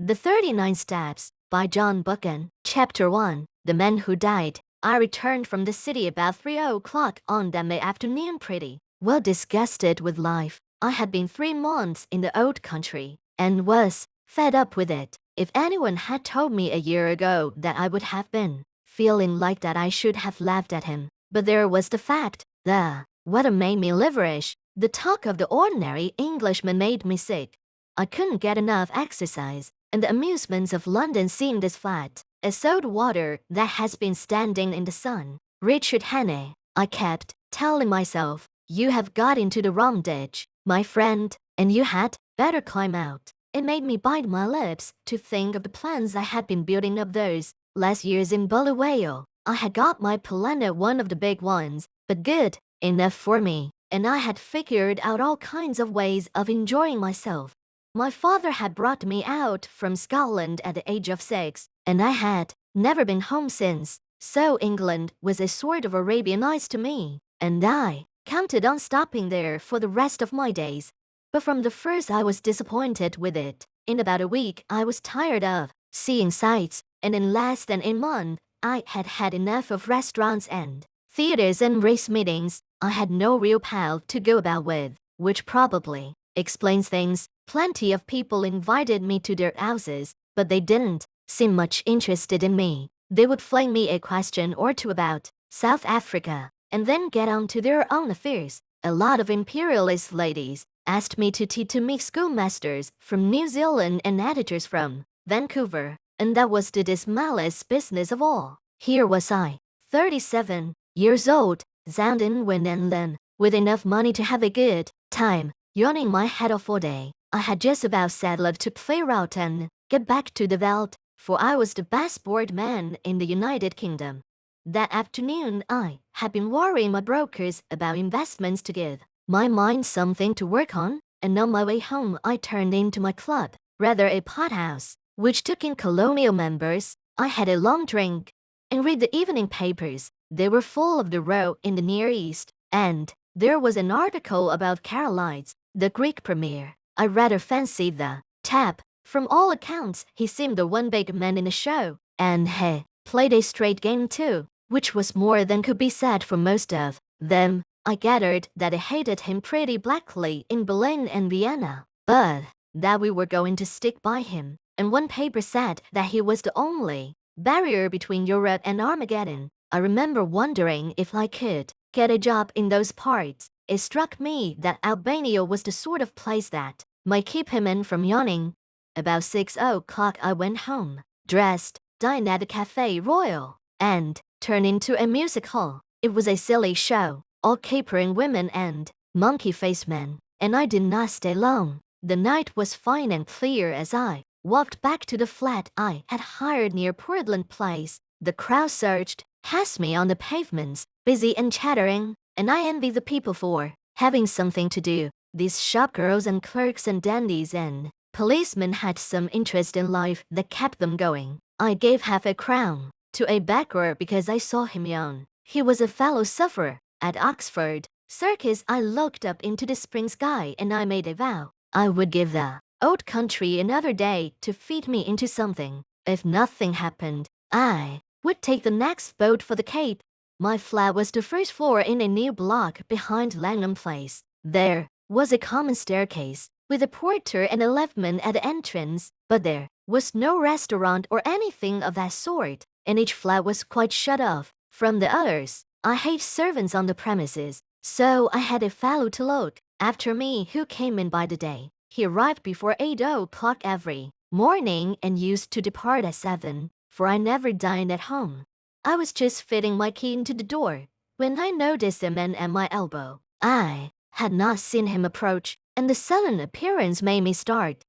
The 39 Steps by John Buchan. Chapter 1. The Man Who Died. I returned from the city about 3 o'clock on that May afternoon pretty well disgusted with life. I had been 3 months in the old country, and was fed up with it. If anyone had told me a year ago that I would have been feeling like that, I should have laughed at him. But there was the fact. The weather made me liverish. The talk of the ordinary Englishman made me sick. I couldn't get enough exercise, and the amusements of London seemed as flat as salt water that has been standing in the sun. Richard Hannay, I kept telling myself, you have got into the wrong ditch, my friend, and you had better climb out. It made me bite my lips to think of the plans I had been building up those last years in Bulawayo. I had got my plan at one of the big ones, but good enough for me, and I had figured out all kinds of ways of enjoying myself. My father had brought me out from Scotland at the age of 6, and I had never been home since, so England was a sort of Arabian Nights to me, and I counted on stopping there for the rest of my days. But from the first I was disappointed with it. In about a week I was tired of seeing sights, and in less than a month I had had enough of restaurants and theaters and race meetings. I had no real pal to go about with, which probably explains things. Plenty of people invited me to their houses, but they didn't seem much interested in me. They would fling me a question or two about South Africa, and then get on to their own affairs. A lot of imperialist ladies asked me to meet schoolmasters from New Zealand and editors from Vancouver, and that was the dismalest business of all. Here was I, 37 years old, sounding wind and then, with enough money to have a good time, yawning my head off all day. I had just about settled to clear out and get back to the veldt, for I was the best bored man in the United Kingdom. That afternoon I had been worrying my brokers about investments to give my mind something to work on, and on my way home I turned into my club, rather a pothouse, which took in colonial members. I had a long drink and read the evening papers. They were full of the row in the Near East, and there was an article about Carolides, the Greek premier. I rather fancied the chap. From all accounts, he seemed the one big man in the show, and he played a straight game too, which was more than could be said for most of them. I gathered that they hated him pretty blackly in Berlin and Vienna, but that we were going to stick by him, and one paper said that he was the only barrier between Europe and Armageddon. I remember wondering if I could get a job in those parts. It struck me that Albania was the sort of place that might keep him in from yawning. About 6 o'clock I went home, dressed, dined at the Café Royal, and turned into a music hall. It was a silly show, all capering women and monkey-faced men, and I did not stay long. The night was fine and clear as I walked back to the flat I had hired near Portland Place. The crowd surged past me on the pavements, busy and chattering, and I envied the people for having something to do. These shopgirls and clerks and dandies and policemen had some interest in life that kept them going. I gave half a crown to a beggar because I saw him yawn. He was a fellow sufferer at Oxford Circus. I looked up into the spring sky and I made a vow. I would give the old country another day to feed me into something. If nothing happened, I would take the next boat for the Cape. My flat was the first floor in a new block behind Langham Place. There was a common staircase, with a porter and a liftman at the entrance, but there was no restaurant or anything of that sort, and each flat was quite shut off from the others. I hate servants on the premises, so I had a fellow to look after me who came in by the day. He arrived before 8 o'clock every morning and used to depart at 7, for I never dined at home. I was just fitting my key into the door when I noticed a man at my elbow. I had not seen him approach, and the sudden appearance made me start.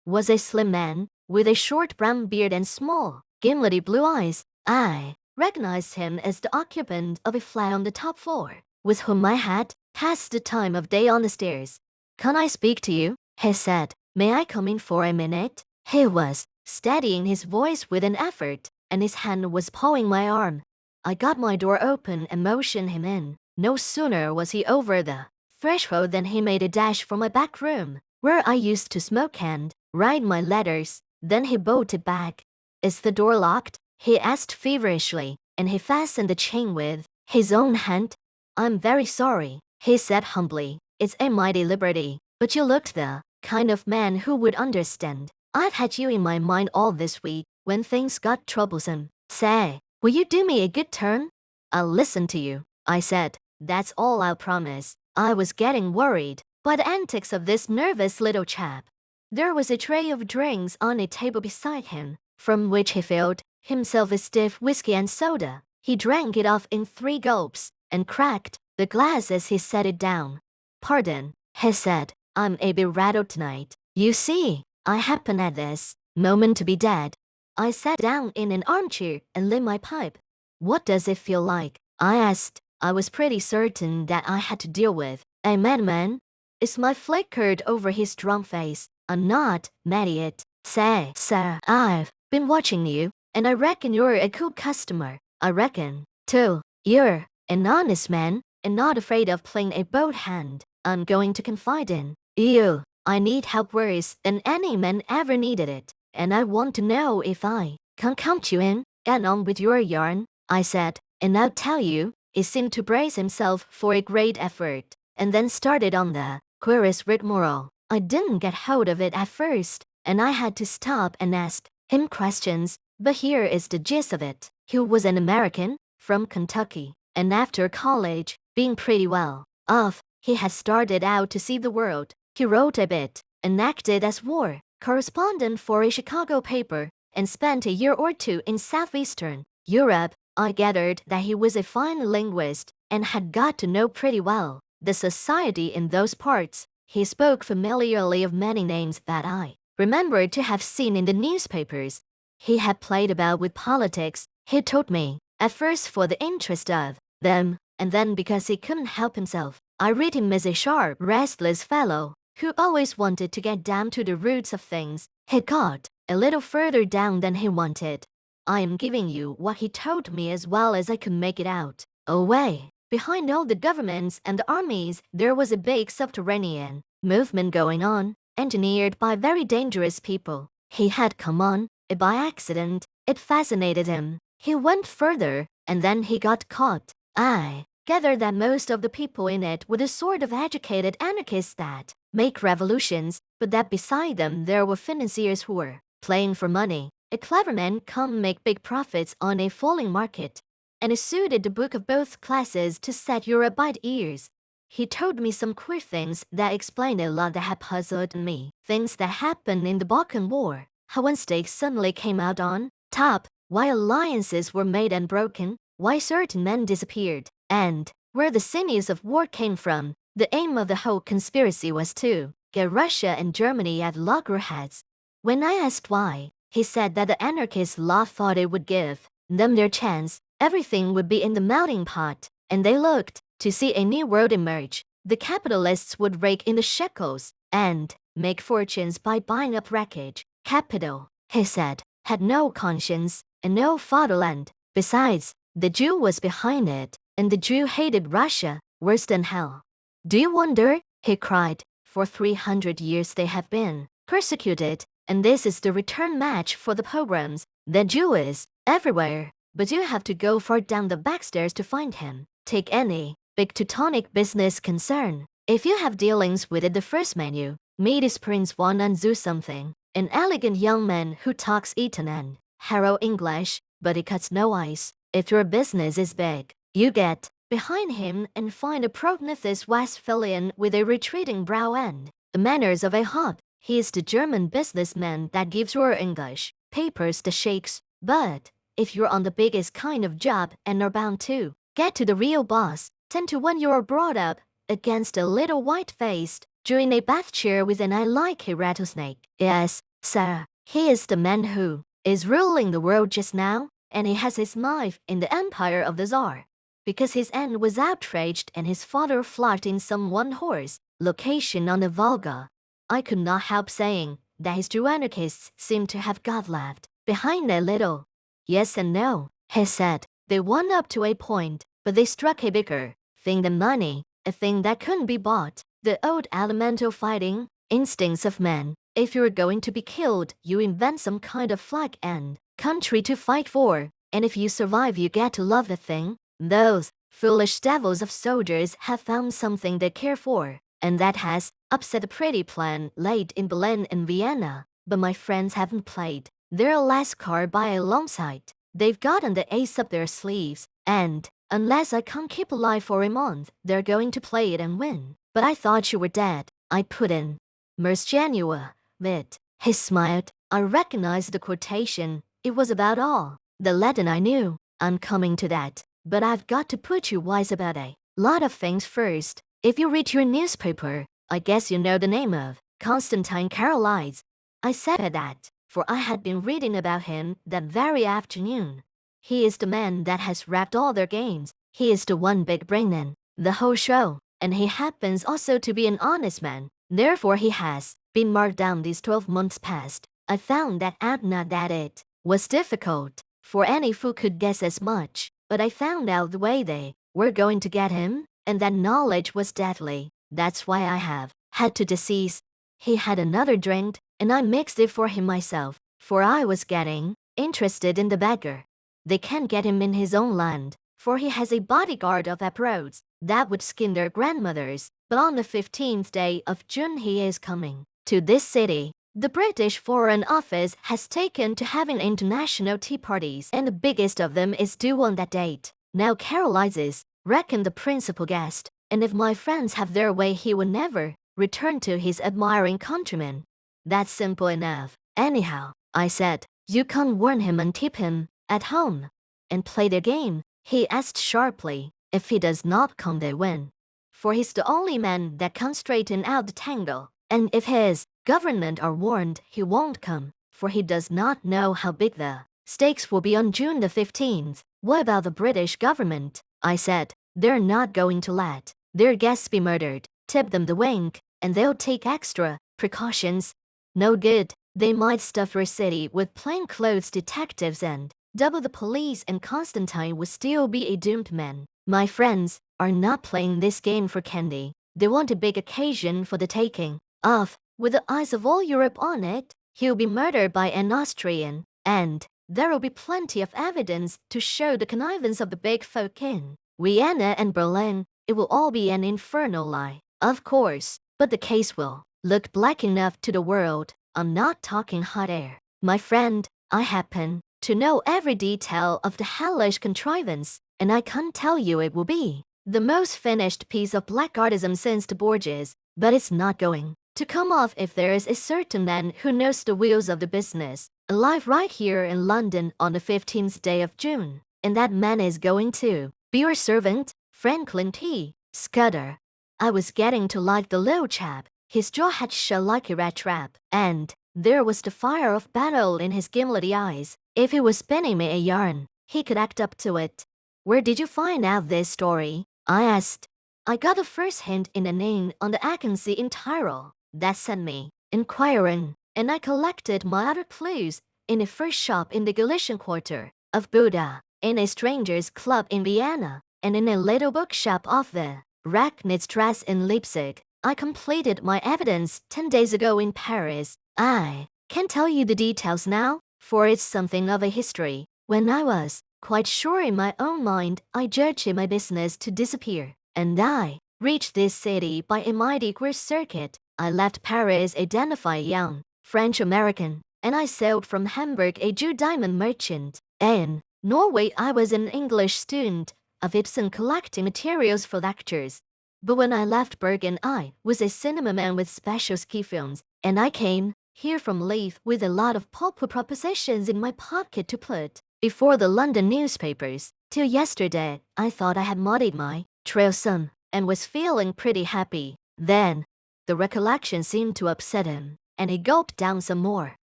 Was a slim man, with a short brown beard and small, gimlety blue eyes. I recognized him as the occupant of a flat on the top floor, with whom I had passed the time of day on the stairs. "Can I speak to you?" he said. "May I come in for a minute?" He was steadying his voice with an effort, and his hand was pawing my arm. I got my door open and motioned him in. No sooner was he over the threshold than he made a dash for my back room, where I used to smoke and write my letters. Then he bolted back. Is the door locked? He asked feverishly, and he fastened the chain with his own hand. I'm very sorry, he said humbly. It's a mighty liberty, but you looked the kind of man who would understand. I've had you in my mind all this week when things got troublesome. Say, will you do me a good turn? I'll listen to you, I said. That's all I'll promise. I was getting worried by the antics of this nervous little chap. There was a tray of drinks on a table beside him, from which he filled himself a stiff whiskey and soda. He drank it off in 3 gulps, and cracked the glass as he set it down. Pardon, he said, I'm a bit rattled tonight. You see, I happen at this moment to be dead. I sat down in an armchair and lit my pipe. What does it feel like? I asked. I was pretty certain that I had to deal with a madman. A smile flickered over his drawn face. I'm not mad yet. Say, sir, I've been watching you, and I reckon you're a cool customer. I reckon, too, you're an honest man, and not afraid of playing a bold hand. I'm going to confide in you. I need help worse than any man ever needed it, and I want to know if I can count you in. Get on with your yarn, I said, and I'll tell you. He seemed to brace himself for a great effort, and then started on the querist rigmarole. I didn't get hold of it at first, and I had to stop and ask him questions, but here is the gist of it. He was an American, from Kentucky, and after college, being pretty well off, he had started out to see the world. He wrote a bit, and acted as war correspondent for a Chicago paper, and spent a year or 2 in southeastern Europe. I gathered that he was a fine linguist, and had got to know pretty well the society in those parts. He spoke familiarly of many names that I remembered to have seen in the newspapers. He had played about with politics, he told me, at first for the interest of them, and then because he couldn't help himself. I read him as a sharp, restless fellow, who always wanted to get down to the roots of things. He got a little further down than he wanted. I am giving you what he told me as well as I could make it out. Away behind all the governments and the armies, there was a big subterranean movement going on, engineered by very dangerous people. He had come on it by accident. It fascinated him. He went further, and then he got caught. I gathered that most of the people in it were the sort of educated anarchists that make revolutions, but that beside them there were financiers who were playing for money. A clever man can make big profits on a falling market, and it suited the book of both classes to set Europe by the ears. He told me some queer things that explained a lot that had puzzled me. Things that happened in the Buchan War, how one stake suddenly came out on top, why alliances were made and broken, why certain men disappeared, and where the sinews of war came from. The aim of the whole conspiracy was to get Russia and Germany at loggerheads. When I asked why, he said that the anarchist law thought it would give them their chance. Everything would be in the melting pot, and they looked to see a new world emerge. The capitalists would rake in the shekels and make fortunes by buying up wreckage. Capital, he said, had no conscience and no fatherland. Besides, the Jew was behind it, and the Jew hated Russia worse than hell. Do you wonder? He cried. For 300 years they have been persecuted, and this is the return match for the pogroms. The Jew is everywhere, but you have to go far down the backstairs to find him. Take any big Teutonic business concern. If you have dealings with it, the first menu, meet is Prince Juan and Zoo something, an elegant young man who talks Eton and Harrow English, but he cuts no ice. If your business is big, you get behind him and find a prognathous Westphalian with a retreating brow and the manners of a hob. He is the German businessman that gives your English papers the shakes. But if you're on the biggest kind of job and are bound to get to the real boss, 10 to 1 you're brought up against a little white-faced Jew in a bath chair with an eye like a rattlesnake. Yes, sir, he is the man who is ruling the world just now, and he has his knife in the empire of the Tsar. Because his aunt was outraged and his father flogged in some one-horse location on the Volga. I could not help saying that his Jew anarchists seemed to have got left behind a little. Yes and no, he said. They won up to a point, but they struck a bigger thing than money, a thing that couldn't be bought. The old elemental fighting instincts of men If you're going to be killed, you invent some kind of flag and country to fight for, and if you survive you get to love the thing. Those foolish devils of soldiers have found something they care for, and that has upset the pretty plan laid in Berlin and Vienna. But my friends haven't played their last card by a long sight. They've gotten the ace up their sleeves, and unless I can't keep alive for a month, they're going to play it and win. But I thought you were dead, I put in. Mers Janua, bit. He smiled. I recognized the quotation. It was about all the Latin I knew. I'm coming to that, but I've got to put you wise about a lot of things first. If you read your newspaper, I guess you know the name of Constantine Carolides. I said that, for I had been reading about him that very afternoon. He is the man that has wrapped all their games. He is the one big brain in the whole show, and he happens also to be an honest man. Therefore he has been marked down these 12 months past. I found that out, not that it was difficult, for any fool could guess as much, but I found out the way they were going to get him, and that knowledge was deadly. That's why I have had to decease. He had another drink, and I mixed it for him myself, for I was getting interested in the beggar. They can't get him in his own land, for he has a bodyguard of approads that would skin their grandmothers, but on the 15th day of June he is coming to this city. The British Foreign Office has taken to having international tea parties, and the biggest of them is due on that date. Now Carolides is reckoned the principal guest, and if my friends have their way he will never return to his admiring countrymen. That's simple enough. Anyhow, I said, you can't warn him and keep him at home and play their game? He asked sharply. If he does not come they win, for he's the only man that can straighten out the tangle, and if his government are warned he won't come, for he does not know how big the stakes will be on June the 15th. What about the British government? I said. They're not going to let their guests be murdered. Tip them the wink, and they'll take extra precautions. No good. They might stuff your city with plainclothes detectives and double the police, and Constantine would still be a doomed man. My friends are not playing this game for candy. They want a big occasion for the taking of. With the eyes of all Europe on it, he'll be murdered by an Austrian, and there'll be plenty of evidence to show the connivance of the big folk in Vienna and Berlin. It will all be an infernal lie, of course, but the case will look black enough to the world. I'm not talking hot air, my friend. I happen to know every detail of the hellish contrivance, and I can't tell you it will be the most finished piece of blackguardism since the Borgias, but it's not going to come off if there is a certain man who knows the wheels of the business, alive right here in London on the 15th day of June, and that man is going to be your servant, Franklin T. Scudder. I was getting to like the little chap. His jaw had shut like a rat trap, and there was the fire of battle in his gimlety eyes. If he was spinning me a yarn, he could act up to it. Where did you find out this story? I asked. I got the first hint in an inn on the Agency in Tyrol. That sent me inquiring, and I collected my other clues in a first shop in the Galician quarter of Buda, in a stranger's club in Vienna, and in a little bookshop off the Racknitzstrasse in Leipzig. I completed my evidence 10 days ago in Paris. I can't tell you the details now, for it's something of a history. When I was quite sure in my own mind, I judged it my business to disappear, and I reached this city by a mighty queer circuit. I left Paris identified young French-American, and I sailed from Hamburg a Jew diamond merchant. In Norway I was an English student of Ibsen collecting materials for lectures. But when I left Bergen I was a cinema man with special ski films, and I came here from Leith with a lot of pulp propositions in my pocket to put before the London newspapers. Till yesterday I thought I had muddied my trail some, and was feeling pretty happy. Then the recollection seemed to upset him, and he gulped down some more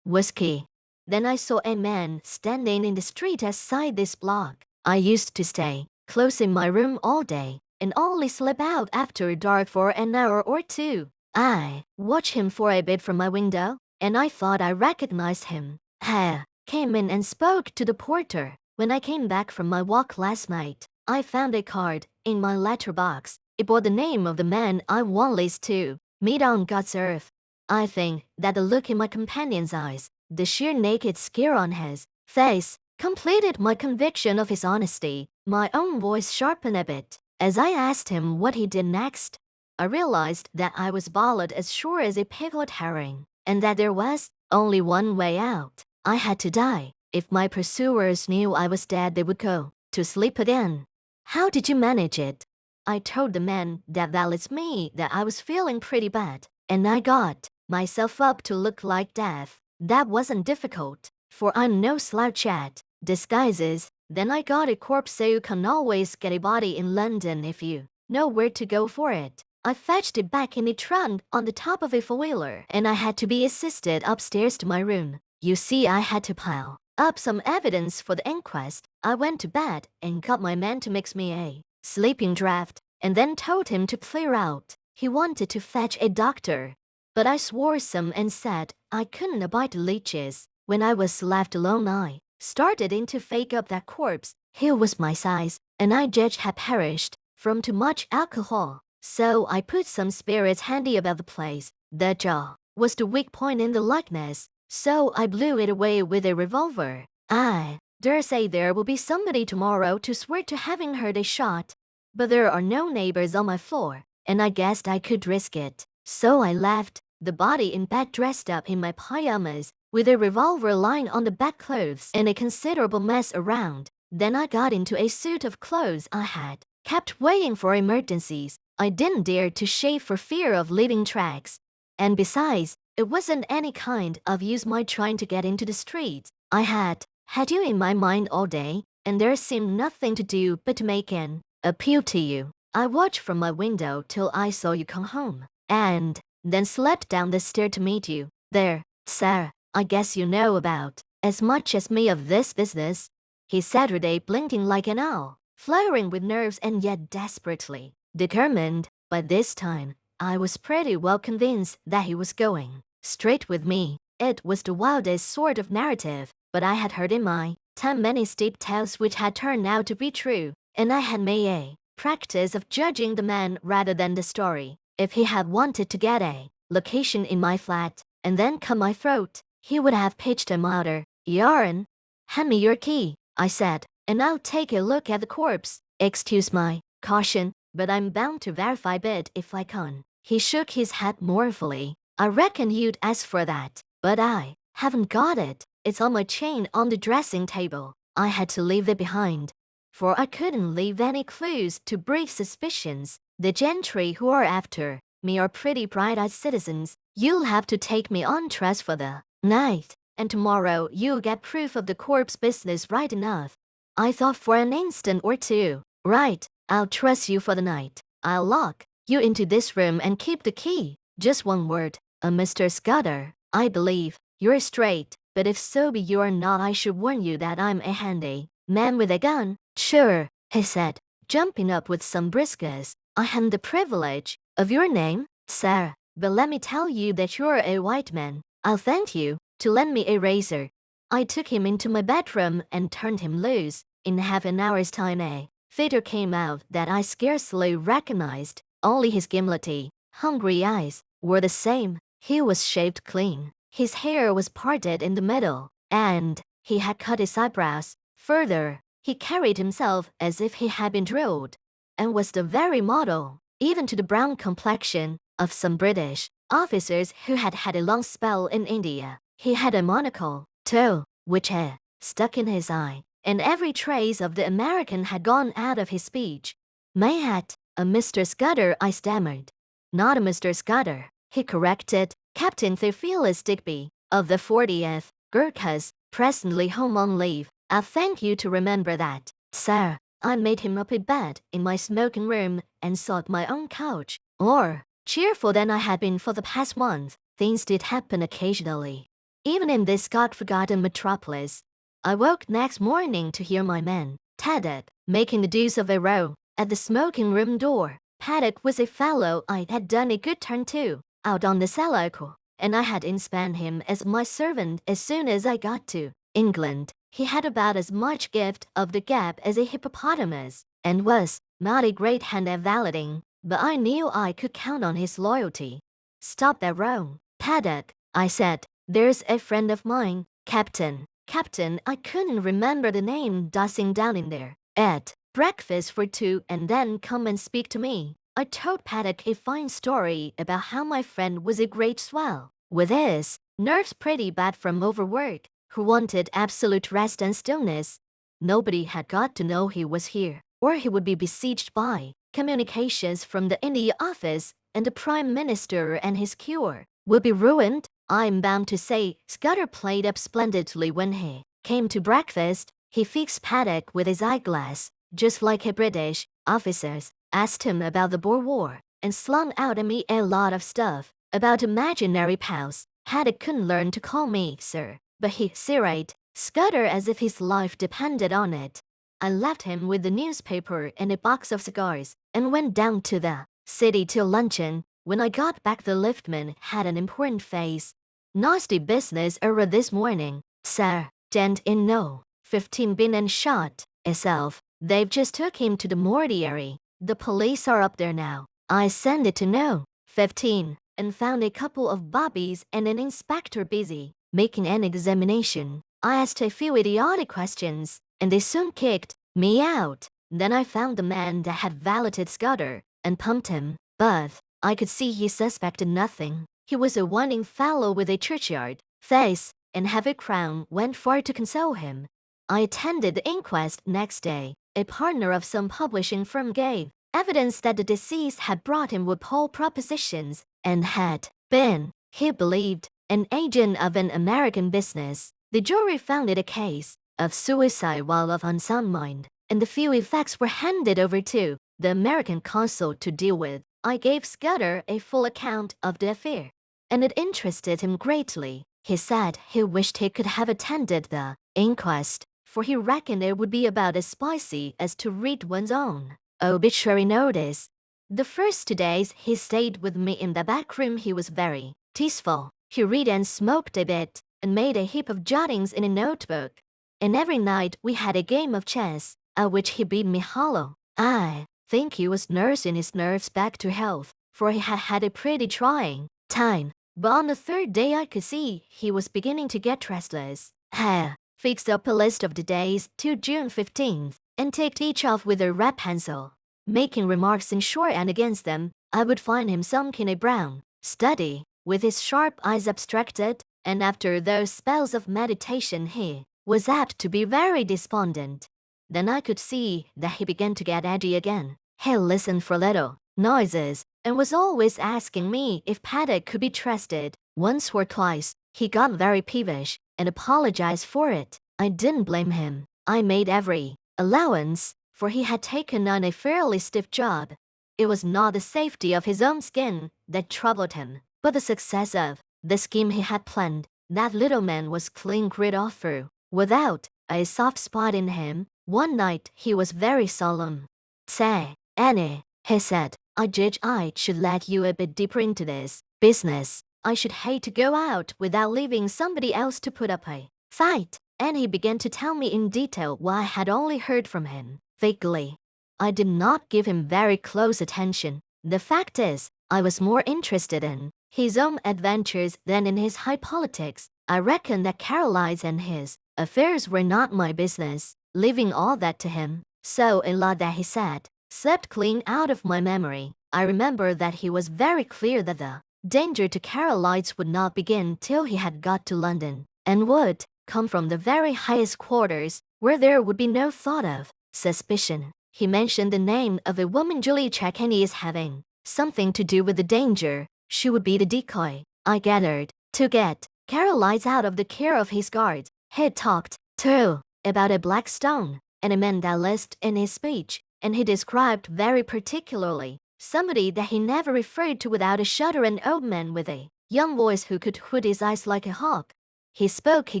whiskey. Then I saw a man standing in the street outside this block. I used to stay close in my room all day, and only slip out after dark for an hour or two. I watched him for a bit from my window, and I thought I recognized him. I came in and spoke to the porter. When I came back from my walk last night, I found a card in my letterbox. It bore the name of the man I wanted to meet on God's earth. I think that the look in my companion's eyes, the sheer naked scare on his face, completed my conviction of his honesty. My own voice sharpened a bit as I asked him what he did next. I realized that I was boiled as sure as a pickled herring, and that there was only one way out. I had to die. If my pursuers knew I was dead, they would go to sleep again. How did you manage it? I told the man that it's me, that I was feeling pretty bad, and I got myself up to look like death. That wasn't difficult, for I'm no slouch at disguises. Then I got a corpse, so you can always get a body in London if you know where to go for it. I fetched it back in a trunk on the top of a four-wheeler, and I had to be assisted upstairs to my room. You see, I had to pile up some evidence for the inquest. I went to bed and got my man to mix me a sleeping draught, and then told him to clear out. He wanted to fetch a doctor, but I swore some and said I couldn't abide the leeches. When I was left alone, I started in to fake up that corpse. He was my size, and I judged had perished from too much alcohol. So I put some spirits handy about the place. The jaw was the weak point in the likeness, so I blew it away with a revolver. I dare say there will be somebody tomorrow to swear to having heard a shot, but there are no neighbors on my floor, and I guessed I could risk it. So I left the body in bed dressed up in my pajamas, with a revolver lying on the bedclothes and a considerable mess around. Then I got into a suit of clothes I had kept waiting for emergencies. I didn't dare to shave for fear of leaving tracks. And besides, it wasn't any kind of use my trying to get into the streets. I had you in my mind all day, and there seemed nothing to do but to make an appeal to you. I watched from my window till I saw you come home, and then slept down the stair to meet you. There, sir, I guess you know about as much as me of this business, he said, blinking like an owl, flaring with nerves and yet desperately determined. By this time, I was pretty well convinced that he was going straight with me. It was the wildest sort of narrative, but I had heard in my time many steep tales which had turned out to be true, and I had made a practice of judging the man rather than the story. If he had wanted to get a location in my flat and then cut my throat, he would have pitched a milder yarn. Hand me your key, I said, and I'll take a look at the corpse. Excuse my caution, but I'm bound to verify it if I can. He shook his head mournfully. I reckon you'd ask for that, but I haven't got it. It's on my chain on the dressing table. I had to leave it behind, for I couldn't leave any clues to breed suspicions. The gentry who are after me are pretty bright-eyed citizens. You'll have to take me on trust for the night, and tomorrow you'll get proof of the corpse business right enough. I thought for an instant or two. Right, I'll trust you for the night. I'll lock you into this room and keep the key. Just one word, Mr. Scudder. I believe you're straight, but if so be you're not, I should warn you that I'm a handy man with a gun. Sure, he said, jumping up with some briskness. I haven't the privilege of your name, sir, but let me tell you that you're a white man. I'll thank you to lend me a razor. I took him into my bedroom and turned him loose. In half an hour's time a figure came out that I scarcely recognized. Only his gimlety, hungry eyes were the same. He was shaved clean. His hair was parted in the middle, and he had cut his eyebrows. Further, he carried himself as if he had been drilled, and was the very model, even to the brown complexion, of some British officers who had had a long spell in India. He had a monocle, too, which had stuck in his eye, and every trace of the American had gone out of his speech. Mayhat, a Mr. Scudder, I stammered. Not a Mr. Scudder, he corrected. Captain Theophilus Digby, of the 40th Gurkhas, presently home on leave. I'll thank you to remember that, sir. I made him up a bed in my smoking room and sought my own couch. More cheerful than I had been for the past month. Things did happen occasionally, even in this God-forgotten metropolis. I woke next morning to hear my man, Paddock, making the deuce of a row at the smoking room door. Paddock was a fellow I had done a good turn to, out on the Sulaco, and I had installed him as my servant as soon as I got to England. He had about as much gift of the gab as a hippopotamus, and was not a great hand at valeting, but I knew I could count on his loyalty. Stop that row, Paddock, I said. There's a friend of mine, Captain. Captain, I couldn't remember the name, dozing down in there. Ed, breakfast for two and then come and speak to me. I told Paddock a fine story about how my friend was a great swell, with his nerves pretty bad from overwork, who wanted absolute rest and stillness. Nobody had got to know he was here, or he would be besieged by communications from the India office, and the Prime Minister and his cure would be ruined. I'm bound to say Scudder played up splendidly when he came to breakfast. He fixed Paddock with his eyeglass, just like a British officers, asked him about the Boer War, and slung out at me a lot of stuff about imaginary pals. Paddock couldn't learn to call me sir, but he sirrayed Scudder as if his life depended on it. I left him with the newspaper and a box of cigars, and went down to the city till luncheon. When I got back, the liftman had an important face. Nasty business this morning, sir. Gent in no. 15 been and shot itself. They've just took him to the mortuary. The police are up there now. I sent it to no. 15, and found a couple of bobbies and an inspector busy making an examination. I asked a few idiotic questions, and they soon kicked me out. Then I found the man that had valeted Scudder and pumped him, but I could see he suspected nothing. He was a whining fellow with a churchyard face and heavy crown, went far to console him. I attended the inquest next day. A partner of some publishing firm gave evidence that the deceased had brought him with pole propositions and had been, he believed, an agent of an American business. The jury found it a case of suicide while of unsound mind, and the few effects were handed over to the American consul to deal with. I gave Scudder a full account of the affair, and it interested him greatly. He said he wished he could have attended the inquest, for he reckoned it would be about as spicy as to read one's own obituary notice. The first 2 days he stayed with me in the back room, he was very peaceful. He read and smoked a bit, and made a heap of jottings in a notebook. And every night we had a game of chess, at which he beat me hollow. I think he was nursing his nerves back to health, for he had had a pretty trying time. But on the 3rd day I could see he was beginning to get restless. I fixed up a list of the days to June 15th, and ticked each off with a red pencil, making remarks in short and against them. I would find him sunk in a brown study, with his sharp eyes abstracted, and after those spells of meditation he was apt to be very despondent. Then I could see that he began to get edgy again. He listened for little noises, and was always asking me if Paddock could be trusted. Once or twice he got very peevish, and apologized for it. I didn't blame him. I made every allowance, for he had taken on a fairly stiff job. It was not the safety of his own skin that troubled him, but the success of the scheme he had planned. That little man was clean grit off through, without a soft spot in him. One night he was very solemn. "Say, Annie," he said, "I judge I should let you a bit deeper into this business. I should hate to go out without leaving somebody else to put up a fight." And he began to tell me in detail what I had only heard from him vaguely. I did not give him very close attention. The fact is, I was more interested in his own adventures than in his high politics. I reckoned that Caroline's and his affairs were not my business, leaving all that to him. So a lot that he said slipped clean out of my memory. I remember that he was very clear that the danger to Caroline's would not begin till he had got to London, and would come from the very highest quarters, where there would be no thought of suspicion. He mentioned the name of a woman Julie Checkany as having something to do with the danger. She would be the decoy, I gathered, to get Caroline's out of the care of his guards. He talked, too, about a black stone, and a man that lisped in his speech, and he described very particularly somebody that he never referred to without a shudder, an old man with a young voice who could hood his eyes like a hawk. He spoke a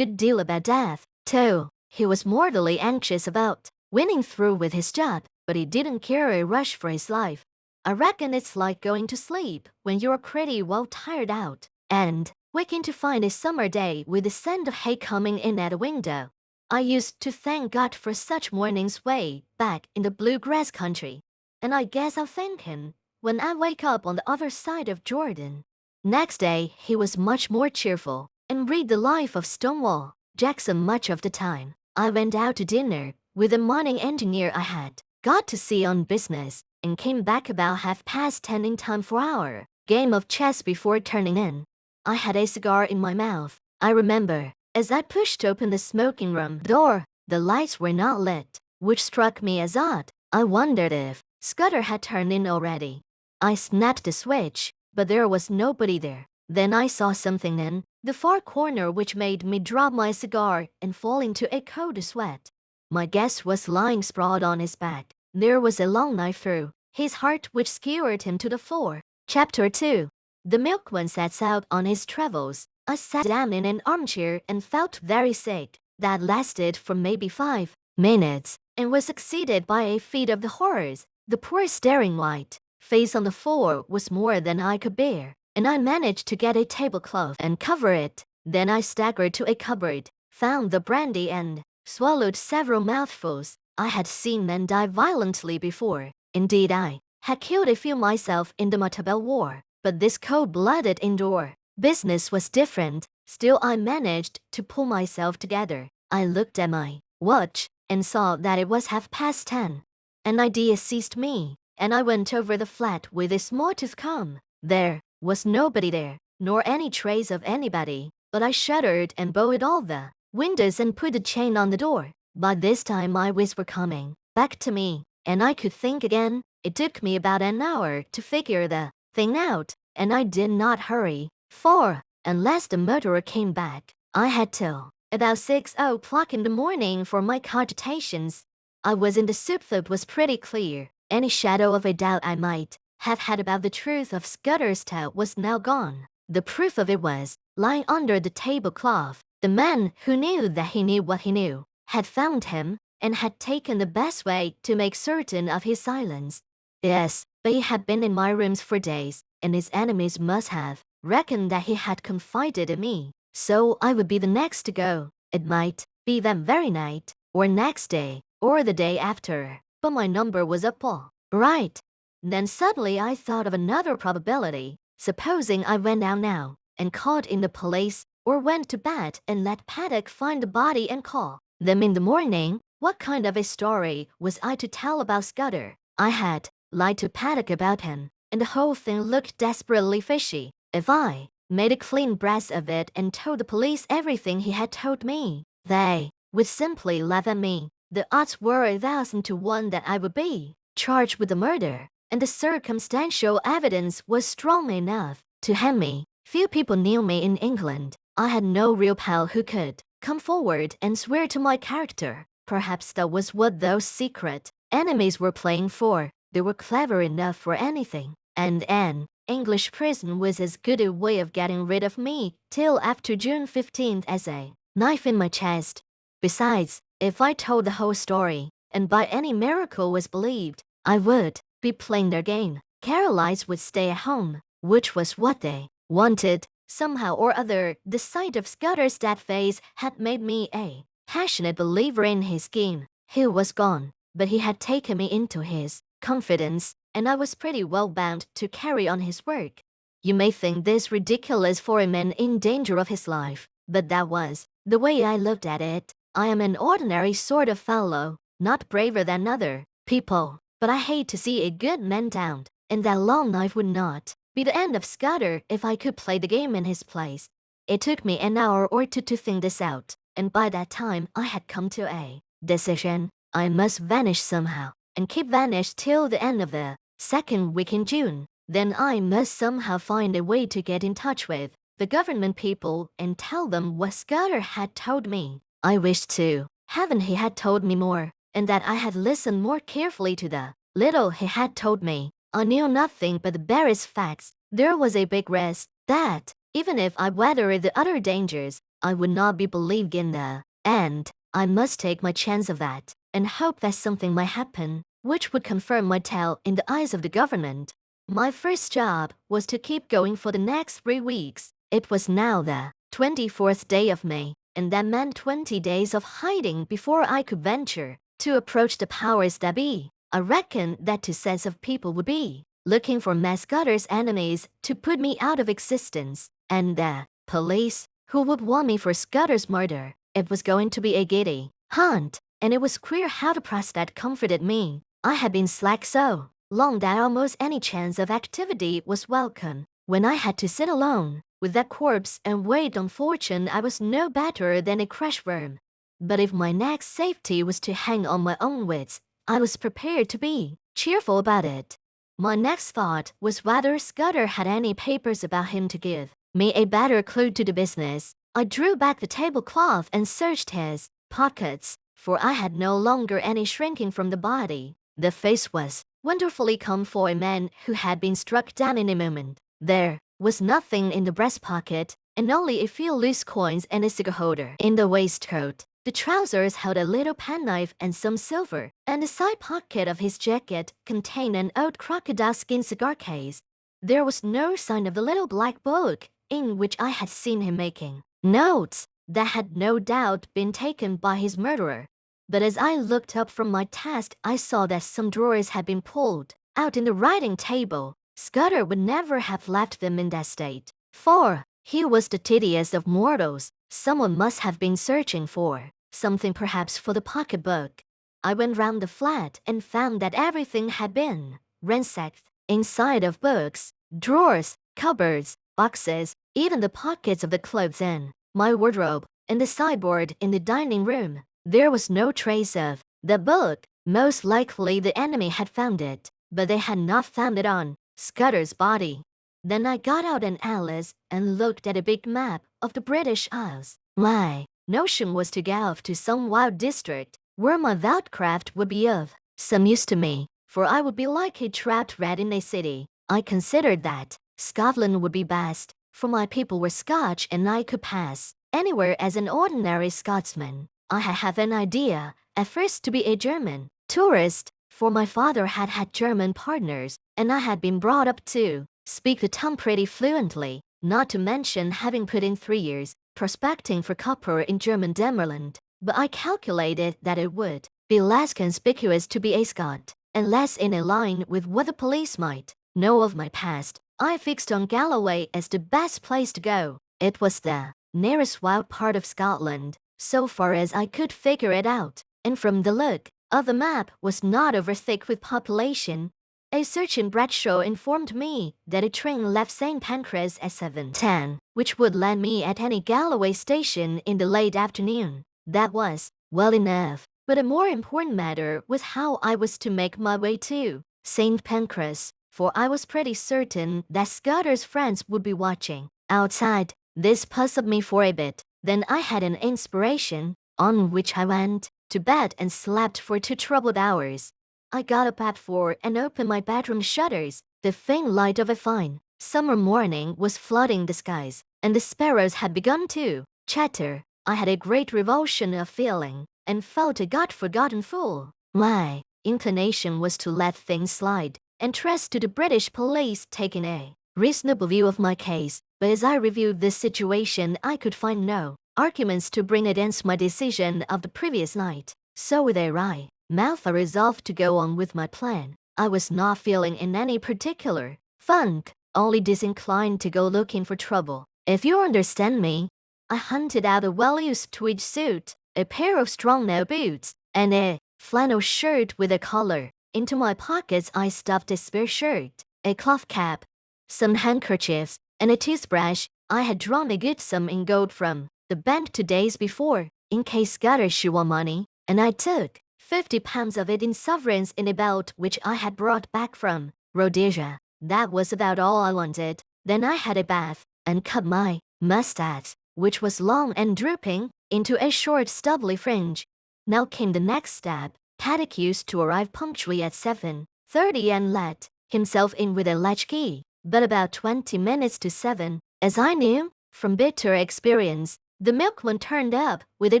good deal about death, too. He was mortally anxious about winning through with his job, but he didn't care a rush for his life. I reckon it's like going to sleep when you're pretty well tired out, and waking to find a summer day with the scent of hay coming in at a window. I used to thank God for such mornings way back in the bluegrass country, and I guess I'll thank him when I wake up on the other side of Jordan. Next day, he was much more cheerful and read the life of Stonewall Jackson much of the time. I went out to dinner with a mining engineer I had got to see on business and came back about 10:30 in time for our game of chess before turning in. I had a cigar in my mouth, I remember, as I pushed open the smoking room door. The lights were not lit, which struck me as odd. I wondered if Scudder had turned in already. I snapped the switch, but there was nobody there. Then I saw something in the far corner which made me drop my cigar and fall into a cold sweat. My guest was lying sprawled on his back. There was a long knife through his heart which skewered him to the floor. Chapter 2. The milkman sets out on his travels. I sat down in an armchair and felt very sick. That lasted for maybe 5 minutes and was succeeded by a fit of the horrors. The poor staring white face on the floor was more than I could bear, and I managed to get a tablecloth and cover it. Then I staggered to a cupboard, found the brandy and swallowed several mouthfuls. I had seen men die violently before. Indeed, I had killed a few myself in the Matabele War, but this cold-blooded indoor business was different. Still, I managed to pull myself together. I looked at my watch and saw that it was 10:30. An idea seized me, and I went over the flat with a small tooth comb. There was nobody there, nor any trace of anybody, but I shuddered and bolted all the windows and put the chain on the door. By this time my wits were coming back to me, and I could think again. It took me about an hour to figure the thing out, and I did not hurry, for unless the murderer came back, I had till about 6 o'clock in the morning for my cogitations. I was in the soup that was pretty clear. Any shadow of a doubt I might have had about the truth of Scudder's tale was now gone. The proof of it was lying under the tablecloth. The man who knew that he knew what he knew had found him and had taken the best way to make certain of his silence. Yes, but he had been in my rooms for days, and his enemies must have reckoned that he had confided in me. So I would be the next to go. It might be that very night, or next day, or the day after, but my number was up all right. Then suddenly I thought of another probability. Supposing I went out now and called in the police, or went to bed and let Paddock find the body and call them in the morning, what kind of a story was I to tell about Scudder? I had lied to Paddock about him, and the whole thing looked desperately fishy. If I made a clean breast of it and told the police everything he had told me, they would simply laugh at me. The odds were 1,000 to 1 that I would be charged with the murder, and the circumstantial evidence was strong enough to hang me. Few people knew me in England. I had no real pal who could come forward and swear to my character. Perhaps that was what those secret enemies were playing for. They were clever enough for anything, and an English prison was as good a way of getting rid of me till after June 15th as a knife in my chest. Besides, if I told the whole story, and by any miracle was believed, I would be playing their game. Carolites would stay at home, which was what they wanted. Somehow or other, the sight of Scudder's dead face had made me a passionate believer in his scheme. He was gone, but he had taken me into his confidence, and I was pretty well bound to carry on his work. You may think this ridiculous for a man in danger of his life, but that was the way I looked at it. I am an ordinary sort of fellow, not braver than other people, but I hate to see a good man downed, and that long knife would not be the end of Scudder if I could play the game in his place. It took me an hour or two to think this out, and by that time I had come to a decision. I must vanish somehow, and keep vanished till the end of the second week in June. Then I must somehow find a way to get in touch with the government people and tell them what Scudder had told me. I wished to heaven he had told me more, and that I had listened more carefully to the little he had told me. I knew nothing but the barest facts. There was a big risk that, even if I weathered the other dangers, I would not be believed in the end. I must take my chance of that, and hope that something might happen which would confirm my tale in the eyes of the government. My first job was to keep going for the next 3 weeks. It was now the 24th day of May, and that meant 20 days of hiding before I could venture to approach the powers that be. I reckoned that 2 sets of people would be looking for Miss Scudder's enemies to put me out of existence, and the police, who would want me for Scudder's murder. It was going to be a giddy hunt, and it was queer how the prospect comforted me. I had been slack so long that almost any chance of activity was welcome. When I had to sit alone with that corpse and wait on fortune, I was no better than a crushworm. But if my next safety was to hang on my own wits, I was prepared to be cheerful about it. My next thought was whether Scudder had any papers about him to give me a better clue to the business. I drew back the tablecloth and searched his pockets, for I had no longer any shrinking from the body. The face was wonderfully calm for a man who had been struck down in a moment. There was nothing in the breast pocket, and only a few loose coins and a cigar holder in the waistcoat. The trousers held a little penknife and some silver, and the side pocket of his jacket contained an old crocodile skin cigar case. There was no sign of the little black book in which I had seen him making notes that had no doubt been taken by his murderer. But as I looked up from my task, I saw that some drawers had been pulled out in the writing table. Scudder would never have left them in that state, for he was the tedious of mortals. Someone must have been searching for something, perhaps for the pocketbook. I went round the flat and found that everything had been ransacked. Inside of books, drawers, cupboards, boxes, even the pockets of the clothes in my wardrobe, and the sideboard in the dining room. There was no trace of the book. Most likely the enemy had found it, but they had not found it on Scudder's body. Then I got out an atlas and looked at a big map of the British Isles. My notion was to go off to some wild district where my vouchcraft would be of some use to me, for I would be like a trapped rat in a city. I considered that Scotland would be best, for my people were Scotch and I could pass anywhere as an ordinary Scotsman. I had an idea at first to be a German tourist, for my father had had German partners, and I had been brought up to speak the tongue pretty fluently, not to mention having put in 3 years prospecting for copper in German Demerland. But I calculated that it would be less conspicuous to be a Scot, and less in a line with what the police might know of my past. I fixed on Galloway as the best place to go. It was the nearest wild part of Scotland, so far as I could figure it out, and from the look of the map was not over thick with population. A search in Bradshaw informed me that a train left St. Pancras at 7:10, which would land me at any Galloway station in the late afternoon. That was well enough, but a more important matter was how I was to make my way to St. Pancras, for I was pretty certain that Scudder's friends would be watching outside. This puzzled me for a bit. Then I had an inspiration, on which I went to bed and slept for 2 troubled hours. I got up at 4 and opened my bedroom shutters. The faint light of a fine summer morning was flooding the skies, and the sparrows had begun to chatter. I had a great revulsion of feeling, and felt a God-forgotten fool. My inclination was to let things slide, and trust to the British police taking a reasonable view of my case. But as I reviewed this situation, I could find no arguments to bring against my decision of the previous night. So with a wry mouth I resolved to go on with my plan. I was not feeling in any particular funk, only disinclined to go looking for trouble, if you understand me. I hunted out a well-used tweed suit, a pair of strong-nail boots, and a flannel shirt with a collar. Into my pockets I stuffed a spare shirt, a cloth cap, some handkerchiefs, and a toothbrush. I had drawn a good sum in gold from the bank 2 days before, in case Scudder should want money, and I took £50 of it in sovereigns in a belt which I had brought back from Rhodesia. That was about all I wanted. Then I had a bath, and cut my mustache, which was long and drooping, into a short stubbly fringe. Now came the next step. Paddock used to arrive punctually at 7:30 and let himself in with a latchkey, but about 20 minutes to 7, as I knew from bitter experience, the milkman turned up with a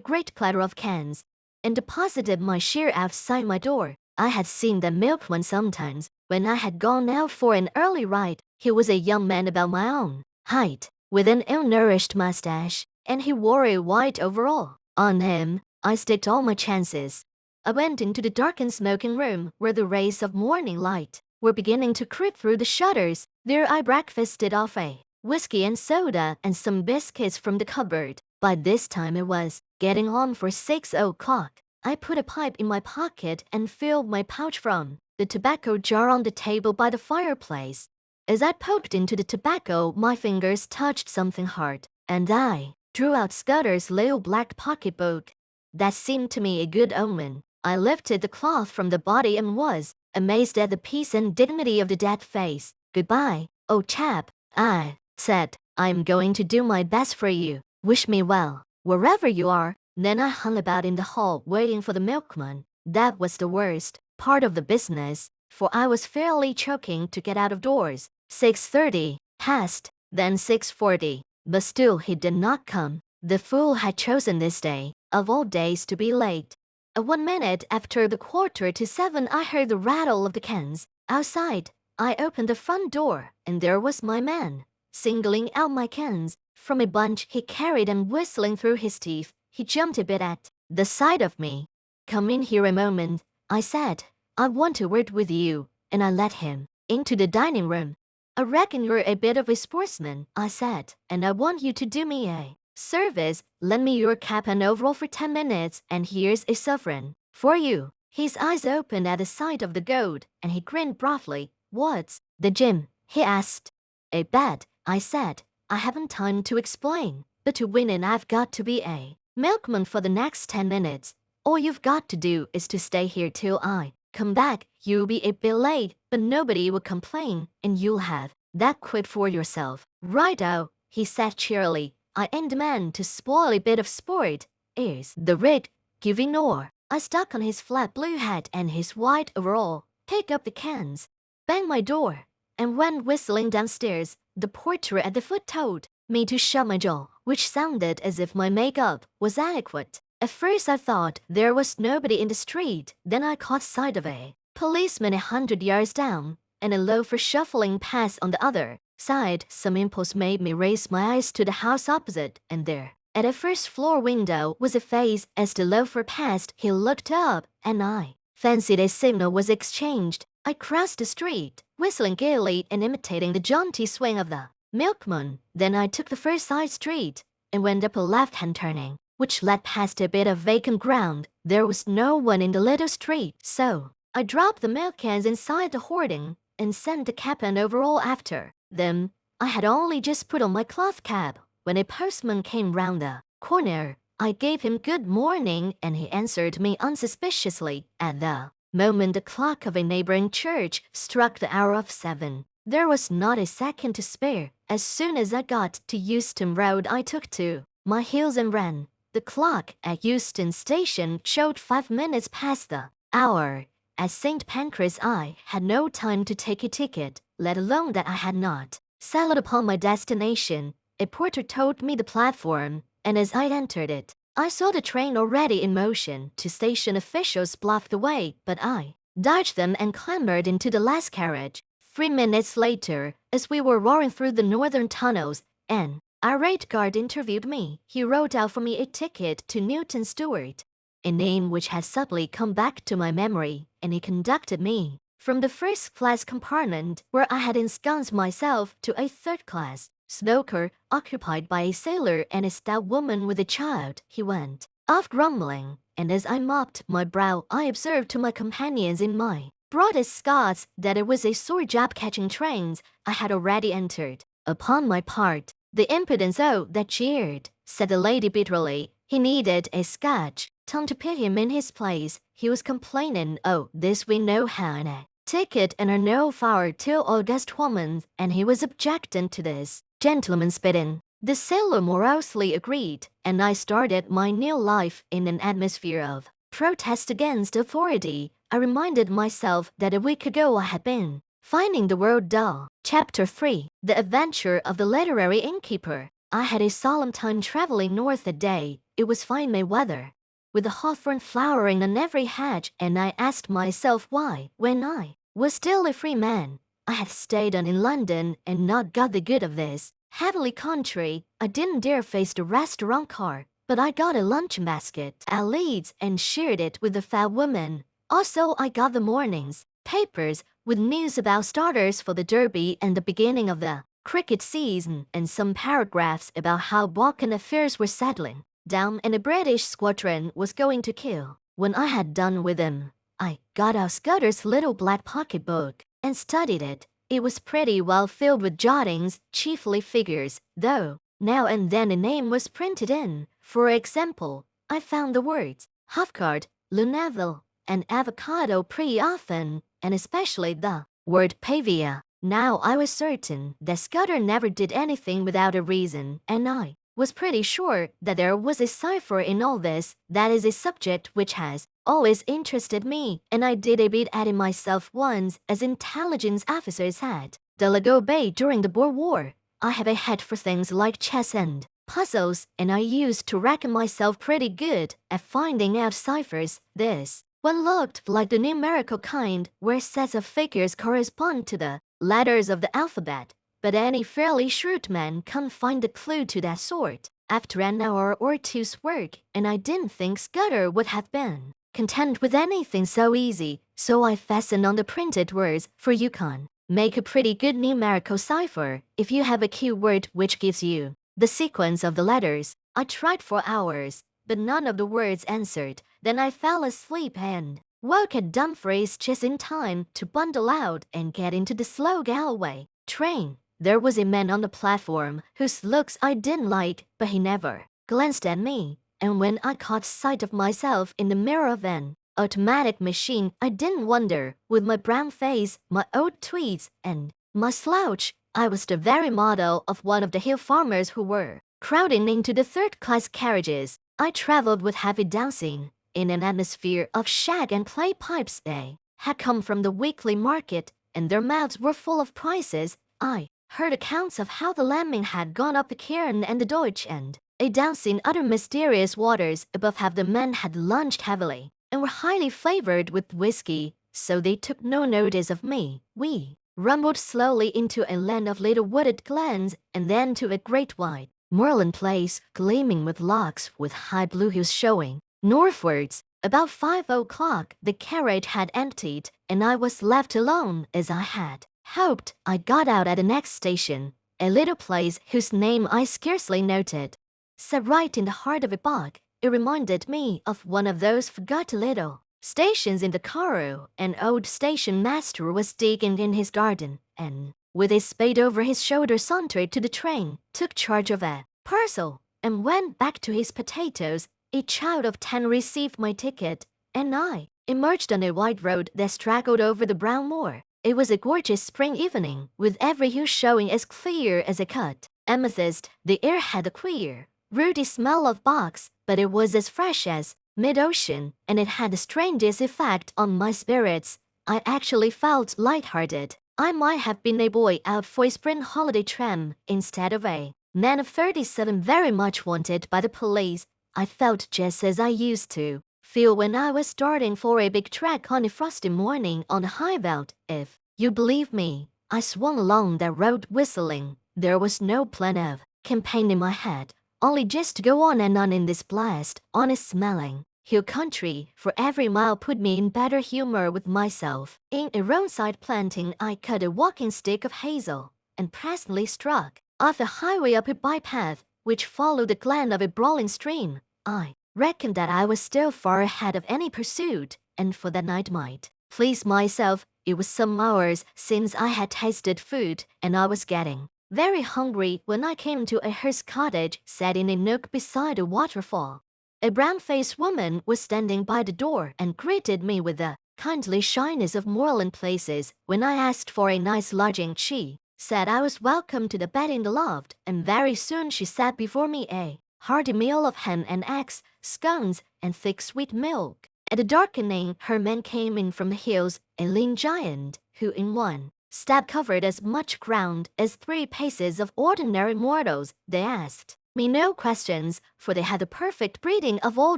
great platter of cans, and deposited my share outside my door. I had seen the milkman sometimes when I had gone out for an early ride. He was a young man about my own height, with an ill-nourished mustache, and he wore a white overall. On him, I staked all my chances. I went into the darkened smoking room where the rays of morning light were beginning to creep through the shutters. There I breakfasted off a whiskey and soda and some biscuits from the cupboard. By this time it was getting on for 6 o'clock. I put a pipe in my pocket and filled my pouch from the tobacco jar on the table by the fireplace. As I poked into the tobacco, my fingers touched something hard, and I drew out Scudder's little black pocketbook. That seemed to me a good omen. I lifted the cloth from the body and was amazed at the peace and dignity of the dead face. "Goodbye, old chap," I said. "I'm going to do my best for you. Wish me well, wherever you are." Then I hung about in the hall waiting for the milkman. That was the worst part of the business, for I was fairly choking to get out of doors. 6:30 passed, then 6:40, but still he did not come. The fool had chosen this day, of all days, to be late. 1 minute after the 6:45, I heard the rattle of the cans outside. I opened the front door, and there was my man, singling out my cans from a bunch he carried and whistling through his teeth. He jumped a bit at the sight of me. "Come in here a moment," I said. "I want a word with you," and I led him into the dining room. "I reckon you're a bit of a sportsman," I said, "and I want you to do me a service. Lend me your cap and overall for 10 minutes, and here's a sovereign for you." His eyes opened at the sight of the gold, and he grinned broadly. "What's the gym?" he asked. "A bet," I said. "I haven't time to explain, but to win it I've got to be a milkman for the next 10 minutes. All you've got to do is to stay here till I come back. You'll be a bit late, but nobody will complain, and you'll have that quid for yourself." "Righto," he said cheerily. "I ain't the man to spoil a bit of sport. Here's the rig, giving o'er." I stuck on his flat blue hat and his white overall, picked up the cans, banged my door, and went whistling downstairs. The porter at the foot told me to shut my jaw, which sounded as if my makeup was adequate. At first I thought there was nobody in the street. Then I caught sight of a policeman 100 yards down, and a loafer shuffling past on the other side. Some impulse made me raise my eyes to the house opposite, and there, at a first-floor window, was a face. As the loafer passed, he looked up, and I fancied a signal was exchanged. I crossed the street, whistling gaily and imitating the jaunty swing of the milkman. Then I took the first side street and went up a left-hand turning, which led past a bit of vacant ground. There was no one in the little street, so I dropped the milk cans inside the hoarding and sent the cap and overall after them. I had only just put on my cloth cap when a postman came round the corner. I gave him good morning, and he answered me unsuspiciously. At the moment the clock of a neighboring church struck the hour of 7. There was not a second to spare. As soon as I got to Euston Road, I took to my heels and ran. The clock at Euston Station showed 5 minutes past the hour. At St. Pancras I had no time to take a ticket, let alone that I had not settled upon my destination. A porter told me the platform, and as I entered it, I saw the train already in motion. 2 station officials blocked the way, but I dodged them and clambered into the last carriage. 3 minutes later, as we were roaring through the northern tunnels, an irate guard interviewed me. He wrote out for me a ticket to Newton Stewart, a name which had suddenly come back to my memory, and he conducted me from the first-class compartment, where I had ensconced myself, to a third-class smoker occupied by a sailor and a stout woman with a child. He went off grumbling, and as I mopped my brow, I observed to my companions in my broadest Scots that it was a sore job catching trains I had already entered. Upon my part, the impudence that cheered, said the lady bitterly. He needed a Scotch tongue to put him in his place. He was complaining, "Oh, this we know how in a ticket and are no far till August woman," and he was objecting to this gentleman's bidding. The sailor morosely agreed, and I started my new life in an atmosphere of protest against authority. I reminded myself that a week ago I had been finding the world dull. Chapter 3. The Adventure of the Literary Innkeeper. I had a solemn time traveling north that day. It was fine May weather, with the hawthorn flowering on every hedge, and I asked myself why, when I was still a free man, I had stayed on in London and not got the good of this heavenly country. I didn't dare face the restaurant car, but I got a luncheon basket at Leeds and shared it with the fat woman. Also, I got the morning's papers, with news about starters for the Derby and the beginning of the cricket season, and some paragraphs about how Buchan affairs were settling down and a British squadron was going to kill. When I had done with them, I got out Scudder's little black pocketbook and studied it. It was pretty well filled with jottings, chiefly figures, though now and then a name was printed in. For example, I found the words Hofgaard, Luneville, and avocado pretty often, and especially the word Pavia. Now I was certain that Scudder never did anything without a reason, and I was pretty sure that there was a cipher in all this. That is a subject which has always interested me, and I did a bit at it myself once, as intelligence officers had. Delago Bay during the Boer War. I have a head for things like chess and puzzles, and I used to reckon myself pretty good at finding out ciphers. This one looked like the numerical kind, where sets of figures correspond to the letters of the alphabet, but any fairly shrewd man can't find a clue to that sort. After an hour or two's work, and I didn't think Scudder would have been content with anything so easy, so I fastened on the printed words, for you can make a pretty good numerical cipher if you have a keyword which gives you the sequence of the letters. I tried for hours, but none of the words answered. Then I fell asleep and woke at Dumfries just in time to bundle out and get into the slow Galway train. There was a man on the platform whose looks I didn't like, but he never glanced at me, and when I caught sight of myself in the mirror of an automatic machine, I didn't wonder. With my brown face, my old tweeds, and my slouch, I was the very model of one of the hill farmers who were crowding into the third-class carriages. I traveled with heavy dancing, in an atmosphere of shag and clay pipes. They had come from the weekly market, and their mouths were full of prices. I heard accounts of how the lambing had gone up the Cairn and the Deutsch, and a dance in other mysterious waters above. How the men had lunched heavily and were highly flavored with whiskey, so they took no notice of me. We rumbled slowly into a land of little wooded glens, and then to a great wide moorland place, gleaming with lochs with high blue hills showing northwards. About 5 o'clock the carriage had emptied, and I was left alone, as I had hoped. I got out at the next station, a little place whose name I scarcely noted. Set right in the heart of a bog, it reminded me of one of those forgotten little stations in the Karoo. An old station master was digging in his garden, and with a spade over his shoulder sauntered to the train, took charge of a parcel, and went back to his potatoes. A child of 10 received my ticket, and I emerged on a wide road that straggled over the brown moor. It was a gorgeous spring evening, with every hue showing as clear as a cut amethyst. The air had a queer, rooty smell of box, but it was as fresh as mid-ocean, and it had the strangest effect on my spirits. I actually felt light-hearted. I might have been a boy out for a spring holiday tramp instead of a man of 37 very much wanted by the police. I felt just as I used to feel when I was starting for a big trek on a frosty morning on the high veld. If you believe me, I swung along that road whistling. There was no plan of campaign in my head, only just to go on and on in this blessed, honest-smelling hill country, for every mile put me in better humor with myself. In a roadside planting I cut a walking stick of hazel, and presently struck off the highway up a bypath which followed the glen of a brawling stream. I reckoned that I was still far ahead of any pursuit, and for that night might please myself. It was some hours since I had tasted food, and I was getting very hungry when I came to a hearse cottage set in a nook beside a waterfall. A brown-faced woman was standing by the door and greeted me with the kindly shyness of moorland places. When I asked for a nice lodging, she said I was welcome to the bed in the loft, and very soon she set before me a hearty meal of ham and eggs, scones, and thick sweet milk. At the darkening, her man came in from the hills, a lean giant, who in one step covered as much ground as 3 paces of ordinary mortals. They asked me no questions, for they had the perfect breeding of all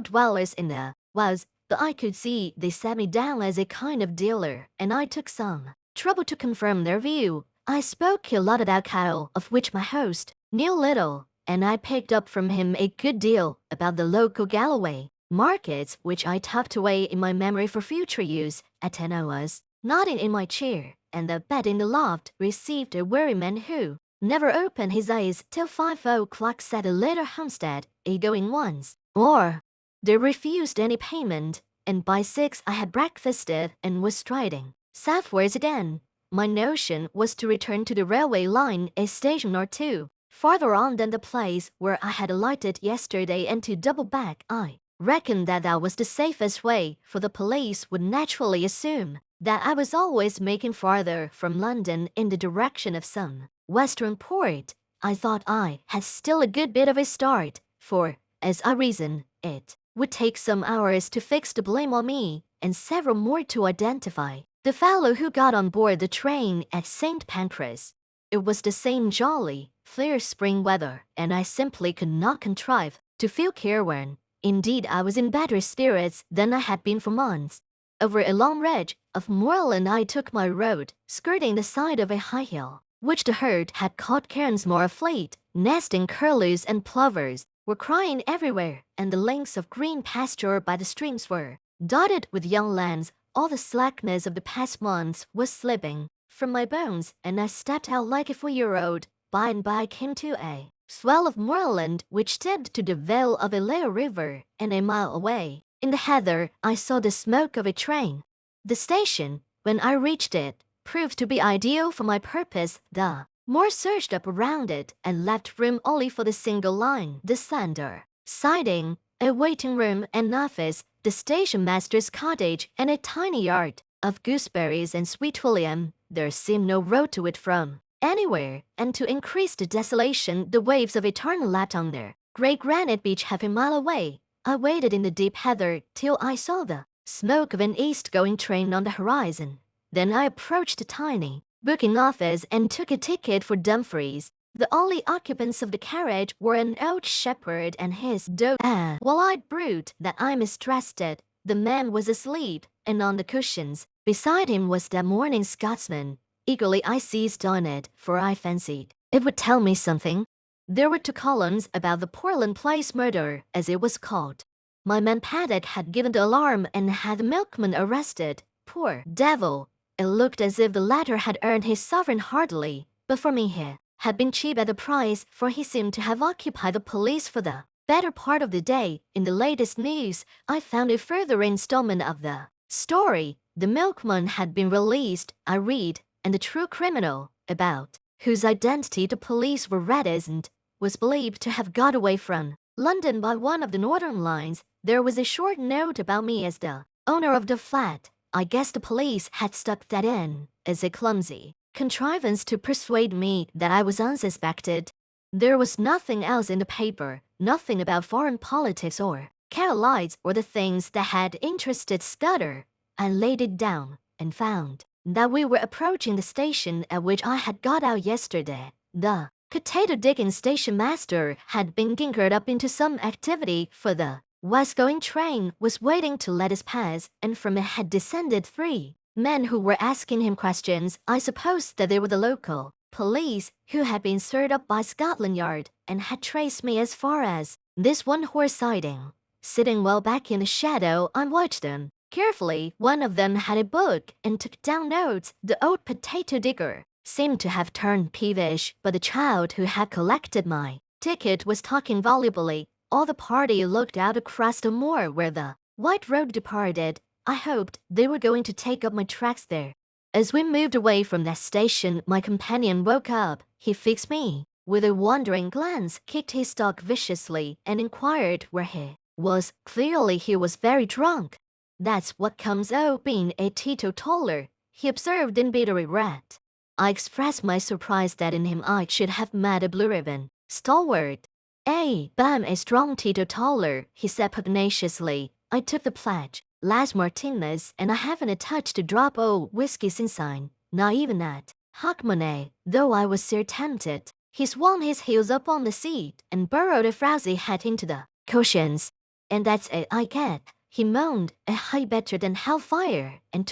dwellers in the woods, but I could see they set me down as a kind of dealer, and I took some trouble to confirm their view. I spoke a lot about cattle, of which my host knew little, and I picked up from him a good deal about the local Galloway markets, which I tucked away in my memory for future use. At 10 I was nodding in my chair, and the bed in the loft received a weary man who never opened his eyes till 5 o'clock, said a little homestead, going once or they refused any payment, and by 6 I had breakfasted and was striding southwards again. My notion was to return to the railway line a station or two farther on than the place where I had alighted yesterday, and to double back. I reckoned that was the safest way, for the police would naturally assume that I was always making farther from London in the direction of some western port. I thought I had still a good bit of a start, for, as I reasoned, it would take some hours to fix the blame on me, and several more to identify the fellow who got on board the train at St. Pancras. It was the same jolly, clear spring weather, and I simply could not contrive to feel careworn. Indeed, I was in better spirits than I had been for months. Over a long ridge of moorland I took my road, skirting the side of a high hill, which the herd had caught cairns more afleet. Nesting curlews and plovers were crying everywhere, and the lengths of green pasture by the streams were dotted with young lambs. All the slackness of the past months was slipping from my bones, and I stepped out like a 4-year-old. By and by I came to a swell of moorland which dipped to the vale of a little river, and a mile away, in the heather, I saw the smoke of a train. The station, when I reached it, proved to be ideal for my purpose. The moor surged up around it and left room only for the single line, the slender siding, a waiting room and office, the station master's cottage, and a tiny yard of gooseberries and sweet william. There seemed no road to it from anywhere, and to increase the desolation, the waves of eternal lapped on their grey granite beach half a mile away. I waited in the deep heather till I saw the smoke of an east-going train on the horizon. Then I approached the tiny booking office and took a ticket for Dumfries. The only occupants of the carriage were an old shepherd and his dog. Wall-eyed brute that I mistrusted. The man was asleep, and on the cushions beside him was that morning Scotsman. Eagerly I seized on it, for I fancied it would tell me something. There were 2 columns about the Portland Place murder, as it was called. My man Paddock had given the alarm and had the milkman arrested. Poor devil! It looked as if the latter had earned his sovereign heartily, but for me he had been cheap at the price, for he seemed to have occupied the police for the better part of the day. In the latest news, I found a further installment of the story. The milkman had been released, I read, and the true criminal, about whose identity the police were reticent, was believed to have got away from London by one of the northern lines. There was a short note about me as the owner of the flat. I guess the police had stuck that in as a clumsy contrivance to persuade me that I was unsuspected. There was nothing else in the paper, nothing about foreign politics or Carolites or the things that had interested Scudder. I laid it down and found that we were approaching the station at which I had got out yesterday. The potato digging station master had been gingered up into some activity, for the west-going train was waiting to let us pass, and from it had descended 3 men who were asking him questions. I supposed that they were the local police who had been stirred up by Scotland Yard and had traced me as far as this one-horse siding. Sitting well back in the shadow, I watched them carefully. One of them had a book and took down notes. The old potato digger seemed to have turned peevish, but the child who had collected my ticket was talking volubly. All the party looked out across the moor where the white road departed. I hoped they were going to take up my tracks there. As we moved away from that station, my companion woke up. He fixed me with a wandering glance, kicked his dog viciously, and inquired where he was. Clearly he was very drunk. "That's what comes of being a teetotaler," he observed in bitter regret. I expressed my surprise that in him I should have met a blue-ribbon stalwart. But I'm a strong teetotaler," he said pugnaciously. "I took the pledge last Martinez, and I haven't touched a drop o' whiskey since I'm not even at Hogmanay, though I was sore tempted." He swung his heels up on the seat and burrowed a frowsy head into the cushions. "And that's it I get," he moaned, "a high better than hellfire, and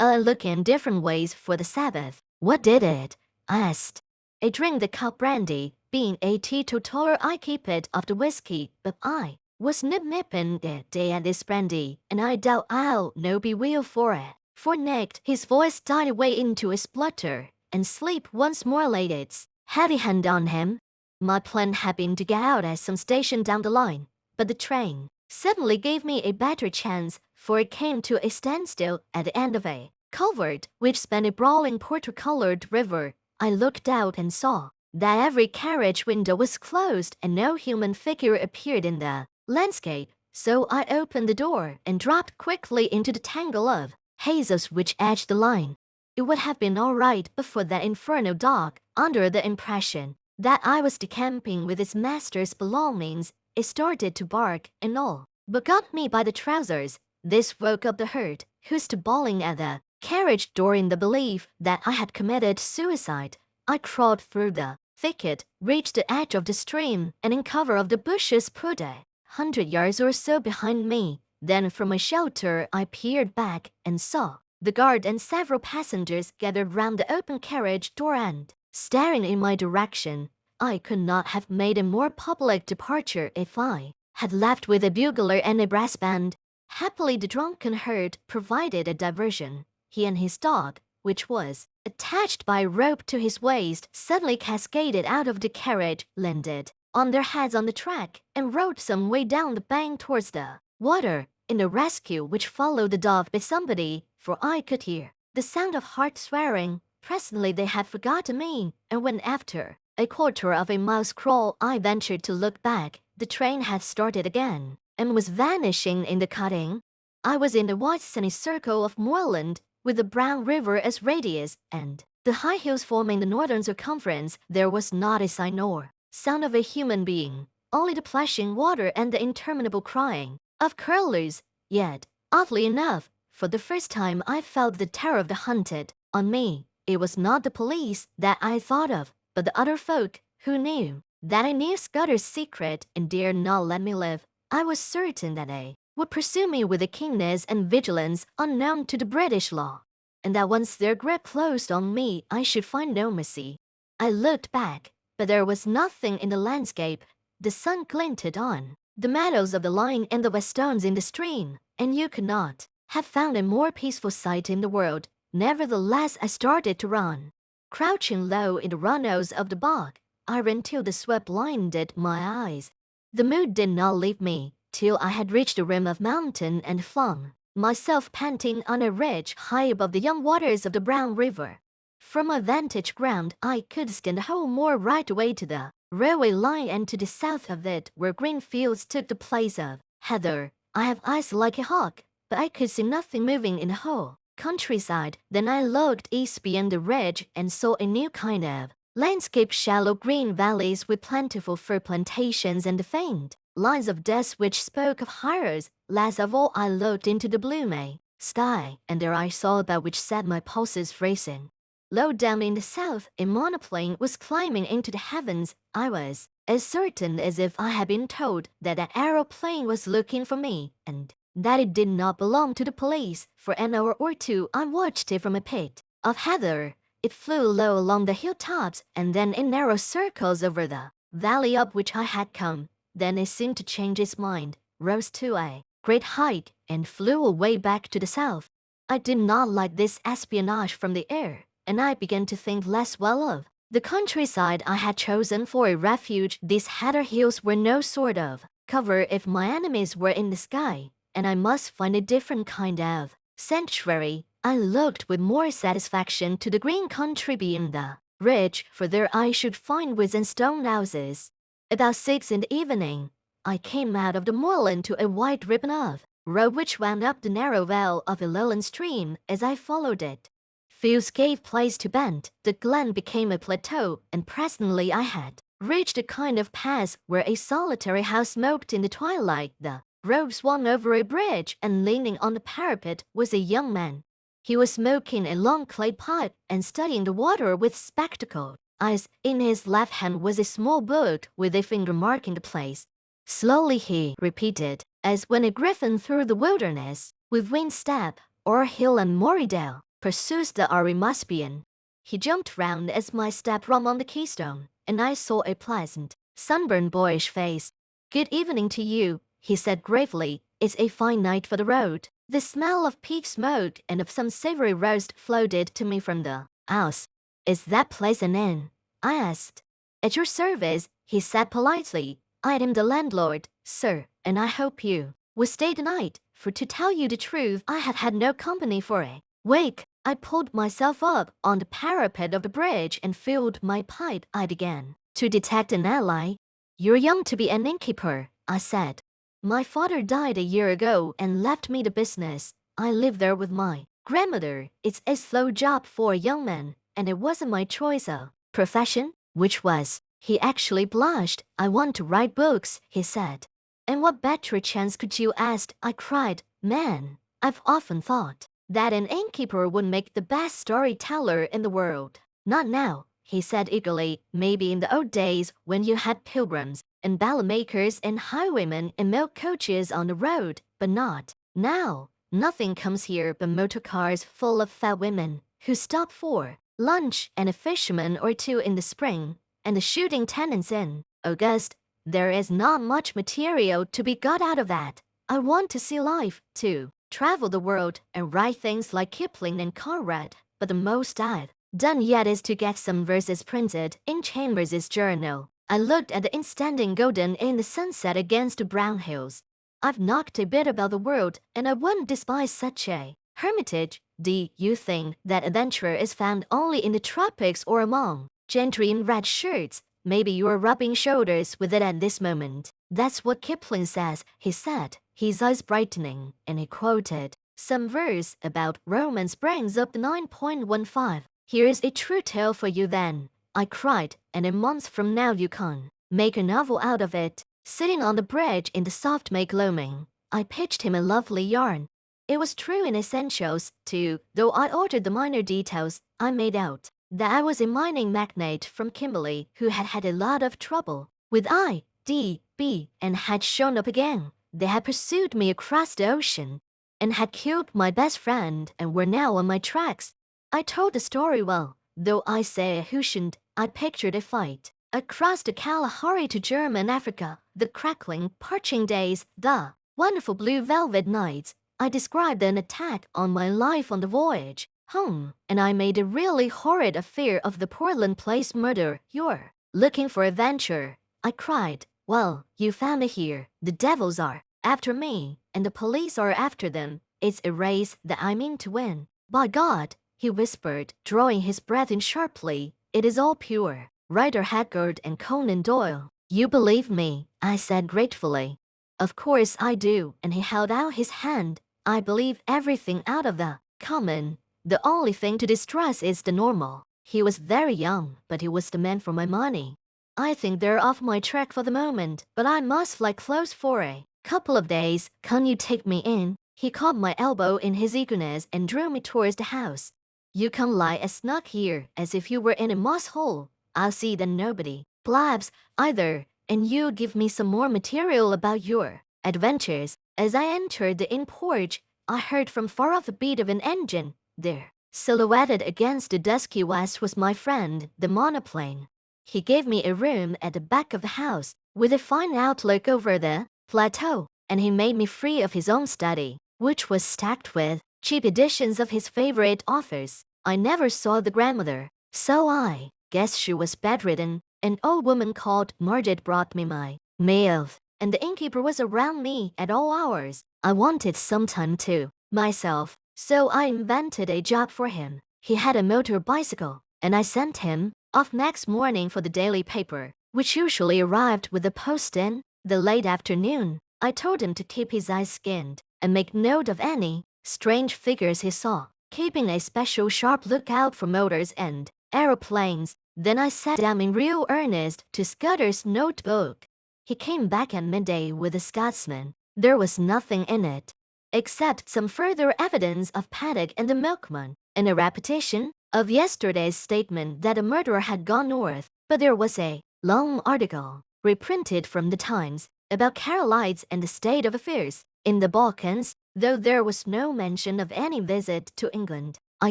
look in different ways for the Sabbath." "What did it?" I asked. "A drink the cup brandy. Being a teetotaler I keep it off the whiskey, but I was nip-nipping the day at this brandy, and I doubt I'll no be well for it." For next, his voice died away into a splutter, and sleep once more laid its heavy hand on him. My plan had been to get out at some station down the line, but the train suddenly gave me a better chance, for it came to a standstill at the end of a culvert which spanned a brawling porter-colored river. I looked out and saw that every carriage window was closed and no human figure appeared in the landscape, so I opened the door and dropped quickly into the tangle of hazels which edged the line. It would have been all right but for that infernal dog. Under the impression that I was decamping with its master's belongings, it started to bark and all but got me by the trousers. This woke up the herd, who stood bawling at the carriage door in the belief that I had committed suicide. I crawled through the thicket, reached the edge of the stream, and in cover of the bushes put 100 yards or so behind me. Then from my shelter I peered back and saw the guard and several passengers gathered round the open carriage door and staring in my direction. I could not have made a more public departure if I had left with a bugler and a brass band. Happily the drunken herd provided a diversion. He and his dog, which was attached by a rope to his waist, suddenly cascaded out of the carriage, landed on their heads on the track, and rode some way down the bank towards the water. In the rescue which followed the dog bit somebody, for I could hear the sound of hard swearing. Presently they had forgotten me, and when after a quarter of a mile's crawl I ventured to look back, the train had started again, and was vanishing in the cutting. I was in the wide sunny circle of moorland, with the brown river as radius, and the high hills forming the northern circumference. There was not a sign nor sound of a human being, only the plashing water and the interminable crying of curlews. Yet, oddly enough, for the first time I felt the terror of the hunted on me. It was not the police that I thought of, but the other folk who knew that I knew Scudder's secret and dared not let me live. I was certain that they would pursue me with a keenness and vigilance unknown to the British law, and that once their grip closed on me I should find no mercy. I looked back, but there was nothing in the landscape. The sun glinted on the meadows of the line and the wet stones in the stream, and you could not have found a more peaceful sight in the world. Nevertheless, I started to run. Crouching low in the runnels of the bog, I ran till the sweat blinded my eyes. The mood did not leave me till I had reached the rim of mountain and flung myself panting on a ridge high above the young waters of the brown river. From my vantage ground I could scan the whole moor right away to the railway line, and to the south of it, where green fields took the place of heather. I have eyes like a hawk, but I could see nothing moving in the whole countryside. Then I looked east beyond the ridge and saw a new kind of landscape, shallow green valleys with plentiful fir plantations and the faint lines of dust which spoke of harrows. Last of all I looked into the blue May sky, and there I saw that which set my pulses racing. Low down in the south, a monoplane was climbing into the heavens. I was as certain as if I had been told that an aeroplane was looking for me, and that it did not belong to the police. For an hour or two I watched it from a pit of heather. It flew low along the hilltops, and then in narrow circles over the valley up which I had come. Then it seemed to change its mind, rose to a great height, and flew away back to the south. I did not like this espionage from the air, and I began to think less well of the countryside I had chosen for a refuge. These heather hills were no sort of cover if my enemies were in the sky, and I must find a different kind of sanctuary. I looked with more satisfaction to the green country beyond the ridge, for there I should find woods and stone houses. About 6 in the evening, I came out of the moorland to a wide ribbon of road which wound up the narrow vale of a lowland stream. As I followed it, fields gave place to bend, the glen became a plateau, and presently I had reached a kind of pass where a solitary house smoked in the twilight. The road swung over a bridge, and leaning on the parapet was a young man. He was smoking a long clay pipe and studying the water with spectacled eyes. In his left hand was a small book with a finger marking the place. Slowly he repeated, as when a griffin through the wilderness, with winged step, o'er hill and moory dale, pursues the Arimaspian. He jumped round as my step rung on the keystone, and I saw a pleasant, sunburned boyish face. "Good evening to you," he said gravely. "It's a fine night for the road." The smell of peat smoke and of some savory roast floated to me from the house. Is that place an inn? I asked. At your service, he said politely. I am the landlord, sir, and I hope you will stay the night, for to tell you the truth, I have had no company for a week. I pulled myself up on the parapet of the bridge and filled my pipe. I began to detect an ally. You're young to be an innkeeper, I said. My father died a year ago and left me the business. I live there with my grandmother. It's a slow job for a young man, and it wasn't my choice of profession, which was. He actually blushed. I want to write books, he said. And what better chance could you ask? I cried. Man, I've often thought that an innkeeper would make the best storyteller in the world. Not now, he said eagerly. Maybe in the old days when you had pilgrims and ballet makers and highwaymen and milk coaches on the road, but not now. Nothing comes here but motor cars full of fat women who stop for lunch and a fisherman or two in the spring, and the shooting tenants in August. There is not much material to be got out of that. I want to see life, too, travel the world and write things like Kipling and Conrad, but the most I've done yet is to get some verses printed in Chambers' journal. I looked at the inn standing golden in the sunset against the brown hills. I've knocked a bit about the world, and I wouldn't despise such a hermitage. Do you think that adventure is found only in the tropics or among gentry in red shirts? Maybe you're rubbing shoulders with it at this moment. That's what Kipling says, he said, his eyes brightening, and he quoted some verse about romance brings up the 9.15. Here's a true tale for you then, I cried, and a month from now you can make a novel out of it. Sitting on the bridge in the soft May gloaming, I pitched him a lovely yarn. It was true in essentials, too, though I altered the minor details. I made out that I was a mining magnate from Kimberley who had had a lot of trouble with IDB and had shown up again. They had pursued me across the ocean and had killed my best friend and were now on my tracks. I told the story well, though I say who shouldn't. I pictured a fight across the Kalahari to German Africa, the crackling, parching days, the wonderful blue velvet nights. I described an attack on my life on the voyage home, and I made a really horrid affair of the Portland Place murder. You're looking for adventure, I cried. Well, you found it here. The devils are after me, and the police are after them. It's a race that I mean to win. By God, he whispered, drawing his breath in sharply. It is all pure. Rider Haggard and Conan Doyle. You believe me, I said gratefully. Of course I do, and he held out his hand. I believe everything out of the common. The only thing to distress is the normal. He was very young, but he was the man for my money. I think they're off my track for the moment, but I must fly close for a couple of days. Can you take me in? He caught my elbow in his eagerness and drew me towards the house. You can lie as snug here as if you were in a moss hole. I'll see that nobody blabs either, and you give me some more material about your adventures. As I entered the inn porch, I heard from far off the beat of an engine. There, silhouetted against the dusky west, was my friend, the monoplane. He gave me a room at the back of the house, with a fine outlook over the plateau, and he made me free of his own study, which was stacked with cheap editions of his favorite authors. I never saw the grandmother, so I guess she was bedridden. An old woman called Margaret brought me my mail, and the innkeeper was around me at all hours. I wanted some time to myself, so I invented a job for him. He had a motor bicycle, and I sent him off next morning for the daily paper, which usually arrived with the post in the late afternoon. I told him to keep his eyes skinned and make note of any strange figures he saw, keeping a special sharp lookout for motors and aeroplanes. Then I sat down in real earnest to Scudder's notebook. He came back at midday with a Scotsman. There was nothing in it, except some further evidence of Paddock and the milkman, and a repetition of yesterday's statement that a murderer had gone north. But there was a long article, reprinted from the Times, about Carolites and the state of affairs in the Balkans, though there was no mention of any visit to England. I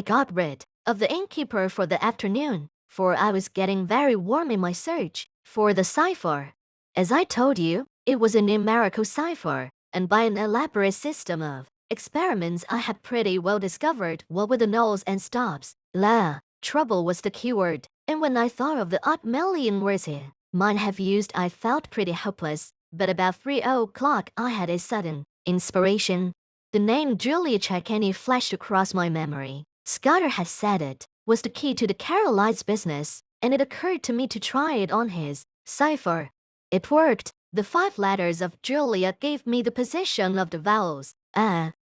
got rid of the innkeeper for the afternoon, for I was getting very warm in my search for the cipher. As I told you, it was a numerical cipher, and by an elaborate system of experiments I had pretty well discovered what were the nulls and stops. Trouble was the keyword, and when I thought of the odd million words he might have used, I felt pretty hopeless. But about 3 o'clock I had a sudden inspiration. The name Julia Hannay flashed across my memory. Scudder had said it was the key to the Caroline's business, and it occurred to me to try it on his cipher. It worked. The 5 letters of Julia gave me the position of the vowels.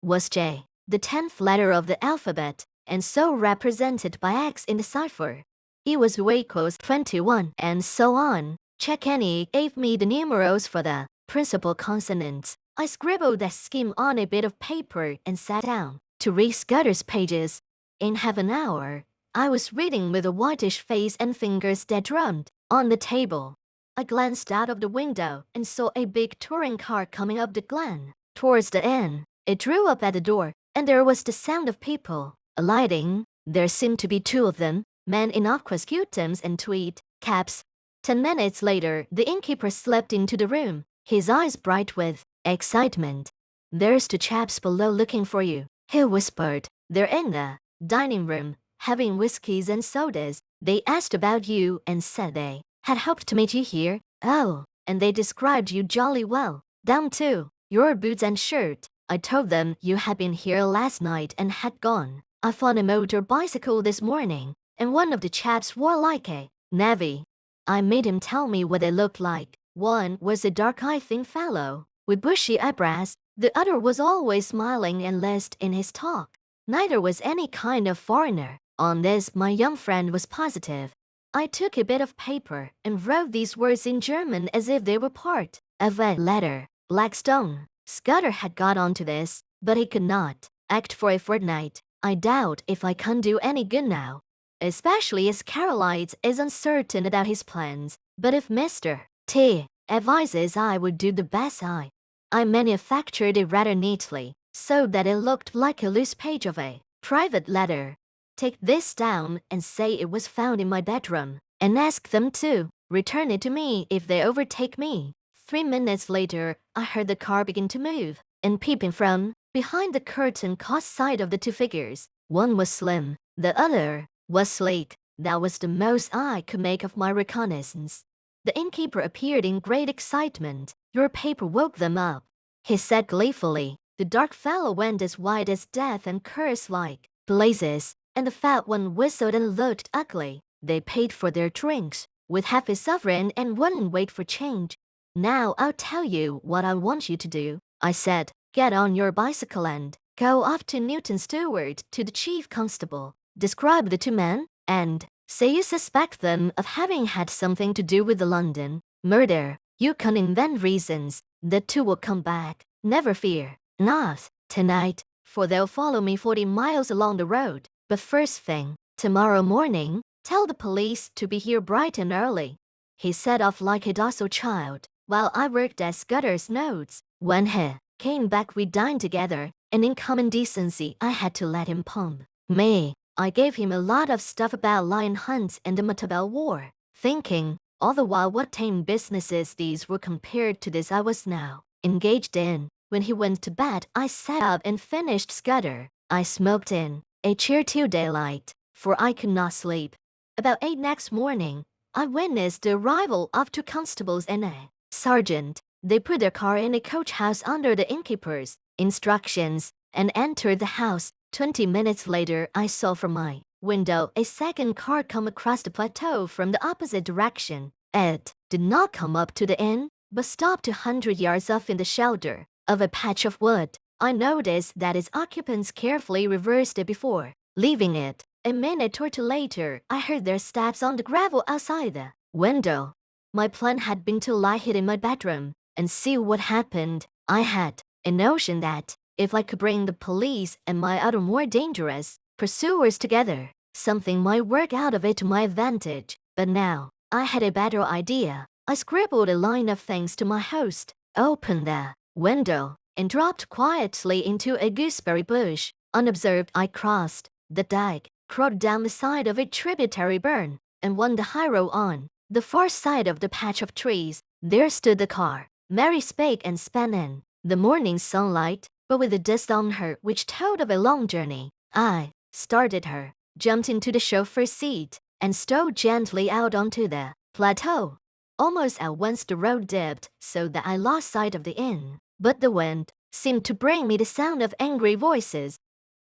Was J, the 10th letter of the alphabet, and so represented by X in the cipher. E was W equals 21, and so on. Hannay gave me the numerals for the principal consonants. I scribbled that scheme on a bit of paper and sat down to read Scudder's pages. In half an hour, I was reading with a whitish face and fingers that drummed on the table. I glanced out of the window and saw a big touring car coming up the glen. Towards the inn, it drew up at the door, and there was the sound of people alighting. There seemed to be 2 of them, men in aquascutums and tweed caps. 10 minutes later, the innkeeper slipped into the room, his eyes bright with excitement. "There's 2 chaps below looking for you," he whispered. "They're in the dining room, having whiskies and sodas. They asked about you and said they had hoped to meet you here. Oh, and they described you jolly well, down to your boots and shirt. I told them you had been here last night and had gone. I found a motor bicycle this morning, and one of the chaps wore like a navvy. I made him tell me what they looked like. One was a dark-eyed thin fellow with bushy eyebrows. The other was always smiling and lisped in his talk. Neither was any kind of foreigner." On this, my young friend was positive. I took a bit of paper and wrote these words in German as if they were part of a letter. Blackstone. Scudder had got onto this, but he could not act for a fortnight. I doubt if I can do any good now, especially as Caroline is uncertain about his plans. But if Mr. T advises, I would do the best I manufactured it rather neatly, so that it looked like a loose page of a private letter. "Take this down and say it was found in my bedroom, and ask them to return it to me if they overtake me." 3 minutes later, I heard the car begin to move, and peeping from behind the curtain caught sight of the 2 figures. One was slim, the other was sleek. That was the most I could make of my reconnaissance. The innkeeper appeared in great excitement. "Your paper woke them up," he said gleefully. The dark fellow went as white as death and cursed like blazes, and the fat one whistled and looked ugly. They paid for their drinks with half a sovereign and wouldn't wait for change. "Now I'll tell you what I want you to do," I said. "Get on your bicycle and go off to Newton Stewart to the chief constable. Describe the 2 men, and say you suspect them of having had something to do with the London murder. You can invent reasons. The 2 will come back. Never fear. Not tonight, for they'll follow me 40 miles along the road. But first thing, tomorrow morning, tell the police to be here bright and early." He set off like a docile child, while I worked at Scudder's notes. When he came back, we dined together, and in common decency I had to let him pump me. I gave him a lot of stuff about lion hunts and the Matabele War, thinking all the while what tame businesses these were compared to this I was now engaged in. When he went to bed, I sat up and finished Scudder. I smoked in a chair till daylight, for I could not sleep. About 8 next morning, I witnessed the arrival of 2 constables and a sergeant. They put their car in a coach house under the innkeeper's instructions and entered the house. 20 minutes later, I saw from my window a second car come across the plateau from the opposite direction. It did not come up to the inn, but stopped 200 yards off in the shelter of a patch of wood. I noticed that its occupants carefully reversed it before leaving it. A minute or 2 later, I heard their steps on the gravel outside the window. My plan had been to lie hid in my bedroom and see what happened. I had a notion that if I could bring the police and my other more dangerous pursuers together, something might work out of it to my advantage. But now, I had a better idea. I scribbled a line of thanks to my host, opened the window, and dropped quietly into a gooseberry bush. Unobserved, I crossed the dike, crawled down the side of a tributary burn, and won the highroad on the far side of the patch of trees. There stood the car. Mary spake and span in the morning sunlight, but with a disc on her which told of a long journey. I started her, jumped into the chauffeur's seat, and stowed gently out onto the plateau. Almost at once the road dipped so that I lost sight of the inn, but the wind seemed to bring me the sound of angry voices.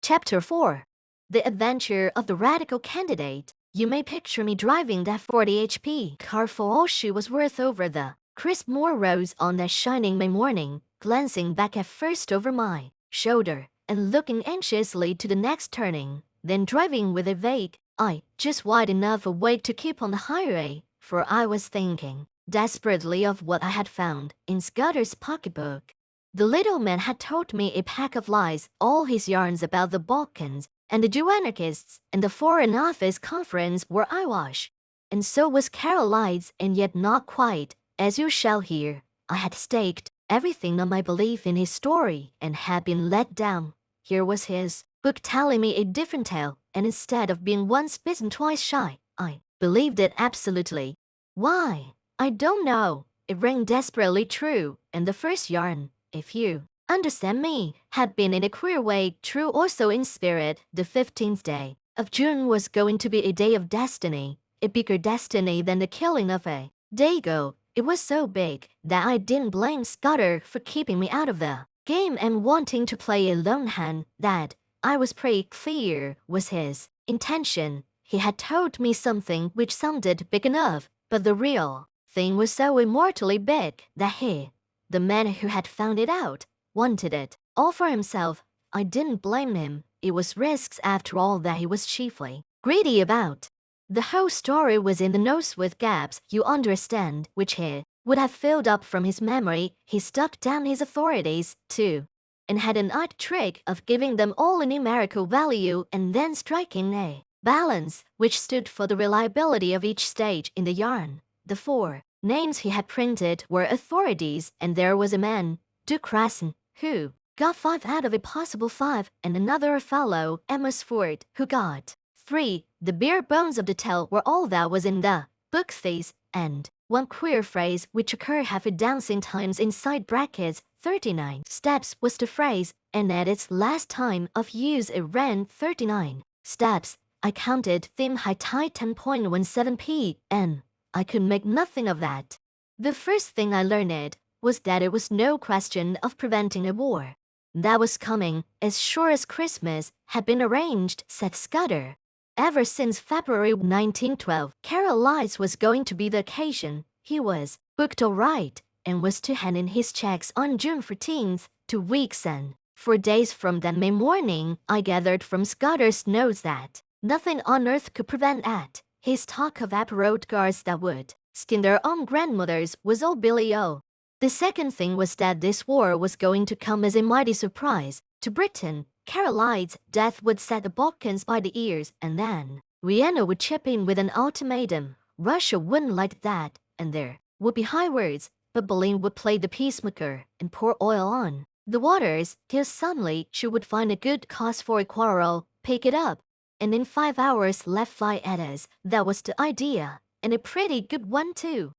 Chapter 4. The Adventure of the Radical Candidate. You may picture me driving that 40 HP car for all she was worth over the crisp moor roads on that shining May morning, glancing back at first over my shoulder and looking anxiously to the next turning, then driving with a vague eye just wide enough awake to keep on the highway, for I was thinking desperately of what I had found in Scudder's pocketbook. The little man had told me a pack of lies, all his yarns about the Balkans and the Jew anarchists and the Foreign Office conference where I was. And so was Caroline's, and yet not quite, as you shall hear. I had staked everything on my belief in his story and had been let down. Here was his book telling me a different tale, and instead of being once bitten twice shy, I believed it absolutely. Why? I don't know. It rang desperately true, and the first yarn, if you understand me, had been in a queer way true also in spirit. The 15th day of June was going to be a day of destiny, a bigger destiny than the killing of a dago. It was so big that I didn't blame Scudder for keeping me out of the game and wanting to play a lone hand. That, I was pretty clear, was his intention. He had told me something which sounded big enough, but the real thing was so immortally big that he, the man who had found it out, wanted it all for himself. I didn't blame him. It was risks after all that he was chiefly greedy about. The whole story was in the notes with gaps, you understand, which he would have filled up from his memory. He stuck down his authorities, too, and had an odd trick of giving them all a numerical value and then striking a balance, which stood for the reliability of each stage in the yarn. The 4 names he had printed were authorities, and there was a man, Ducrasson, who got 5 out of a possible 5, and another fellow, Emersford, who got 3. The bare bones of the tale were all that was in the book these, and one queer phrase which occurred half a dozen times inside brackets, 39 steps was the phrase, and at its last time of use it ran 39 steps. I counted them high tide 10.17 p.m. I could make nothing of that. The first thing I learned was that it was no question of preventing a war. That was coming, as sure as Christmas had been arranged, said Scudder. Ever since February 1912, Caroline's was going to be the occasion. He was booked all right, and was to hand in his checks on June 14th, 2 weeks and 4 days from that May morning. I gathered from Scudder's notes that nothing on earth could prevent that. His talk of apparelled guards that would skin their own grandmothers was all billy-o. The second thing was that this war was going to come as a mighty surprise to Britain. Caroline's death would set the Balkans by the ears, and then Vienna would chip in with an ultimatum. Russia wouldn't like that, and there would be high words, but Berlin would play the peacemaker and pour oil on the waters till suddenly she would find a good cause for a quarrel, pick it up, and in 5 hours let fly at us. That was the idea, and a pretty good one too.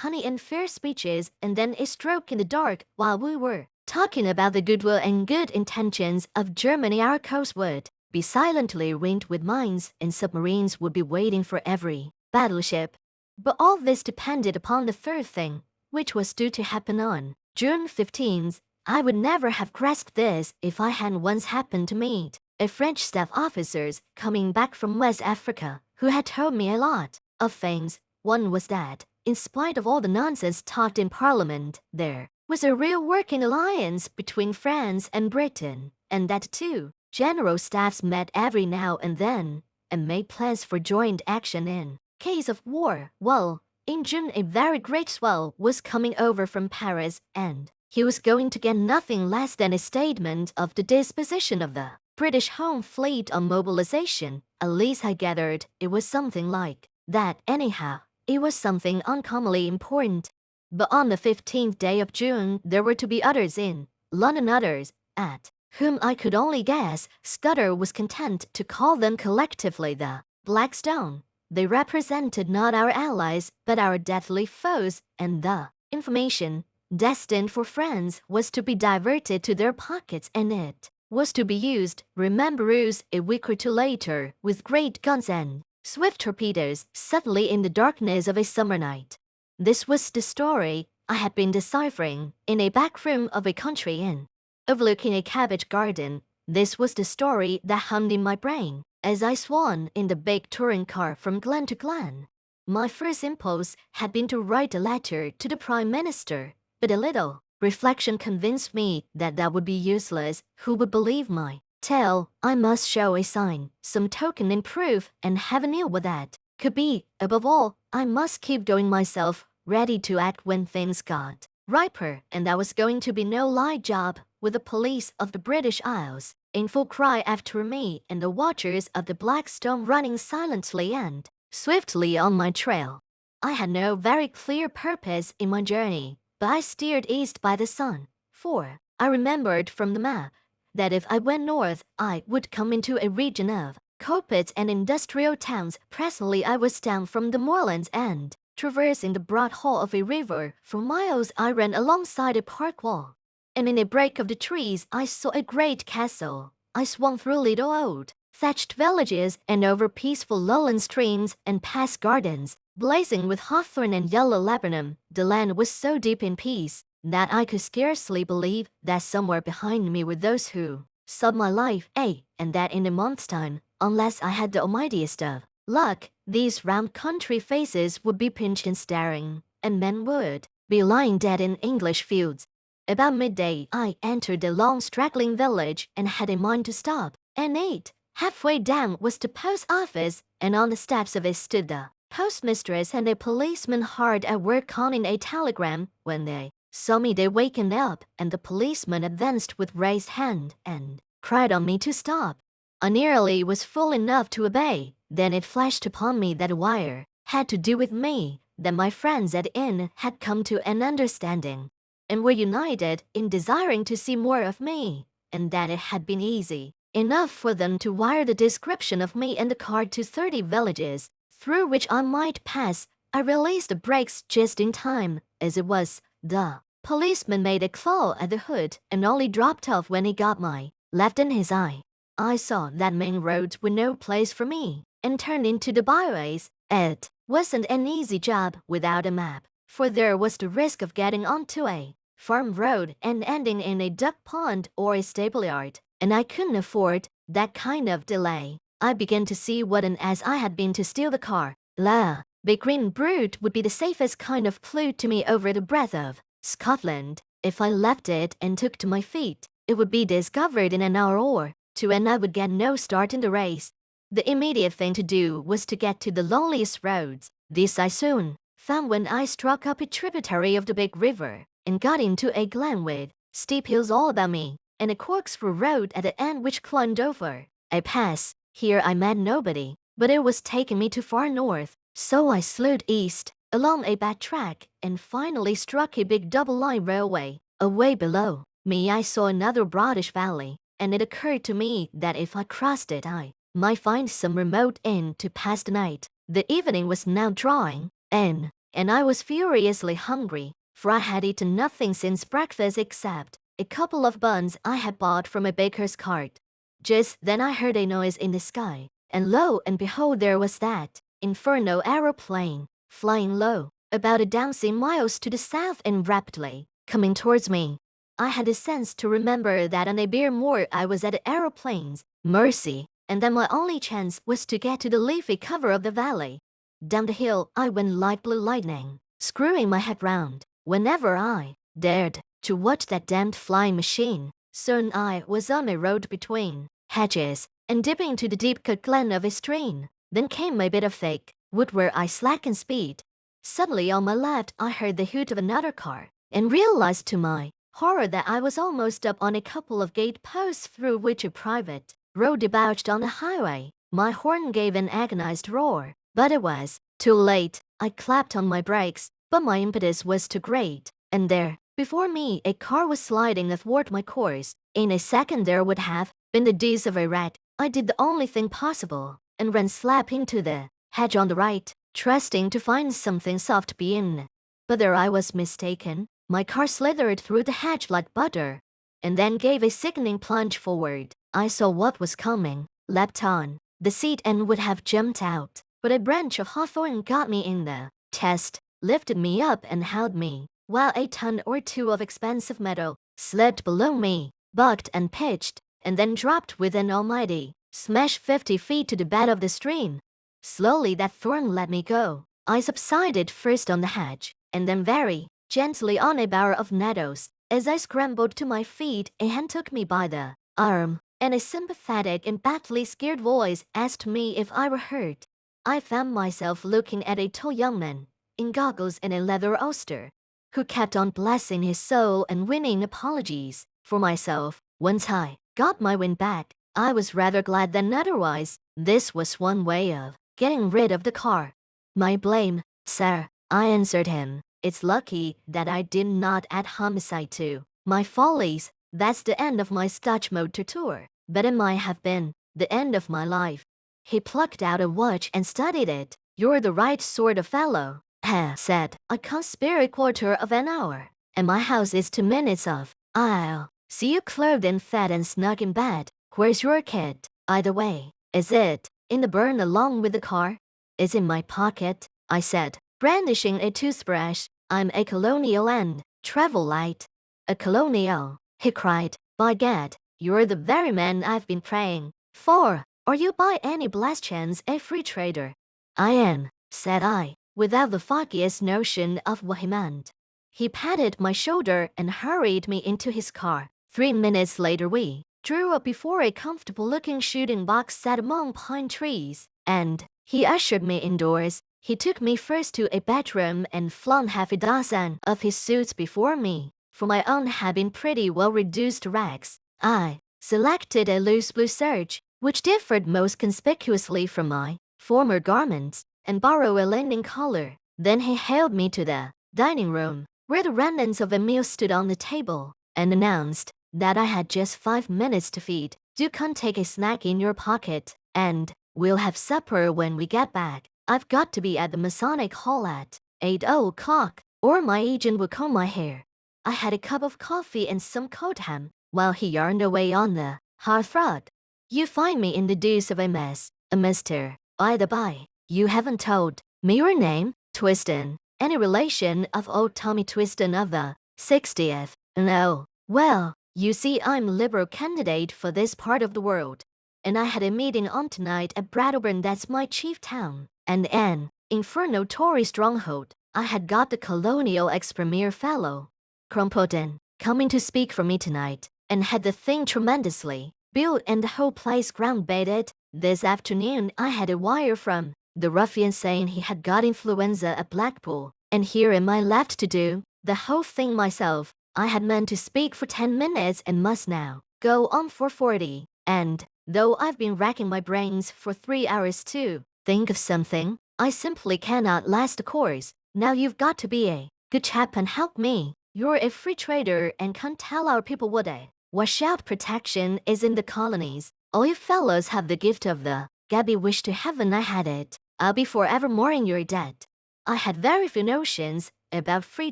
Honey and fair speeches, and then a stroke in the dark while we were talking about the goodwill and good intentions of Germany. Our coast would be silently ringed with mines, and submarines would be waiting for every battleship. But all this depended upon the third thing, which was due to happen on June 15th. I would never have grasped this if I hadn't once happened to meet a French staff officers coming back from West Africa who had told me a lot of things. One was that, in spite of all the nonsense talked in Parliament, there was a real working alliance between France and Britain, and that too, general staffs met every now and then and made plans for joint action in case of war. Well, in June a very great swell was coming over from Paris, and he was going to get nothing less than a statement of the disposition of the British Home Fleet on mobilization. At least I gathered it was something like that. Anyhow, it was something uncommonly important. But on the 15th day of June there were to be others in London, others, at whom I could only guess. Scudder was content to call them collectively the Blackstone. They represented not our allies, but our deadly foes, and the information destined for France, was to be diverted to their pockets, and it was to be used, rememberous, a week or two later, with great guns and swift torpedoes, suddenly in the darkness of a summer night. This was the story I had been deciphering in a back room of a country inn, overlooking a cabbage garden. This was the story that hummed in my brain as I swung in the big touring car from glen to glen. My first impulse had been to write a letter to the Prime Minister, but a little reflection convinced me that that would be useless. Who would believe my tale? I must show a sign, some token in proof, and heaven knew what that could be. Above all, I must keep going myself, ready to act when things got riper, and that was going to be no light job, with the police of the British Isles in full cry after me and the watchers of the Black Stone running silently and swiftly on my trail. I had no very clear purpose in my journey, but I steered east by the sun, for I remembered from the map that if I went north I would come into a region of coal-pits and industrial towns. Presently I was down from the moorlands and, traversing the broad hall of a river, for miles I ran alongside a park wall, and in a break of the trees I saw a great castle. I swung through little old thatched villages and over peaceful lowland streams and past gardens blazing with hawthorn and yellow laburnum. The land was so deep in peace that I could scarcely believe that somewhere behind me were those who sought my life, and that in a month's time, unless I had the almightiest of luck, these round country faces would be pinched and staring, and men would be lying dead in English fields. About midday, I entered the long straggling village and had a mind to stop and eat. Halfway down was the post office, and on the steps of it stood the postmistress and a policeman hard at work conning a telegram. When they saw me, they wakened up, and the policeman advanced with raised hand and cried on me to stop. I nearly was fool enough to obey. Then it flashed upon me that a wire had to do with me, that my friends at the inn had come to an understanding and were united in desiring to see more of me, and that it had been easy enough for them to wire the description of me and the card to 30 villages through which I might pass. I released the brakes just in time. As it was, the policeman made a claw at the hood and only dropped off when he got my left in his eye. I saw that main roads were no place for me and turned into the byways. It wasn't an easy job without a map, for there was the risk of getting onto a farm road and ending in a duck pond or a stable yard, and I couldn't afford that kind of delay. I began to see what an ass I had been to steal the car. La big green brute would be the safest kind of clue to me over the breadth of Scotland. If I left it and took to my feet, it would be discovered in an hour or two, and I would get no start in the race. The immediate thing to do was to get to the loneliest roads. This I soon found when I struck up a tributary of the big river and got into a glen with steep hills all about me, and a corkscrew road at the end which climbed over a pass. Here I met nobody, but it was taking me too far north, so I slewed east along a back track and finally struck a big double-line railway. Away below me I saw another broadish valley, and it occurred to me that if I crossed it I might find some remote inn to pass the night. The evening was now drawing in, and I was furiously hungry, for I had eaten nothing since breakfast except a couple of buns I had bought from a baker's cart. Just then I heard a noise in the sky, and lo and behold, there was that infernal aeroplane, flying low, about a dozen miles to the south and rapidly coming towards me. I had the sense to remember that on a bare moor I was at the aeroplane's mercy, and that my only chance was to get to the leafy cover of the valley. Down the hill I went like blue lightning, screwing my head round whenever I dared to watch that damned flying machine. Soon I was on a road between hedges and dipping to the deep-cut glen of a stream. Then came a bit of thick wood where I slackened speed. Suddenly on my left I heard the hoot of another car, and realized to my horror that I was almost up on a couple of gate posts through which a private road debouched on the highway. My horn gave an agonized roar, but it was too late. I clapped on my brakes, but my impetus was too great, and there, before me, a car was sliding athwart my course. In a second there would have been the deeds of a rat. I did the only thing possible, and ran slap into the hedge on the right, trusting to find something soft beyond. But there I was mistaken. My car slithered through the hedge like butter, and then gave a sickening plunge forward. I saw what was coming, leapt on the seat and would have jumped out, but a branch of hawthorn got me in the chest, lifted me up and held me, while a ton or two of expensive metal slipped below me, bucked and pitched, and then dropped with an almighty smash 50 feet to the bed of the stream. Slowly that thorn let me go. I subsided first on the hedge, and then very gently on a bower of nettles. As I scrambled to my feet, a hand took me by the arm, and a sympathetic and badly scared voice asked me if I were hurt. I found myself looking at a tall young man, in goggles and a leather ulster, who kept on blessing his soul and winning apologies for myself. Once I got my wind back, I was rather glad than otherwise. This was one way of getting rid of the car. My blame, sir, I answered him. It's lucky that I did not add homicide to my follies. That's the end of my Scotch motor tour, but it might have been the end of my life. He plucked out a watch and studied it. You're the right sort of fellow, he said. I can't spare a quarter of an hour, and my house is 2 minutes off. I'll see you clothed and fed and snug in bed. Where's your kit? Either way, is it in the burn along with the car? It's in my pocket, I said, brandishing a toothbrush. I'm a colonial and travel light. A colonial, he cried. By gad, you're the very man I've been praying for. Are you by any blessed chance a free trader? I am, said I, without the foggiest notion of what he meant. He patted my shoulder and hurried me into his car. 3 minutes later we drew up before a comfortable-looking shooting box set among pine trees, and he ushered me indoors. He took me first to a bedroom and flung half a dozen of his suits before me, for my own had been pretty well reduced to rags. I selected a loose blue serge, which differed most conspicuously from my former garments, and borrowed a linen collar. Then he hailed me to the dining room, where the remnants of a meal stood on the table, and announced that I had just 5 minutes to feed. You can take a snack in your pocket, and we'll have supper when we get back. I've got to be at the Masonic Hall at 8 o'clock, or my agent will comb my hair. I had a cup of coffee and some cold ham, while he yarned away on the hearthrug. You find me in the deuce of a mess, mister. By the by, you haven't told me your name, Twiston. Any relation of old Tommy Twiston of the 60th? No. Well, you see I'm Liberal candidate for this part of the world, and I had a meeting on tonight at Brattleboro. That's my chief town, and an infernal Tory stronghold. I had got the colonial ex-premier fellow, Crumpleton, coming to speak for me tonight, and had the thing tremendously built and the whole place ground-baited. This afternoon I had a wire from the ruffian saying he had got influenza at Blackpool, and here am I left to do the whole thing myself. I had meant to speak for 10 minutes and must now go on for 40, and though I've been racking my brains for 3 hours to think of something, I simply cannot last the course. Now you've got to be a good chap and help me. You're a free trader and can't tell our people what a washout protection is in the colonies. All you fellows have the gift of the gabby. Wish to heaven I had it. I'll be forevermore in your debt. I had very few notions about free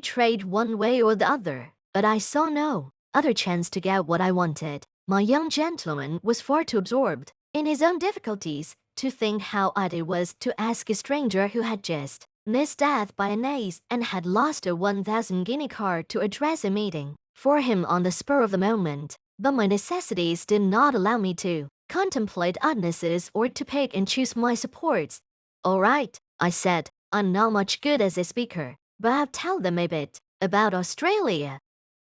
trade one way or the other, but I saw no other chance to get what I wanted. My young gentleman was far too absorbed in his own difficulties to think how odd it was to ask a stranger who had just missed death by an ace and had lost a 1,000 guinea card to address a meeting for him on the spur of the moment. But my necessities did not allow me to contemplate oddnesses or to pick and choose my supports. All right, I said, I'm not much good as a speaker, but I'll tell them a bit about Australia.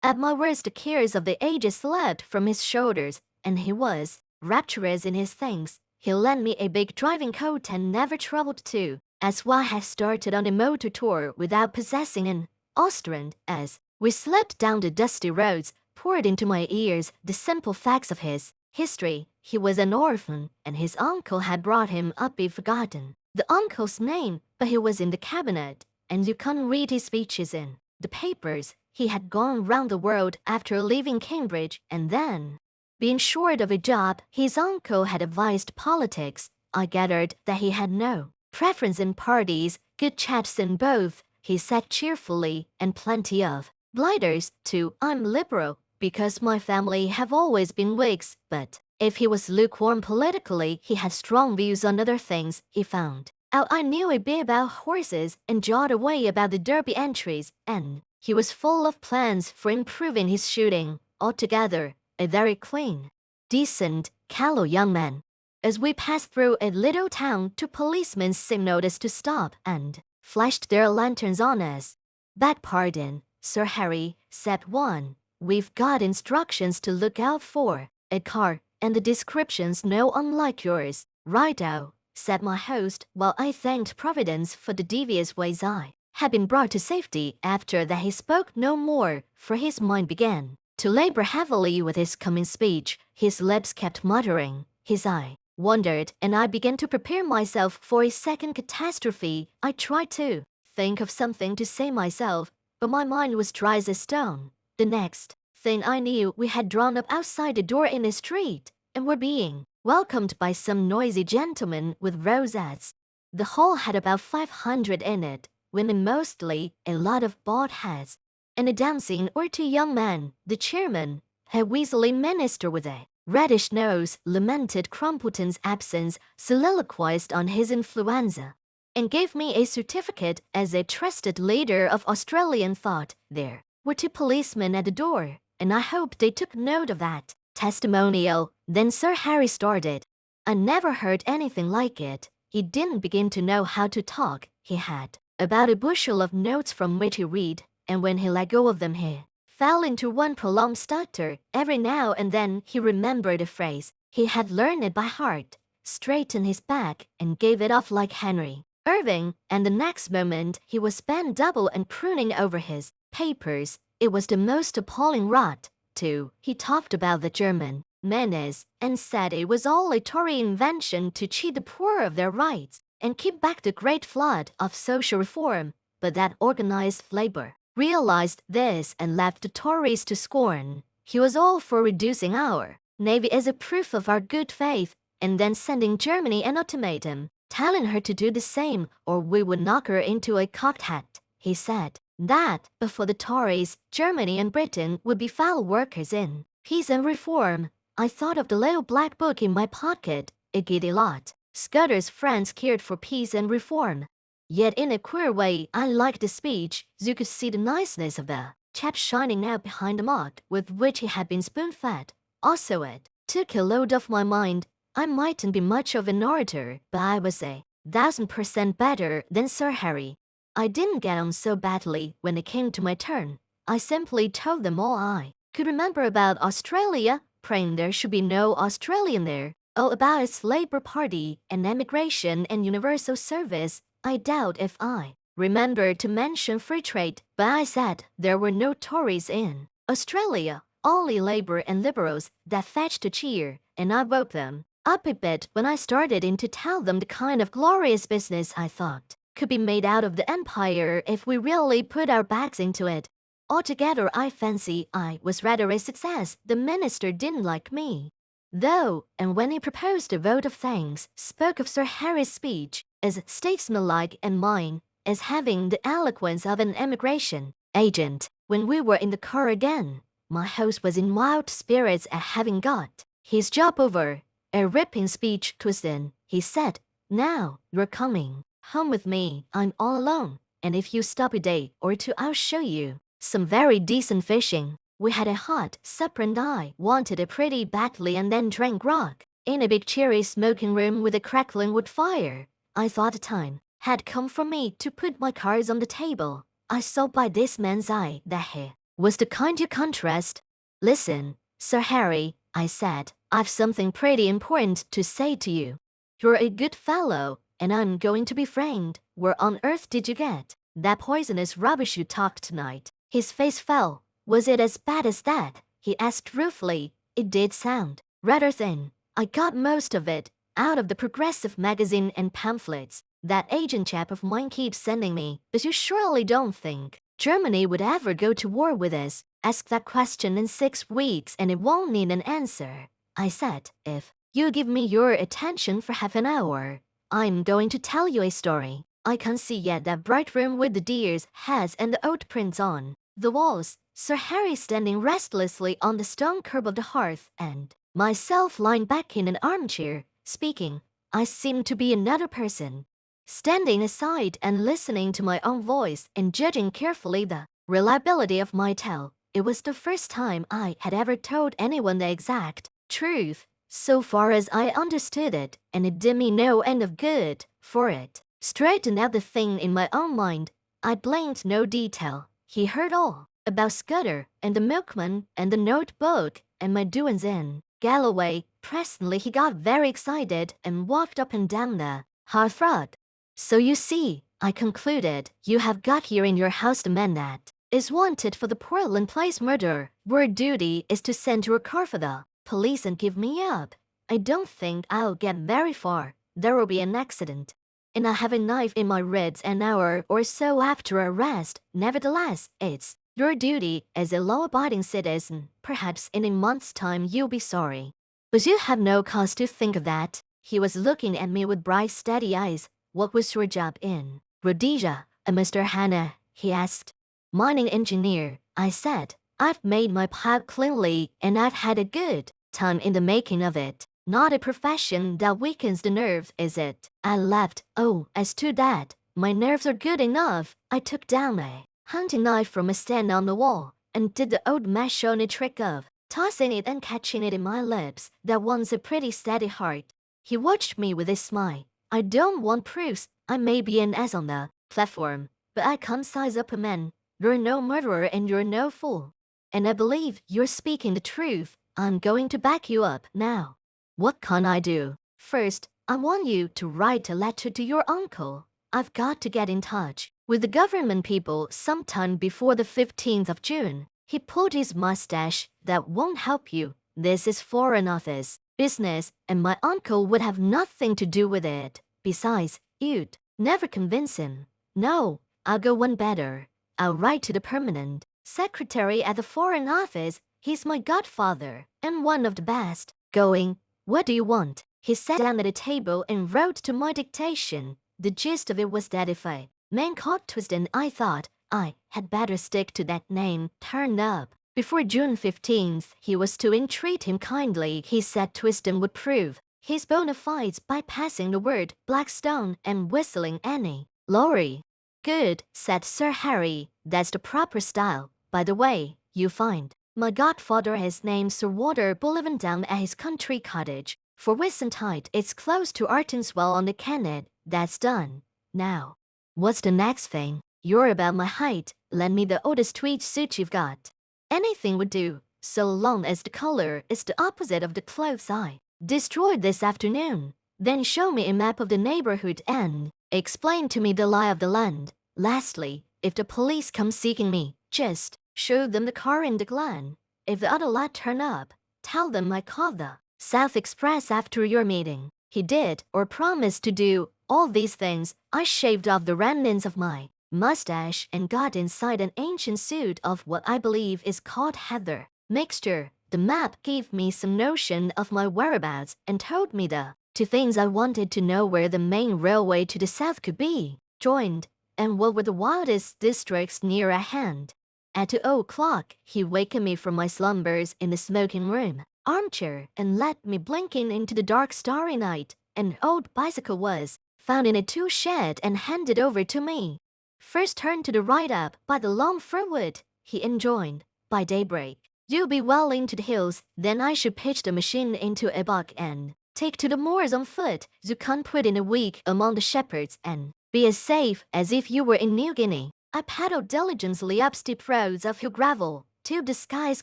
At my worst, the cares of the ages slipped from his shoulders, and he was rapturous in his things. He lent me a big driving coat and never troubled to ask why I had started on a motor tour without possessing an Austrian. As we slipped down the dusty roads, poured into my ears the simple facts of his history. He was an orphan, and his uncle had brought him up. Be forgotten the uncle's name, but he was in the cabinet, and you can't read his speeches in the papers. He had gone round the world after leaving Cambridge, and then, being short of a job, his uncle had advised politics. I gathered that he had no preference in parties. Good chaps in both, he said cheerfully, and plenty of Blighters, too. I'm liberal, because my family have always been Whigs, but if he was lukewarm politically, he had strong views on other things, he found out. I knew a bit about horses and jawed away about the Derby entries, and he was full of plans for improving his shooting. Altogether, a very clean, decent, callow young man. As we passed through a little town, two policemen signaled us to stop and flashed their lanterns on us. "Beg pardon, Sir Harry," said one. "We've got instructions to look out for a car, and the description's no unlike yours." "Righto," said my host, while I thanked Providence for the devious ways I had been brought to safety. After that he spoke no more, for his mind began to labor heavily with his coming speech. His lips kept muttering, his eye wandered, and I began to prepare myself for a second catastrophe. I tried to think of something to say myself, but my mind was dry as a stone. The next thing I knew, we had drawn up outside a door in a street, and were being welcomed by some noisy gentlemen with rosettes. The hall had about 500 in it, women mostly, a lot of bald heads, and a dancing or two young men. The chairman, a weaselly minister with a reddish nose, lamented Crumpleton's absence, soliloquized on his influenza, and gave me a certificate as a trusted leader of Australian thought. There were two policemen at the door, and I hoped they took note of that testimonial. Then Sir Harry started. I never heard anything like it. He didn't begin to know how to talk. He had about a bushel of notes from which he read, and when he let go of them he fell into one prolonged stutter. Every now and then he remembered a phrase. He had learned it by heart, straightened his back, and gave it off like Henry Irving, and the next moment he was bent double and pruning over his papers. It was the most appalling rot, too. He talked about the German menace, and said it was all a Tory invention to cheat the poor of their rights and keep back the great flood of social reform, but that organized labor realized this and laughed the Tories to scorn. He was all for reducing our navy as a proof of our good faith, and then sending Germany an ultimatum, telling her to do the same or we would knock her into a cocked hat. He said that, before the Tories, Germany and Britain would be foul workers in peace and reform. I thought of the little black book in my pocket, a giddy lot. Scudder's friends cared for peace and reform. Yet in a queer way, I liked the speech. You could see the niceness of the chap shining out behind the mug with which he had been spoon-fed. Also it took a load off my mind. I mightn't be much of an orator, but I was 1,000% better than Sir Harry. I didn't get on so badly when it came to my turn. I simply told them all I could remember about Australia, praying there should be no Australian there. Oh, about its Labour Party and emigration and universal service. I doubt if I remembered to mention free trade, but I said there were no Tories in Australia, only Labour and Liberals that fetched a cheer, and I woke them up a bit when I started in to tell them the kind of glorious business I thought could be made out of the empire if we really put our backs into it. Altogether, I fancy I was rather a success. The minister didn't like me, though, and when he proposed a vote of thanks, spoke of Sir Harry's speech as statesmanlike and mine as having the eloquence of an emigration agent. When we were in the car again, my host was in wild spirits at having got his job over. A ripping speech 'twas in. He said, "Now, you're coming home with me. I'm all alone, and if you stop a day or two I'll show you some very decent fishing." We had a hot supper and I wanted it pretty badly, and then drank grog in a big cheery smoking room with a crackling wood fire. I thought the time had come for me to put my cards on the table. I saw by this man's eye that he was the kind you contrast. "Listen, Sir Harry," I said, "I've something pretty important to say to you. You're a good fellow, and I'm going to be framed. Where on earth did you get that poisonous rubbish you talked tonight?" His face fell. "Was it as bad as that?" he asked ruefully. "It did sound rather thin. I got most of it out of the Progressive magazine and pamphlets that agent chap of mine keeps sending me. But you surely don't think Germany would ever go to war with us? Ask that question in 6 weeks and it won't need an answer." I said, "If you give me your attention for half an hour, I'm going to tell you a story. I can see yet that bright room with the deer's heads and the oat prints on the walls, Sir Harry standing restlessly on the stone curb of the hearth, and myself lying back in an armchair, speaking. I seemed to be another person, standing aside and listening to my own voice and judging carefully the reliability of my tale. It was the first time I had ever told anyone the exact truth, so far as I understood it, and it did me no end of good, for it straightened out the thing in my own mind. I blamed no detail. He heard all about Scudder and the milkman and the notebook and my doings in Galloway. Presently he got very excited and walked up and down the hearthrug. So you see, I concluded, you have got here in your house the man that is wanted for the Portland Place murder. Your duty is to send your car for the police and give me up. I don't think I'll get very far. There will be an accident, and I have a knife in my ribs an hour or so after arrest. Nevertheless, it's your duty as a law-abiding citizen. Perhaps in a month's time you'll be sorry. But you have no cause to think of that. He was looking at me with bright, steady eyes. What was your job in Rhodesia, Mr. Hannay? He asked. Mining engineer, I said. I've made my pipe cleanly, and I've had a good time in the making of it. Not a profession that weakens the nerves, is it? I laughed. Oh, as to that, my nerves are good enough. I took down a hunting knife from a stand on the wall, and did the old Mashoni trick of tossing it and catching it in my lips. That wants a pretty steady heart. He watched me with a smile. I don't want proofs. I may be an ass on the platform, but I can't size up a man. You're no murderer and you're no fool. And I believe you're speaking the truth. I'm going to back you up now. What can I do? First, I want you to write a letter to your uncle. I've got to get in touch with the government people sometime before the 15th of June. He pulled his mustache. That won't help you. This is Foreign Office business, and my uncle would have nothing to do with it. Besides, you'd never convince him. No, I'll go one better. I'll write to the permanent secretary at the Foreign Office. He's my godfather, and one of the best going. What do you want? He sat down at a table and wrote to my dictation. The gist of it was that if a man called Twiston, I thought I had better stick to that name, turned up before June 15th, he was to entreat him kindly. He said Twiston would prove his bona fides by passing the word Blackstone and whistling Annie Laurie. Good, said Sir Harry. That's the proper style. By the way, you find my godfather has named Sir Walter Bullivant down at his country cottage. For Whitsuntide, it's close to Artonswell on the Kennet. That's done. Now, what's the next thing? You're about my height. Lend me the oldest tweed suit you've got. Anything would do, so long as the color is the opposite of the clothes I destroyed this afternoon. Then show me a map of the neighborhood and explain to me the lie of the land. Lastly, if the police come seeking me, just show them the car in the glen. If the other lot turn up, tell them I caught the South Express after your meeting. He did, or promised to do, all these things. I shaved off the remnants of my mustache and got inside an ancient suit of what I believe is called heather mixture. The map gave me some notion of my whereabouts and told me the two things I wanted to know: where the main railway to the south could be joined, and what were the wildest districts near at hand. At 2 o'clock, he wakened me from my slumbers in the smoking room armchair and led me blinking into the dark starry night. An old bicycle was found in a tool shed and handed over to me. First turn to the right up by the long fir wood, he enjoined. By daybreak, you'll be well into the hills. Then I should pitch the machine into Audiobbok and take to the moors on foot. You can't put in a week among the shepherds and be as safe as if you were in New Guinea. I paddled diligently up steep roads of hill gravel till the skies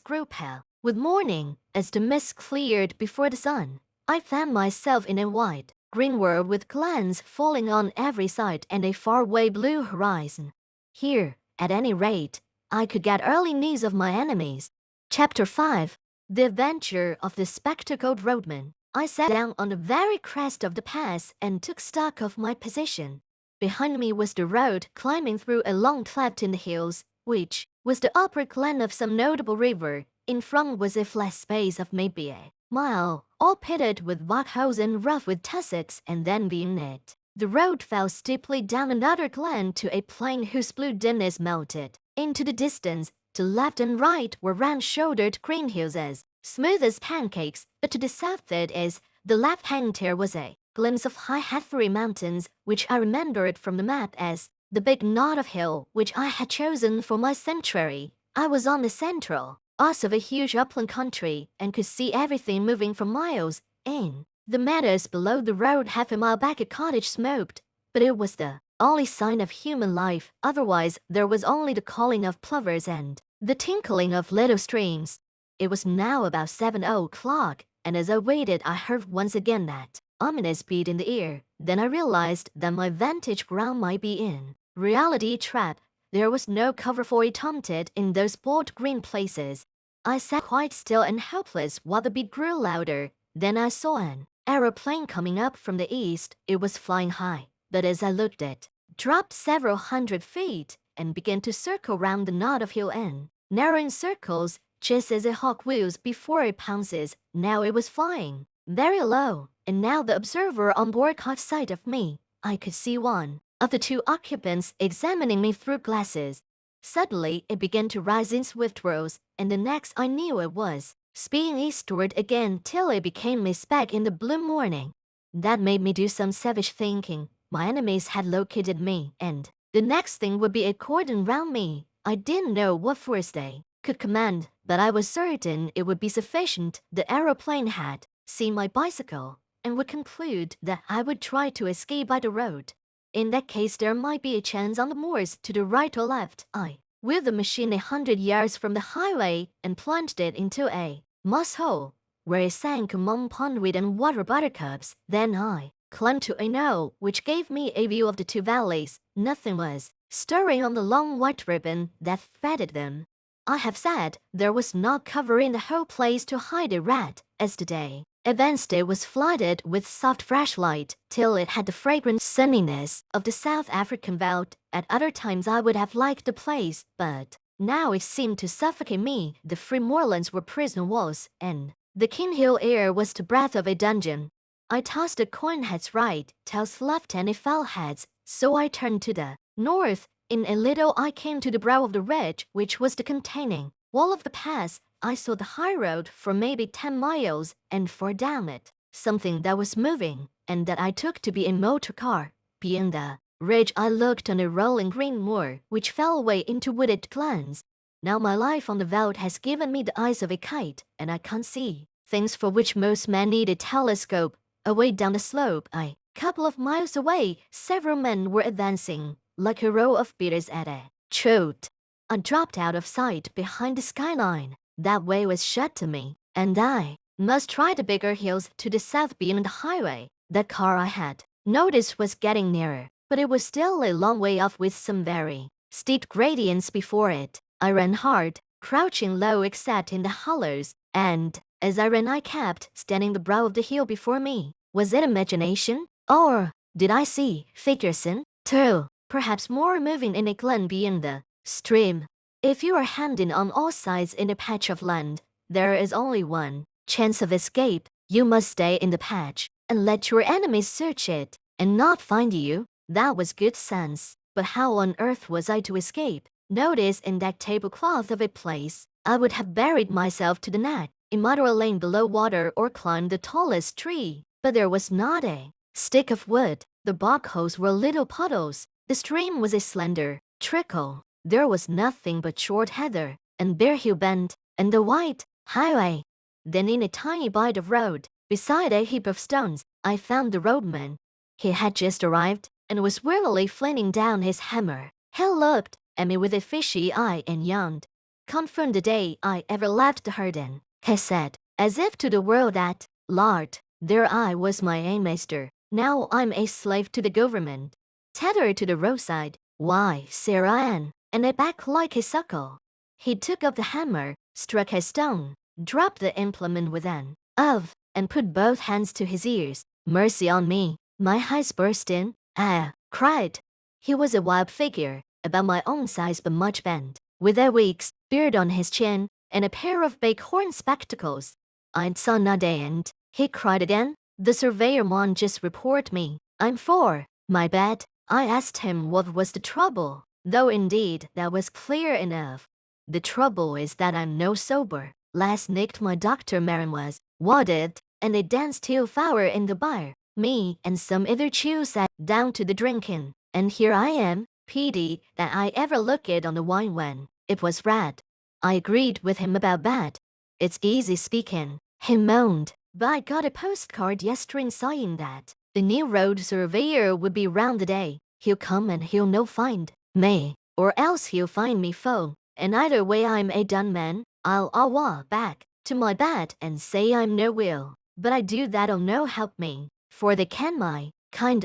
grew pale with morning. As the mist cleared before the sun, I found myself in a wide green world with glens falling on every side and a faraway blue horizon. Here, at any rate, I could get early news of my enemies. Chapter 5. The Adventure of the Spectacled Roadman. I sat down on the very crest of the pass and took stock of my position. Behind me was the road climbing through a long cleft in the hills, which was the upper glen of some notable river. In front was a flat space of maybe a mile, all pitted with rockholes and rough with tussocks, and then beyond it, the road fell steeply down another glen to a plain whose blue dimness melted into the distance. To left and right were round-shouldered green hills as smooth as pancakes, but to the south that is, the left-hand there was a glimpse of high heathery mountains, which I remembered from the map as the big knot of hill which I had chosen for my sanctuary. I was on the central arse of a huge upland country and could see everything moving for miles. In the meadows below the road half a mile back a cottage smoked, but it was the only sign of human life. Otherwise there was only the calling of plovers and the tinkling of little streams. It was now about 7 o'clock, and as I waited I heard once again that ominous beat in the ear. Then I realized that my vantage ground might be in reality a trap. There was no cover for it haunted in those bold green places. I sat quite still and helpless while the beat grew louder. Then I saw an aeroplane coming up from the east. It was flying high, but as I looked it dropped several hundred feet and began to circle round the knot of hill in narrowing circles, just as a hawk wheels before it pounces. Now it was flying very low, and now the observer on board caught sight of me. I could see one of the two occupants examining me through glasses. Suddenly it began to rise in swift rows, and the next I knew it was speeding eastward again till it became a speck in the blue morning. That made me do some savage thinking. My enemies had located me, and the next thing would be a cordon round me. I didn't know what force they could command, but I was certain it would be sufficient. The aeroplane had seen my bicycle and would conclude that I would try to escape by the road. In that case there might be a chance on the moors to the right or left. I wheeled the machine 100 yards from the highway and plunged it into a moss hole, where it sank among pondweed and water buttercups. Then I clung to a knoll which gave me a view of the two valleys. Nothing was stirring on the long white ribbon that threaded them. I have said there was no cover in the whole place to hide a rat. As the day advanced it was flooded with soft fresh light till it had the fragrant sunniness of the South African veldt. At other times I would have liked the place, but now it seemed to suffocate me. The free moorlands were prison walls, and the keen hill air was the breath of a dungeon. I tossed the coin heads right, tails left, and it fell heads, so I turned to the north. In a little I came to the brow of the ridge, which was the containing wall of the pass. I saw the high road for maybe 10 miles, and far down it something that was moving, and that I took to be a motor car. Beyond the ridge I looked on a rolling green moor, which fell away into wooded glens. Now my life on the veldt has given me the eyes of a kite, and I can't see things for which most men need a telescope. Away down the slope, a couple of miles away, several men were advancing, like a row of beaters at a trot. I dropped out of sight behind the skyline. That way was shut to me, and I must try the bigger hills to the south beyond the highway. That car I had noticed was getting nearer, but it was still a long way off with some very steep gradients before it. I ran hard, crouching low except in the hollows, and as I ran I kept standing the brow of the hill before me. Was it imagination, or did I see figures in two, perhaps more, moving in a glen beyond the stream? If you are hemmed in on all sides in a patch of land, there is only one chance of escape. You must stay in the patch and let your enemies search it and not find you. That was good sense. But how on earth was I to escape? Notice in that tablecloth of a place, I would have buried myself to the neck in mud or lain below water or climbed the tallest tree. But there was not a stick of wood. The bog holes were little puddles. The stream was a slender trickle. There was nothing but short heather and bare hill bend and the white highway. Then in a tiny bite of road, beside a heap of stones, I found the roadman. He had just arrived and was wearily flinging down his hammer. He looked at me with a fishy eye and yawned. "Confound the day I ever left the herd in," he said, as if to the world at large. There I was my aim master. Now I'm a slave to the government. Tethered to the roadside. Why, Sarah Ann, and I back like a suckle. He took up the hammer, struck a stone, dropped the implement with an oath, and put both hands to his ears. Mercy on me, my eyes burst in. "Ah!" cried. He was a wild figure, about my own size but much bent, with a week's beard on his chin, and a pair of big-horn spectacles. "I saw nothing," and he cried again. "The surveyor mon just report me. I'm for my bed." I asked him what was the trouble, though indeed that was clear enough. The trouble is that I'm no sober. Last night my Dr. Marin was wadded, and they danced till 4 in the bar. Me and some other chew sat down to the drinking, and here I am, pity that I ever looked on the wine when it was red. I agreed with him about that. It's easy speaking, he moaned, but I got a postcard yesterday saying that the new road surveyor would be round the day. He'll come and he'll no find me, or else he'll find me foe, and either way I'm a done man. I'll walk back to my bed and say I'm no will, but I do that'll no help me, for they can my kind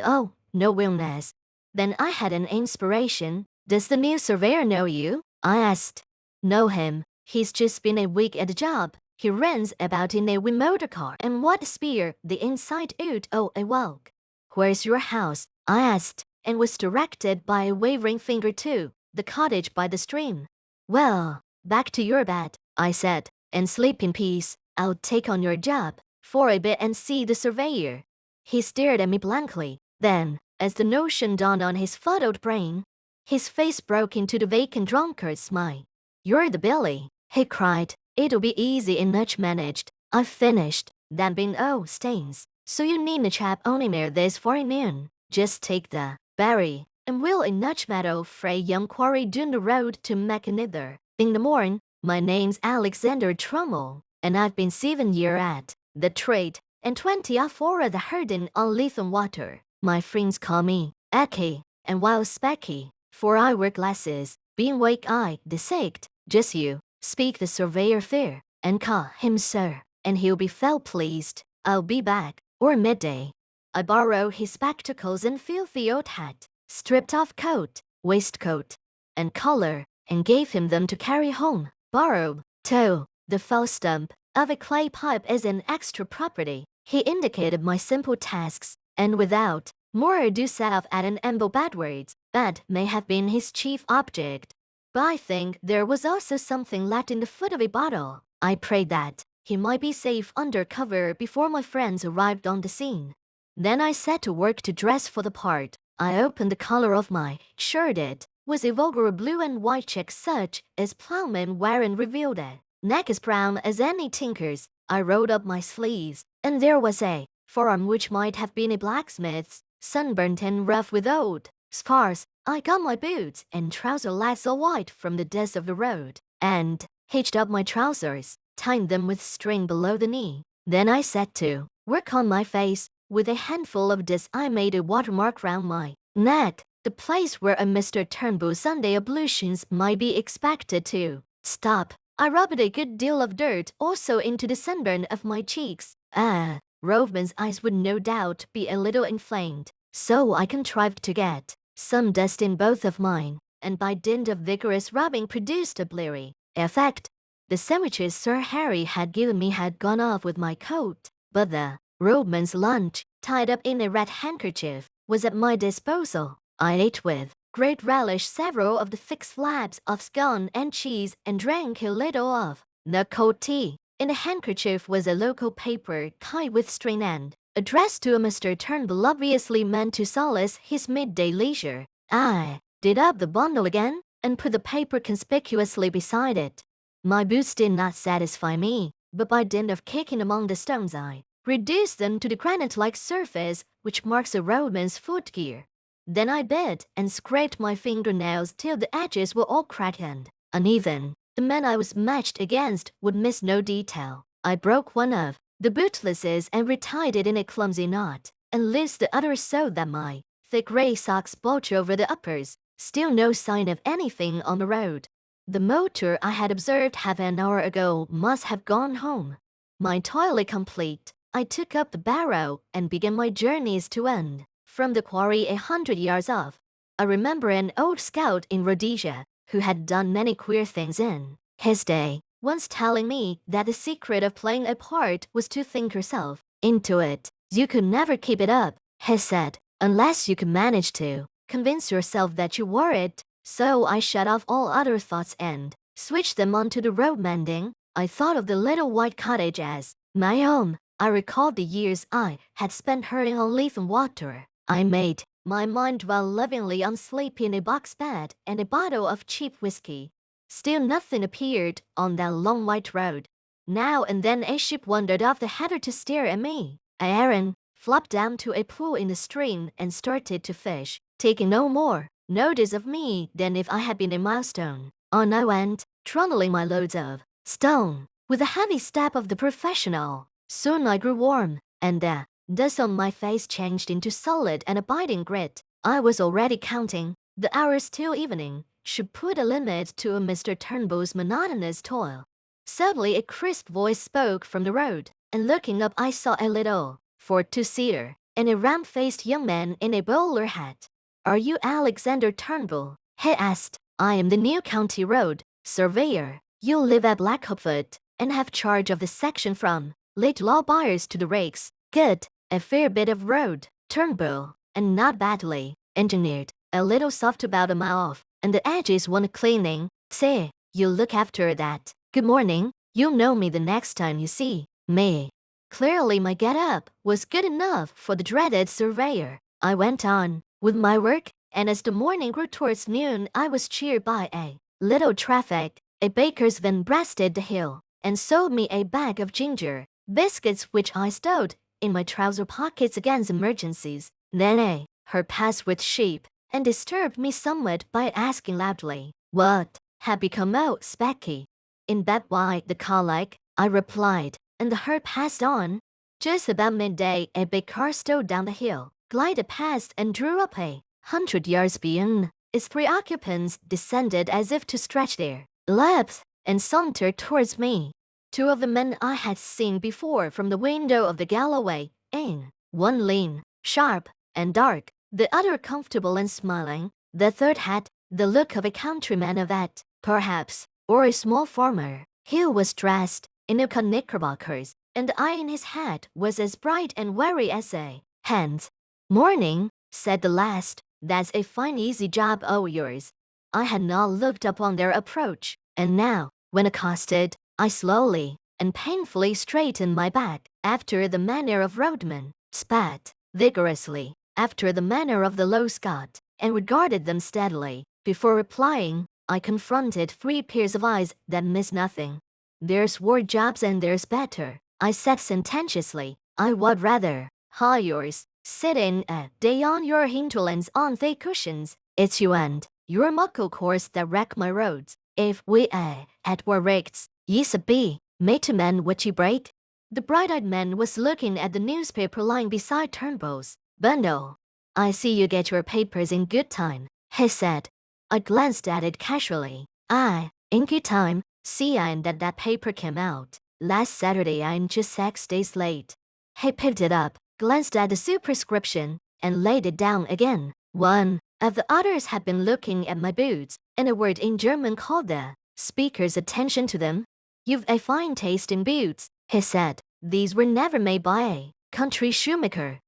no willness. Then I had an inspiration. Does the new surveyor know you? I asked. Know him. He's just been a week at the job. He runs about in a wee motor car and what spear the inside out a walk. Where's your house? I asked, and was directed by a wavering finger to the cottage by the stream. Well, back to your bed, I said, and sleep in peace. I'll take on your job for a bit and see the surveyor. He stared at me blankly. Then, as the notion dawned on his fuddled brain, his face broke into the vacant drunkard's smile. You're the Billy, he cried. It'll be easy enough managed. I've finished. Them being stains. So you need a chap only mere this forenoon. Just take the berry, and we'll in much meadow fray young quarry down the road to Mackanither. In the morn, my name's Alexander Trummel, and I've been 7 year at the trade, and 24 of the herding on Leithen water. My friends call me Eki, and while Specky, for I wear glasses, being wake-eyed, dissect, just you, speak the surveyor fair, and call him sir, and he'll be fell pleased. I'll be back, or midday. I borrow his spectacles and filthy old hat, stripped off coat, waistcoat, and collar, and gave him them to carry home. Borrow, too, the fell stump of a clay pipe as an extra property. He indicated my simple tasks, and without more ado set off at an amble backwards. That may have been his chief object. But I think there was also something left in the foot of a bottle. I prayed that he might be safe under cover before my friends arrived on the scene. Then I set to work to dress for the part. I opened the collar of my shirt. It was a vulgar blue and white check such as plowmen wear and revealed it. Neck as brown as any tinker's. I rolled up my sleeves, and there was a forearm which might have been a blacksmith's, sunburnt and rough with old scars. I got my boots and trouser legs all white from the dust of the road, and hitched up my trousers, tying them with string below the knee. Then I set to work on my face. With a handful of this I made a watermark round my neck, the place where a Mr. Turnbull's Sunday ablutions might be expected to stop. I rubbed a good deal of dirt also into the sunburn of my cheeks. Rovman's eyes would no doubt be a little inflamed, so I contrived to get some dust in both of mine, and by dint of vigorous rubbing produced a bleary effect. The sandwiches Sir Harry had given me had gone off with my coat, but the Rovman's lunch, tied up in a red handkerchief, was at my disposal. I ate with great relish several of the thick slabs of scone and cheese and drank a little of the cold tea. In the handkerchief was a local paper tied with string and addressed to a Mr. Turnbull, obviously meant to solace his midday leisure. I did up the bundle again and put the paper conspicuously beside it. My boots did not satisfy me, but by dint of kicking among the stones I reduced them to the granite-like surface which marks a roadman's footgear. Then I bit and scraped my fingernails till the edges were all cracked and uneven. The man I was matched against would miss no detail. I broke one of the bootlaces and retied it in a clumsy knot, and loosed the other so that my thick gray socks bulged over the uppers. Still no sign of anything on the road. The motor I had observed half an hour ago must have gone home. My toilet complete, I took up the barrow and began my journeys to end from the quarry 100 yards off. I remember an old scout in Rhodesia, who had done many queer things in his day, once telling me that the secret of playing a part was to think yourself into it. You could never keep it up, he said, unless you could manage to convince yourself that you were it. So I shut off all other thoughts and switched them on to the road mending. I thought of the little white cottage as my home. I recalled the years I had spent herding on leaf and water. I made my mind dwell lovingly on sleep in a box bed and a bottle of cheap whiskey. Still nothing appeared on that long white road. Now and then a sheep wandered off the heather to stare at me. Aaron flopped down to a pool in the stream and started to fish, taking no more notice of me than if I had been a milestone. On I went, trundling my loads of stone, with the heavy step of the professional. Soon I grew warm, and the dust on my face changed into solid and abiding grit. I was already counting the hours till evening should put a limit to Mr. Turnbull's monotonous toil. Suddenly a crisp voice spoke from the road, and looking up I saw a little Ford two-seater and a round-faced young man in a bowler hat. "Are you Alexander Turnbull?" he asked. "I am the new county road surveyor. You live at Blackhopefoot and have charge of the section from late law buyers to the rakes." "Good. A fair bit of road, Turnbull, and not badly engineered. A little soft about a mile off, and the edges want cleaning. Say, you look after that. Good morning. You'll know me the next time you see me." Clearly my get-up was good enough for the dreaded surveyor. I went on with my work, and as the morning grew towards noon I was cheered by a little traffic. A baker's van breasted the hill and sold me a bag of ginger biscuits which I stowed in my trouser pockets against emergencies. Then her passed with sheep and disturbed me somewhat by asking loudly what had become of Specky. "In bed by the colic," I replied, and the herd passed on. Just about midday a big car stole down the hill, glided past and drew up 100 yards beyond. Its 3 occupants descended as if to stretch their legs and sauntered towards me. 2 of the men I had seen before from the window of the Galloway Inn, one lean, sharp, and dark, the other comfortable and smiling. The third had the look of a countryman of that, perhaps, or a small farmer. He was dressed in new-cut knickerbockers, and the eye in his head was as bright and wary as a hen's. "Morning," said the last. "That's a fine easy job o' yours." I had not looked upon their approach, and now, when accosted, I slowly and painfully straightened my back, after the manner of roadmen, spat vigorously, after the manner of the low Scot, and regarded them steadily. Before replying, I confronted 3 pairs of eyes that missed nothing. "There's worse jobs and there's better," I said sententiously. "I would rather haul yours, sitting a day on your hinterlands on the cushions. It's you and your muckle course that wreck my roads. If we had were rigs, ye's a be, made to mend what ye break." The bright-eyed man was looking at the newspaper lying beside Turnbull's bundle. "I see you get your papers in good time," he said. I glanced at it casually. "In good time, seeing that paper came out last Saturday. I'm just 6 days late." He picked it up, glanced at the superscription, and laid it down again. One of the others had been looking at my boots, and a word in German called the speaker's attention to them. "You've a fine taste in boots," he said. "These were never made by a country shoemaker."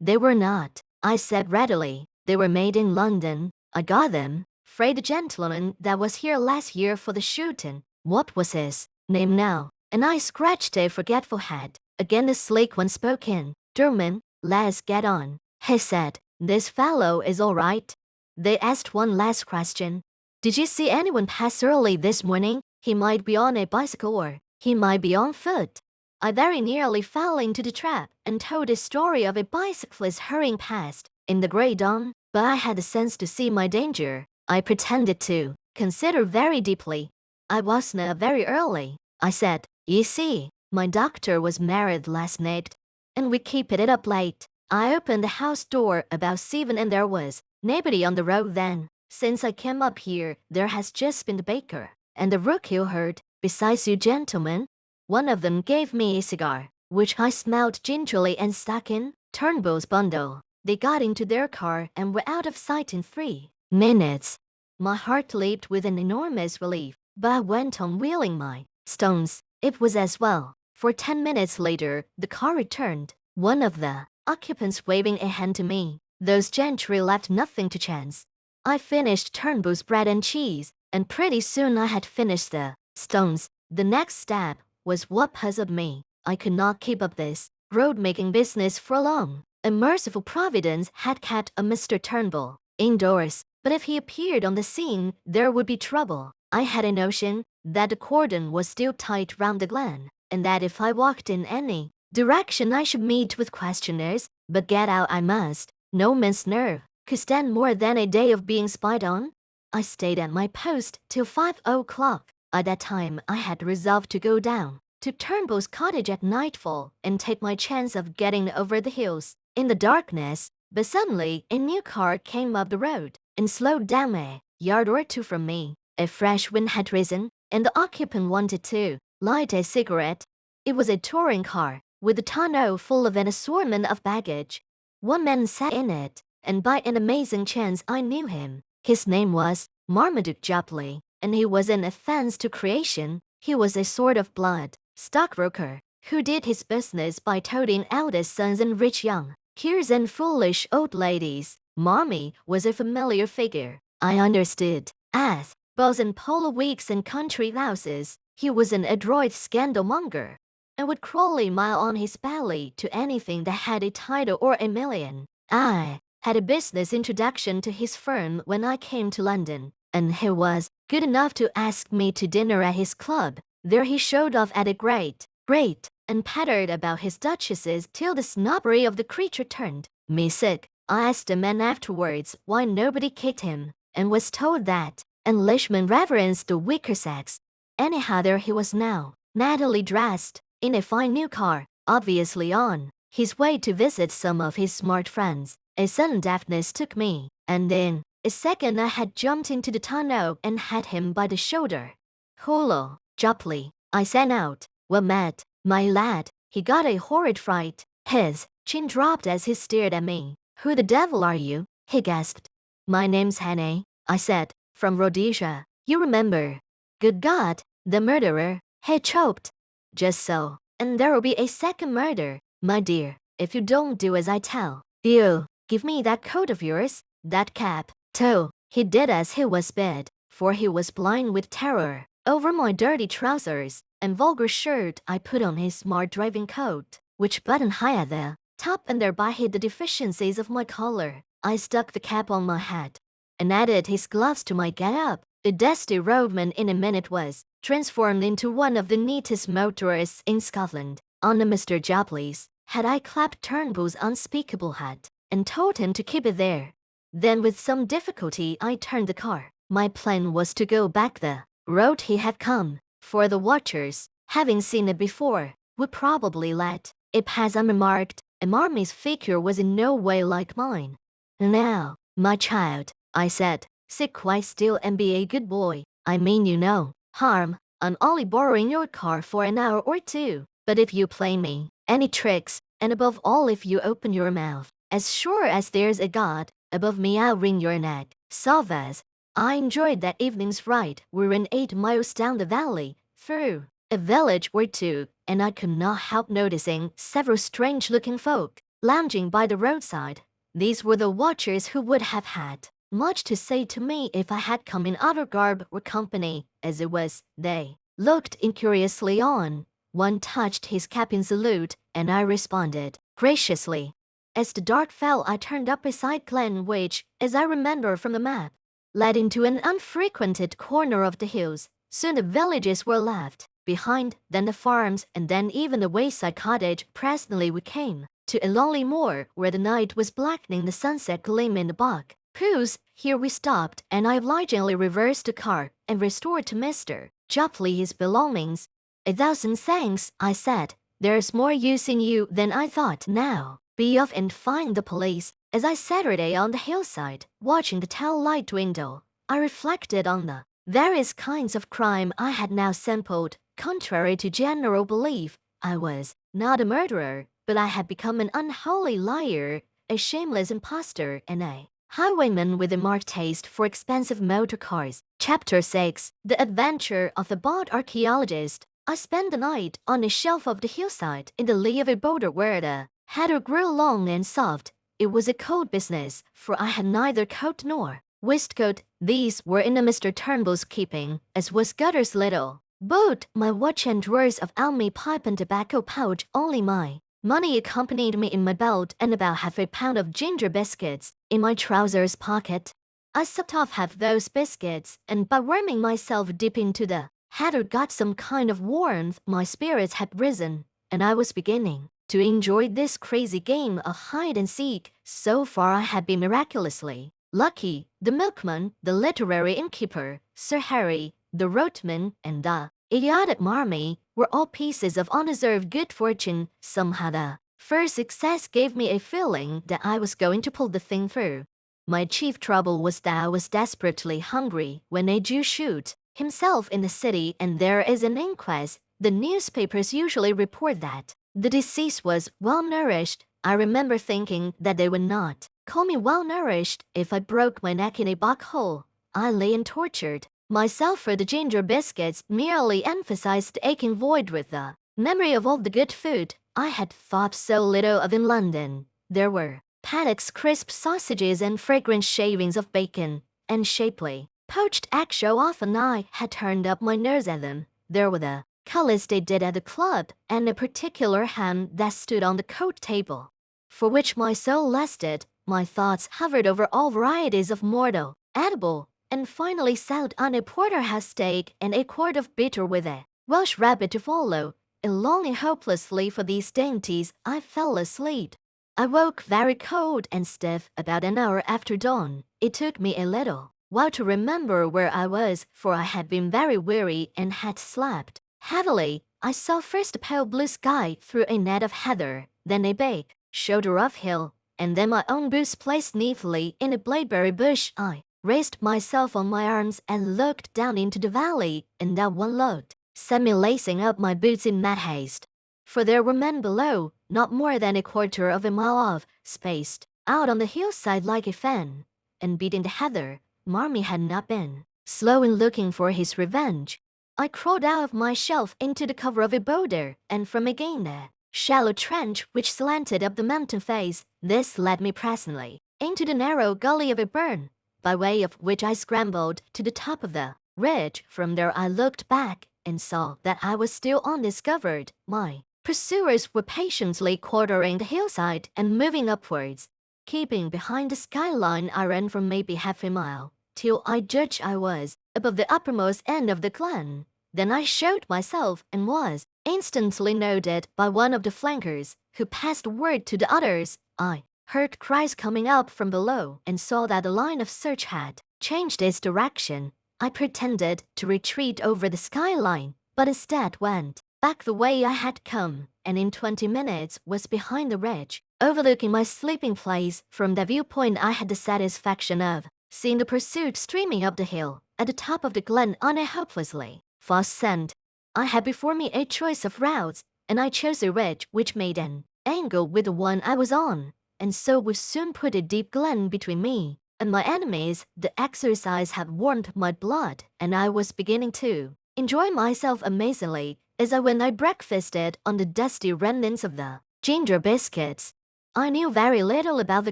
"They were not," I said readily. "They were made in London. I got them frae the gentleman that was here last year for the shooting." "What was his name now?" And I scratched a forgetful head. Again the sleek one spoke in German. "Let's get on," he said. "This fellow is all right." They asked one last question. "Did you see anyone pass early this morning? He might be on a bicycle or he might be on foot." I very nearly fell into the trap and told a story of a bicyclist hurrying past in the grey dawn, but I had the sense to see my danger. I pretended to consider very deeply. "I wasna very early," I said. "You see, my doctor was married last night, and we keep it up late. I opened the house door about 7 and there was nobody on the road then. Since I came up here, there has just been the baker and the rook you heard, besides you gentlemen." One of them gave me a cigar, which I smelled gingerly and stuck in Turnbull's bundle. They got into their car and were out of sight in 3 minutes. My heart leaped with an enormous relief, but I went on wheeling my stones. It was as well, for 10 minutes later the car returned, one of the occupants waving a hand to me. Those gentry left nothing to chance. I finished Turnbull's bread and cheese, and pretty soon I had finished the stones. The next step was what puzzled me. I could not keep up this road-making business for long. A merciful providence had kept a Mr. Turnbull indoors, but if he appeared on the scene, there would be trouble. I had a notion that the cordon was still tight round the glen, and that if I walked in any direction I should meet with questioners, but get out I must. No man's nerve could stand more than a day of being spied on. I stayed at my post till 5 o'clock. At that time I had resolved to go down to Turnbull's cottage at nightfall and take my chance of getting over the hills in the darkness, but suddenly a new car came up the road and slowed down a yard or two from me. A fresh wind had risen, and the occupant wanted to light a cigarette. It was a touring car, with a tonneau full of an assortment of baggage. One man sat in it, and by an amazing chance I knew him. His name was Marmaduke Jopley, and he was an offense to creation. He was a sort of blood stockbroker, who did his business by toting eldest sons and rich young peers and foolish old ladies. Marmy was a familiar figure, I understood, as balls and polo weeks and country houses. He was an adroit scandalmonger, and would crawl a mile on his belly to anything that had a title or a million. I had a business introduction to his firm when I came to London, and he was good enough to ask me to dinner at his club. There he showed off at a great rate, and pattered about his duchesses till the snobbery of the creature turned me sick. I asked the man afterwards why nobody kicked him, and was told that Englishmen reverenced the weaker sex. Anyhow, there he was now, nattily dressed, in a fine new car, obviously on his way to visit some of his smart friends. A sudden deafness took me, and in a second I had jumped into the tonneau and had him by the shoulder. "Hullo, Jopley," I sang out. "What met, my lad?" He got a horrid fright. His chin dropped as he stared at me. "Who the devil are you?" he gasped. "My name's Hannay," I said, "from Rhodesia. You remember?" "Good God, the murderer!" he choked. "Just so, and there'll be a second murder, my dear, if you don't do as I tell. You give me that coat of yours, that cap, too." He did as he was bid, for he was blind with terror. Over my dirty trousers and vulgar shirt I put on his smart driving coat, which buttoned high at the top and thereby hid the deficiencies of my collar. I stuck the cap on my head, and added his gloves to my get-up. The dusty roadman in a minute was transformed into one of the neatest motorists in Scotland. On a Mr. Jopley's head I clapped Turnbull's unspeakable hat, and told him to keep it there. Then with some difficulty I turned the car. My plan was to go back the road he had come, for the watchers, having seen it before, would probably let it pass unremarked, and Marmy's figure was in no way like mine. "Now, my child," I said, "sit quite still and be a good boy. I mean you no harm. I'm only borrowing your car for an hour or two, but if you play me any tricks, and above all if you open your mouth, as sure as there's a God above me I'll wring your neck." Salvez. I enjoyed that evening's ride. We ran 8 miles down the valley, through a village or two, and I could not help noticing several strange-looking folk lounging by the roadside. These were the watchers who would have had much to say to me if I had come in outer garb or company. As it was, they looked incuriously on. One touched his cap in salute, and I responded graciously. As the dark fell I turned up a side glen which, as I remember from the map, led into an unfrequented corner of the hills. Soon the villages were left behind, then the farms, and then even the wayside cottage. Presently we came to a lonely moor where the night was blackening the sunset gleam in the bog. "Pooh's." Here we stopped, and I obligingly reversed the car and restored to Mr. Jopley his belongings. "1,000 thanks," I said. "There's more use in you than I thought. Now, be off and find the police." As I sat on the hillside, watching the tail light dwindle, I reflected on the various kinds of crime I had now sampled. Contrary to general belief, I was not a murderer, but I had become an unholy liar, a shameless impostor, and a highwayman with a marked taste for expensive motor cars. Chapter 6. The Adventure of the Bald Archaeologist. I spent the night on a shelf of the hillside in the lee of a boulder where the heather grew long and soft. It was a cold business, for I had neither coat nor waistcoat. These were in a Mr. Turnbull's keeping, as was Gutter's little boat, my watch and drawers of Almy pipe and tobacco pouch. Only my money accompanied me in my belt, and about half a pound of ginger biscuits in my trousers pocket. I supped off half those biscuits, and by worming myself deep into the had got some kind of warmth, my spirits had risen, and I was beginning to enjoy this crazy game of hide and seek. So far I had been miraculously lucky. The milkman, the literary innkeeper, Sir Harry, the roadman, and the idiotic Marmee were all pieces of undeserved good fortune. Somehow the first success gave me a feeling that I was going to pull the thing through. My chief trouble was that I was desperately hungry. When a Jew shoots himself in the city and there is an inquest, the newspapers usually report that the deceased was well-nourished. I remember thinking that they would not call me well-nourished if I broke my neck in a bog hole. I lay and tortured myself for the ginger biscuits merely emphasized the aching void with the memory of all the good food I had thought so little of in London. There were paddocks, crisp sausages, and fragrant shavings of bacon, and shapely poached egg so often I had turned up my nose at them. There were the cullies they did at the club, and a particular ham that stood on the coat table, for which my soul lusted. My thoughts hovered over all varieties of mortal, edible, and finally settled on a porterhouse steak and a quart of bitter with a Welsh rabbit to follow. And longing hopelessly for these dainties, I fell asleep. I woke very cold and stiff about an hour after dawn. It took me a little while to remember where I was, for I had been very weary and had slept heavily. I saw first a pale blue sky through a net of heather, then a big shoulder of hill, and then my own boots placed neatly in a blaeberry bush. I raised myself on my arms and looked down into the valley, and that one looked set me lacing up my boots in mad haste. For there were men below, not more than a quarter of a mile off, spaced out on the hillside like a fan, and beating the heather. Marmee had not been slow in looking for his revenge. I crawled out of my shelf into the cover of a boulder, and from again a shallow trench which slanted up the mountain face. This led me presently into the narrow gully of a burn, by way of which I scrambled to the top of the ridge. From there I looked back and saw that I was still undiscovered. My pursuers were patiently quartering the hillside and moving upwards. Keeping behind the skyline, I ran for maybe half a mile, till I judged I was above the uppermost end of the glen. Then I showed myself and was instantly noted by one of the flankers, who passed word to the others. I heard cries coming up from below and saw that the line of search had changed its direction. I pretended to retreat over the skyline, but instead went back the way I had come, and in 20 minutes was behind the ridge, overlooking my sleeping place. From that viewpoint I had the satisfaction of seeing the pursuit streaming up the hill at the top of the glen on a hopelessly fast scent. I had before me a choice of routes, and I chose a ridge which made an angle with the one I was on, and so would soon put a deep glen between me and my enemies. The exercise had warmed my blood, and I was beginning to enjoy myself amazingly as when I breakfasted on the dusty remnants of the ginger biscuits. I knew very little about the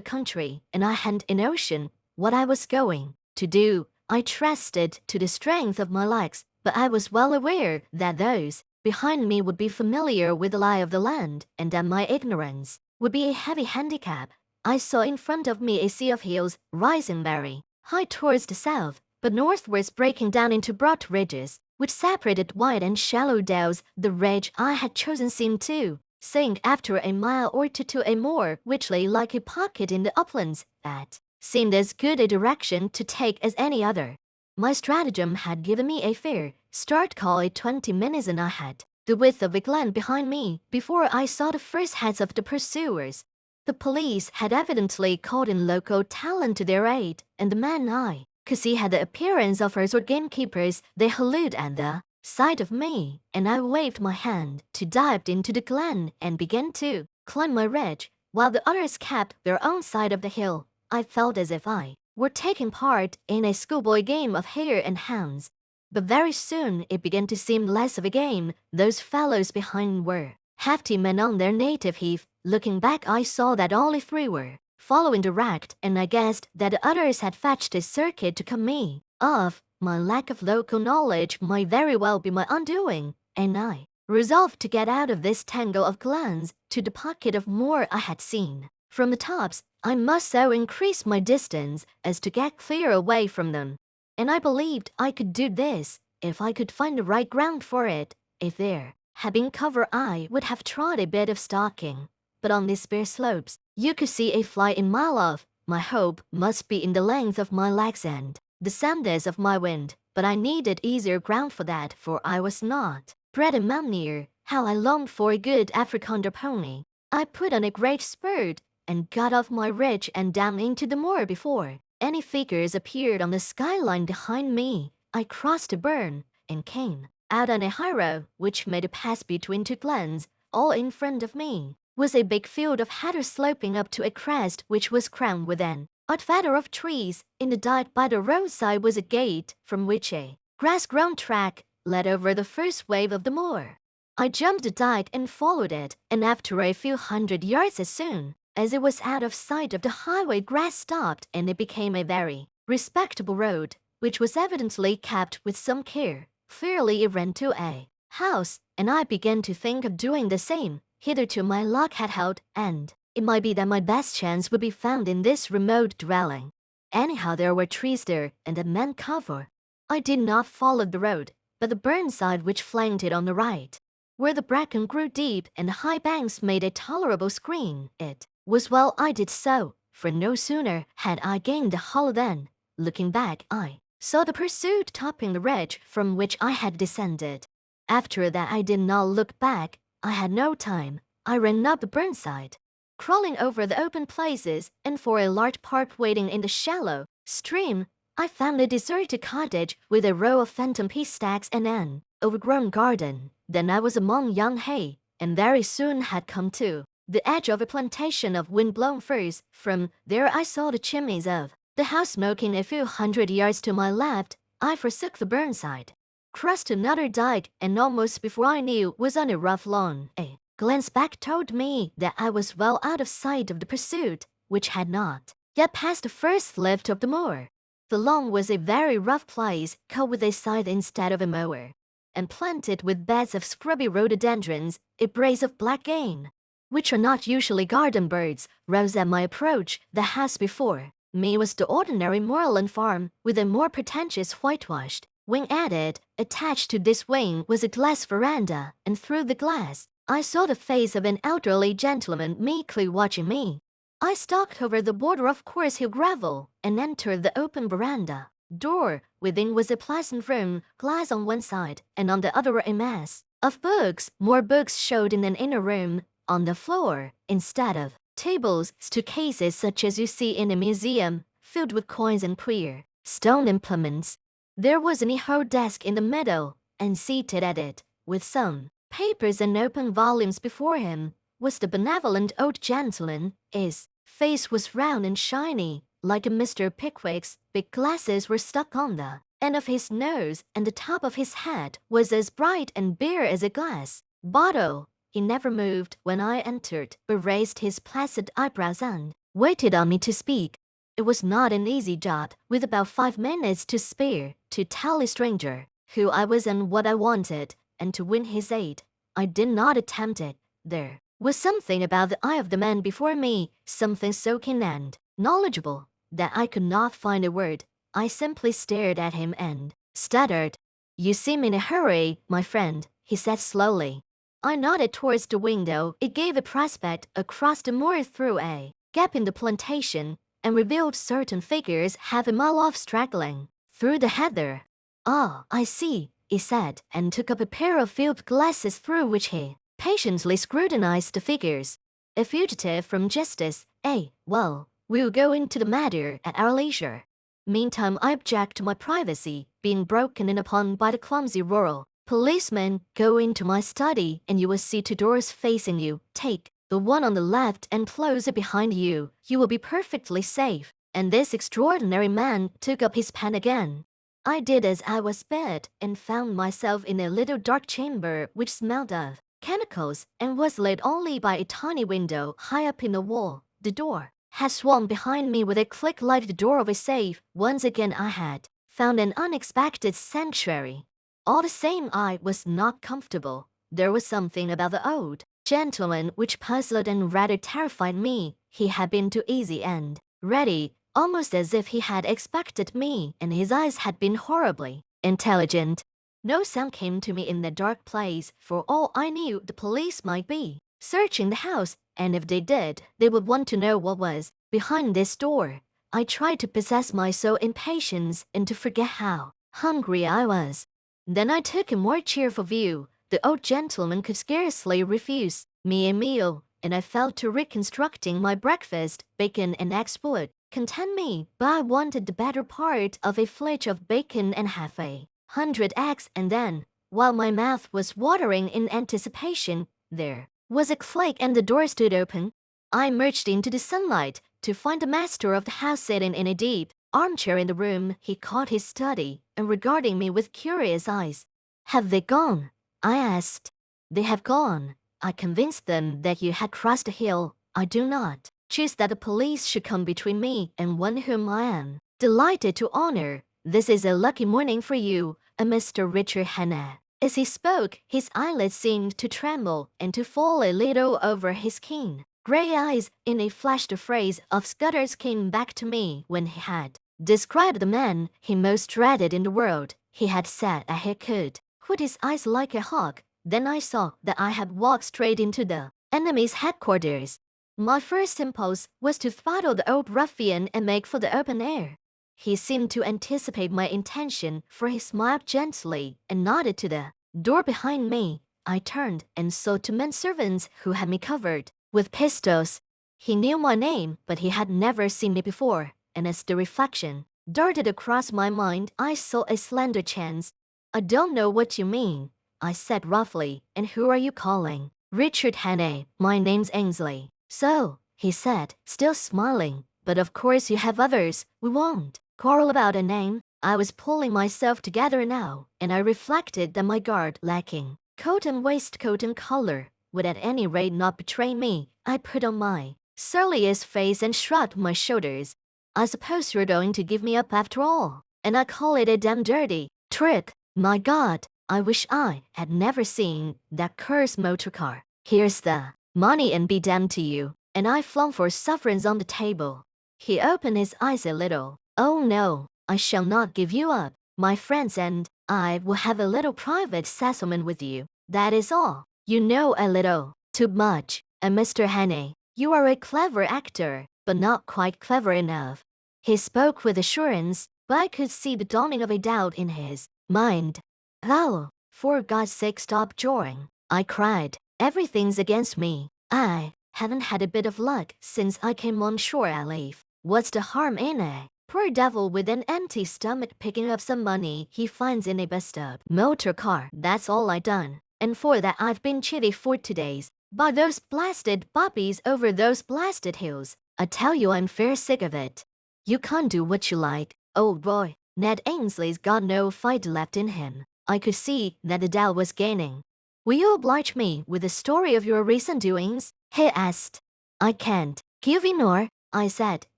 country, and I hadn't a notion what I was going to do. I trusted to the strength of my legs, but I was well aware that those behind me would be familiar with the lie of the land, and that my ignorance would be a heavy handicap. I saw in front of me a sea of hills rising very high towards the south, but northwards breaking down into broad ridges, which separated wide and shallow dells. The ridge I had chosen seemed to sink after a mile or two to a moor which lay like a pocket in the uplands. That seemed as good a direction to take as any other. My stratagem had given me a fair start. Call it 20 minutes, and I had the width of a glen behind me before I saw the first heads of the pursuers. The police had evidently called in local talent to their aid, and the men I could see had the appearance of herds or gamekeepers. They hallooed at the sight of me, and I waved my hand to dive into the glen and began to climb my ridge, while the others kept their own side of the hill. I felt as if I were taking part in a schoolboy game of hare and hounds. But very soon it began to seem less of a game. Those fellows behind were hefty men on their native heath. Looking back, I saw that only 3 were following direct, and I guessed that the others had fetched a circuit to cut me off. My lack of local knowledge might very well be my undoing, and I resolved to get out of this tangle of glens to the pocket of moor I had seen From the tops, I must so increase my distance as to get clear away from them. And I believed I could do this if I could find the right ground for it. If there had been cover, I would have trod a bed of stalking. But on these bare slopes, you could see a fly a mile off. My hope must be in the length of my legs and the soundness of my wind. But I needed easier ground for that, for I was not bred a mountaineer. How I longed for a good Afrikander pony. I put on a great spurt and got off my ridge and down into the moor before any figures appeared on the skyline behind me. I crossed a burn and came out on a highroad which made a pass between two glens. All in front of me was a big field of heather sloping up to a crest which was crowned with an odd feather of trees. In the dyke by the roadside was a gate from which a grass-grown track led over the first wave of the moor. I jumped the dyke and followed it, and after a few hundred yards, as soon as it was out of sight of the highway, grass stopped and it became a very respectable road, which was evidently kept with some care. Clearly it ran to a house, and I began to think of doing the same. Hitherto my luck had held, and it might be that my best chance would be found in this remote dwelling. Anyhow, there were trees there and a man cover. I did not follow the road, but the burnside which flanked it on the right, where the bracken grew deep and the high banks made a tolerable screen. It was well I did so, for no sooner had I gained the hollow than, looking back, I saw the pursuit topping the ridge from which I had descended. After that I did not look back. I had no time. I ran up the burnside, crawling over the open places, and for a large part wading in the shallow stream. I found a deserted cottage with a row of phantom pea stacks and an overgrown garden. Then I was among young hay, and very soon had come to the edge of a plantation of wind-blown firs. From there I saw the chimneys of the house smoking a few hundred yards to my left. I forsook the burnside, crossed another dike, and almost before I knew was on a rough lawn. A glance back told me that I was well out of sight of the pursuit, which had not yet passed the first lift of the moor. The lawn was a very rough place, cut with a scythe instead of a mower, and planted with beds of scrubby rhododendrons. A brace of black game, which are not usually garden birds, rose at my approach. The house before me was the ordinary moorland farm, with a more pretentious whitewashed wing added. Attached to this wing was a glass veranda, and through the glass I saw the face of an elderly gentleman meekly watching me. I stalked over the border of coarse hill gravel and entered the open veranda door. Within was a pleasant room, glass on one side, and on the other a mass of books. More books showed in an inner room. On the floor, instead of tables, stood cases such as you see in a museum, filled with coins and queer stone implements. There was an old desk in the middle, and seated at it, with some papers and open volumes before him, was the benevolent old gentleman. His face was round and shiny, like a Mr. Pickwick's. Big glasses were stuck on the end of his nose, and the top of his head was as bright and bare as a glass bottle. He never moved when I entered, but raised his placid eyebrows and waited on me to speak. It was not an easy job, with about 5 minutes to spare, to tell a stranger who I was and what I wanted, and to win his aid. I did not attempt it. There was something about the eye of the man before me, something so keen and knowledgeable, that I could not find a word. I simply stared at him and stuttered. "You seem in a hurry, my friend," he said slowly. I nodded towards the window. It gave a prospect across the moor through a gap in the plantation, and revealed certain figures half a mile off straggling through the heather. "Ah, I see," he said, and took up a pair of field glasses through which he patiently scrutinized the figures. "A fugitive from justice, eh? Well, we'll go into the matter at our leisure. Meantime, I object to my privacy being broken in upon by the clumsy rural policeman. Go into my study, and you will see 2 doors facing you. Take the one on the left and close it behind you. You will be perfectly safe." And this extraordinary man took up his pen again. I did as I was bid, and found myself in a little dark chamber which smelled of chemicals, and was lit only by a tiny window high up in the wall. The door had swung behind me with a click like the door of a safe. Once again I had found an unexpected sanctuary. All the same, I was not comfortable. There was something about the old gentleman, which puzzled and rather terrified me. He had been too easy and ready, almost as if he had expected me, and his eyes had been horribly intelligent. No sound came to me in the dark place. For all I knew, the police might be searching the house, and if they did, they would want to know what was behind this door. I tried to possess my soul in patience and to forget how hungry I was. Then I took a more cheerful view. The old gentleman could scarcely refuse me a meal, and I fell to reconstructing my breakfast. Bacon and eggs would content me, but I wanted the better part of a flitch of bacon and half a 100 eggs, and then, while my mouth was watering in anticipation, there was a click and the door stood open. I emerged into the sunlight to find the master of the house sitting in a deep armchair in the room. He caught his study and regarding me with curious eyes. "Have they gone?" I asked. "They have gone. I convinced them that you had crossed the hill. I do not choose that the police should come between me and one whom I am delighted to honor. This is a lucky morning for you, Mr. Richard Hannay." As he spoke, his eyelids seemed to tremble and to fall a little over his keen gray eyes. In a flash the phrase of Scudder's came back to me when he had described the man he most dreaded in the world. He had said that he could put his eyes like a hawk. Then I saw that I had walked straight into the enemy's headquarters. My first impulse was to throttle the old ruffian and make for the open air. He seemed to anticipate my intention, for he smiled gently and nodded to the door behind me. I turned and saw two men-servants who had me covered with pistols. He knew my name, but he had never seen me before, and as the reflection darted across my mind, I saw a slender chance. "I don't know what you mean," I said roughly. "And who are you calling?" "Richard Hannay. My name's Ainsley." "So," he said, still smiling, "but of course you have others. We won't quarrel about a name." I was pulling myself together now, and I reflected that my guard, lacking coat and waistcoat and collar, would at any rate not betray me. I put on my surliest face and shrugged my shoulders. "I suppose you're going to give me up after all, and I call it a damn dirty trick. My God, I wish I had never seen that cursed motor car. Here's the money and be damned to you." And I flung 4 sovereigns on the table. He opened his eyes a little. "Oh no, I shall not give you up. My friends and I will have a little private settlement with you. That is all. You know a little too much, and Mr. Hannay, you are a clever actor, but not quite clever enough." He spoke with assurance, but I could see the dawning of a doubt in his mind. "Oh, for God's sake stop jawing," I cried. "Everything's against me. I haven't had a bit of luck since I came on shore at Leaf. What's the harm in a poor devil with an empty stomach picking up some money he finds in a bust-up motor car? That's all I done. And for that I've been chitty for 2 days by those blasted puppies over those blasted hills. I tell you I'm fair sick of it. You can't do what you like, old boy." Ned Ainsley's got no fight left in him. I could see that the doubt was gaining. "Will you oblige me with a story of your recent doings?" he asked. "I can't give you nor," I said,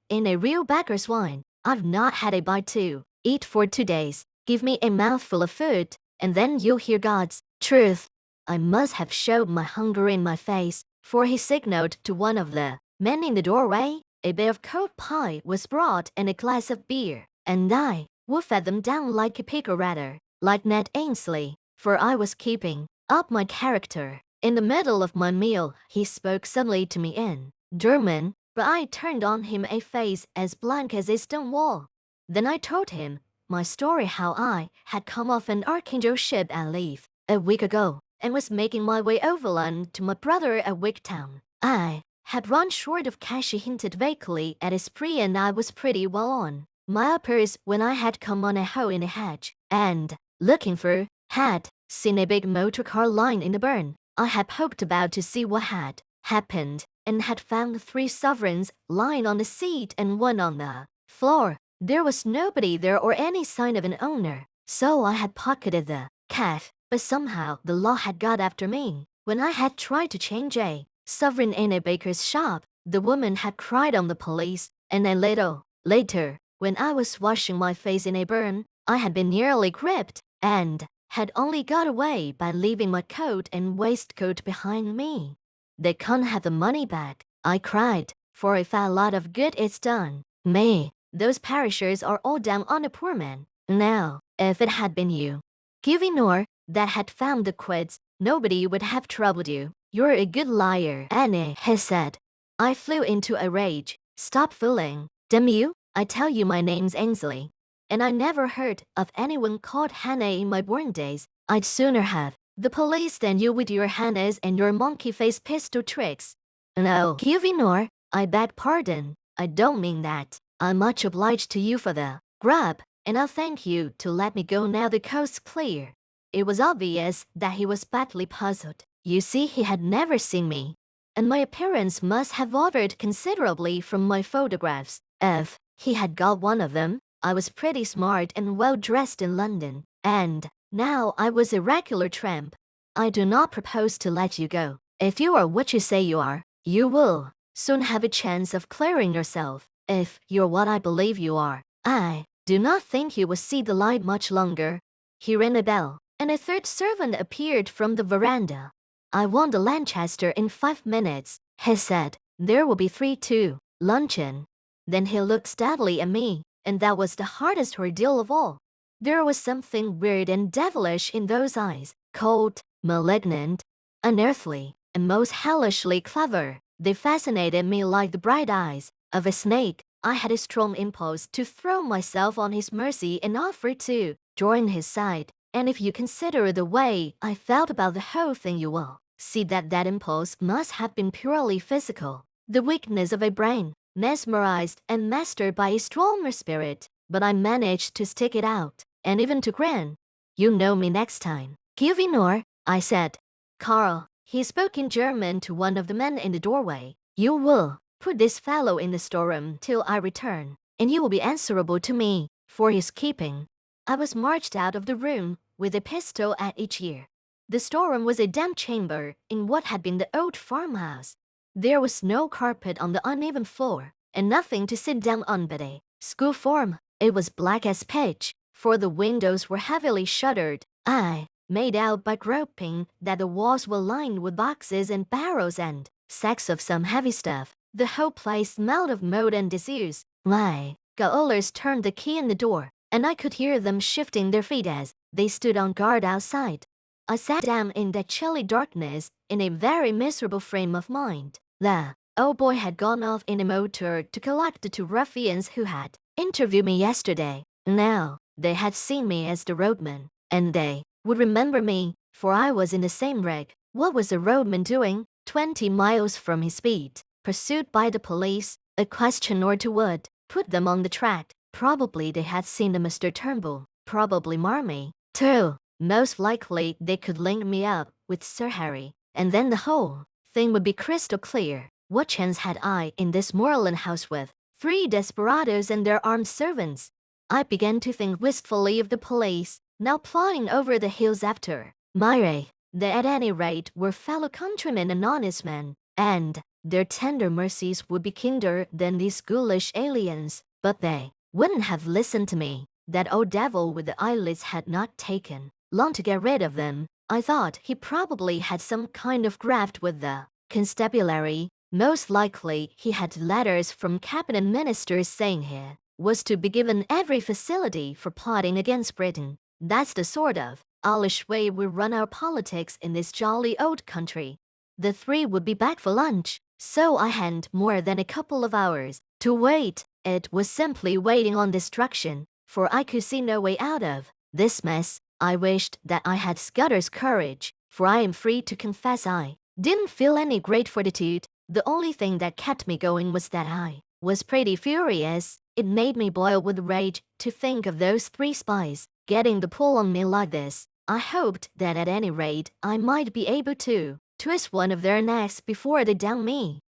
in a real beggar's whine. "I've not had a bite to eat for 2 days. Give me a mouthful of food, and then you'll hear God's truth." I must have showed my hunger in my face, for he signaled to one of the men in the doorway. A bit of cold pie was brought and a glass of beer, and I wolfed them down like a pig, or rather, like Ned Ainsley, for I was keeping up my character. In the middle of my meal, he spoke suddenly to me in German, but I turned on him a face as blank as a stone wall. Then I told him my story, how I had come off an Archangel ship at Leith a week ago, and was making my way overland to my brother at Wigtown. I had run short of cash. He hinted vaguely at a spree, and I was pretty well on my uppers when I had come on a hoe in a hedge, and, looking for, had seen a big motor car lying in the burn. I had poked about to see what had happened, and had found 3 sovereigns lying on the seat and 1 on the floor. There was nobody there or any sign of an owner, so I had pocketed the cash, but somehow the law had got after me. When I had tried to change a sovereign in a baker's shop, the woman had cried on the police, and a little later, when I was washing my face in a burn, I had been nearly gripped, and had only got away by leaving my coat and waistcoat behind me. they can't have the money back, I cried, for if a lot of good it's done me, those parishers are all down on a poor man. Now, if it had been you, Givinor, that had found the quids, nobody would have troubled you. You're a good liar, Hannay, he said. I flew into a rage. Stop fooling. Damn you, I tell you my name's Ainsley. And I never heard of anyone called Hannay in my born days. I'd sooner have the police than you with your Hannays and your monkey-faced pistol tricks. No, Givinor, I beg pardon. I don't mean that. I'm much obliged to you for the grub, and I'll thank you to let me go now the coast's clear. It was obvious that he was badly puzzled. You see, he had never seen me, and my appearance must have altered considerably from my photographs. If he had got one of them, I was pretty smart and well dressed in London, and now I was a regular tramp. I do not propose to let you go. If you are what you say you are, you will soon have a chance of clearing yourself. If you're what I believe you are, I do not think you will see the light much longer. He rang a bell, and a third servant appeared from the veranda. I want the Lanchester in 5 minutes, he said. There will be 3 too. Luncheon. Then he looked steadily at me, and that was the hardest ordeal of all. There was something weird and devilish in those eyes, cold, malignant, unearthly, and most hellishly clever. They fascinated me like the bright eyes of a snake. I had a strong impulse to throw myself on his mercy and offer to join his side. And if you consider the way I felt about the whole thing, you will see that that impulse must have been purely physical, the weakness of a brain, mesmerized and mastered by a stronger spirit. But I managed to stick it out, and even to grin. You know me next time. Givinor, I said. Carl, he spoke in German to one of the men in the doorway. You will put this fellow in the storeroom till I return, and you will be answerable to me for his keeping. I was marched out of the room with a pistol at each ear. The storeroom was a damp chamber in what had been the old farmhouse. There was no carpet on the uneven floor, and nothing to sit down on but a school form. It was black as pitch, for the windows were heavily shuttered. I made out by groping that the walls were lined with boxes and barrels and sacks of some heavy stuff. The whole place smelled of mold and disuse. My gaolers turned the key in the door, and I could hear them shifting their feet as they stood on guard outside. I sat down in that chilly darkness in a very miserable frame of mind. The old boy had gone off in a motor to collect the 2 ruffians who had interviewed me yesterday. Now, they had seen me as the roadman, and they would remember me, for I was in the same rig. What was the roadman doing 20 miles from his beat, pursued by the police? A question or two would put them on the track. Probably they had seen the Mr. Turnbull, probably Marmee, too. Most likely they could link me up with Sir Harry, and then the whole thing would be crystal clear. What chance had I in this moorland house with 3 desperadoes and their armed servants? I began to think wistfully of the police, now plodding over the hills after Myre. They at any rate were fellow countrymen and honest men, and their tender mercies would be kinder than these ghoulish aliens. But they wouldn't have listened to me. That old devil with the eyelids had not taken long to get rid of them. I thought he probably had some kind of graft with the constabulary. Most likely he had letters from cabinet ministers saying he was to be given every facility for plotting against Britain. That's the sort of owlish way we run our politics in this jolly old country. The 3 would be back for lunch, so I hadn't more than a couple of hours to wait. It was simply waiting on destruction, for I could see no way out of this mess. I wished that I had Scudder's courage, for I am free to confess I didn't feel any great fortitude. The only thing that kept me going was that I was pretty furious. It made me boil with rage to think of those 3 spies getting the pull on me like this. I hoped that at any rate I might be able to twist one of their necks before they downed me.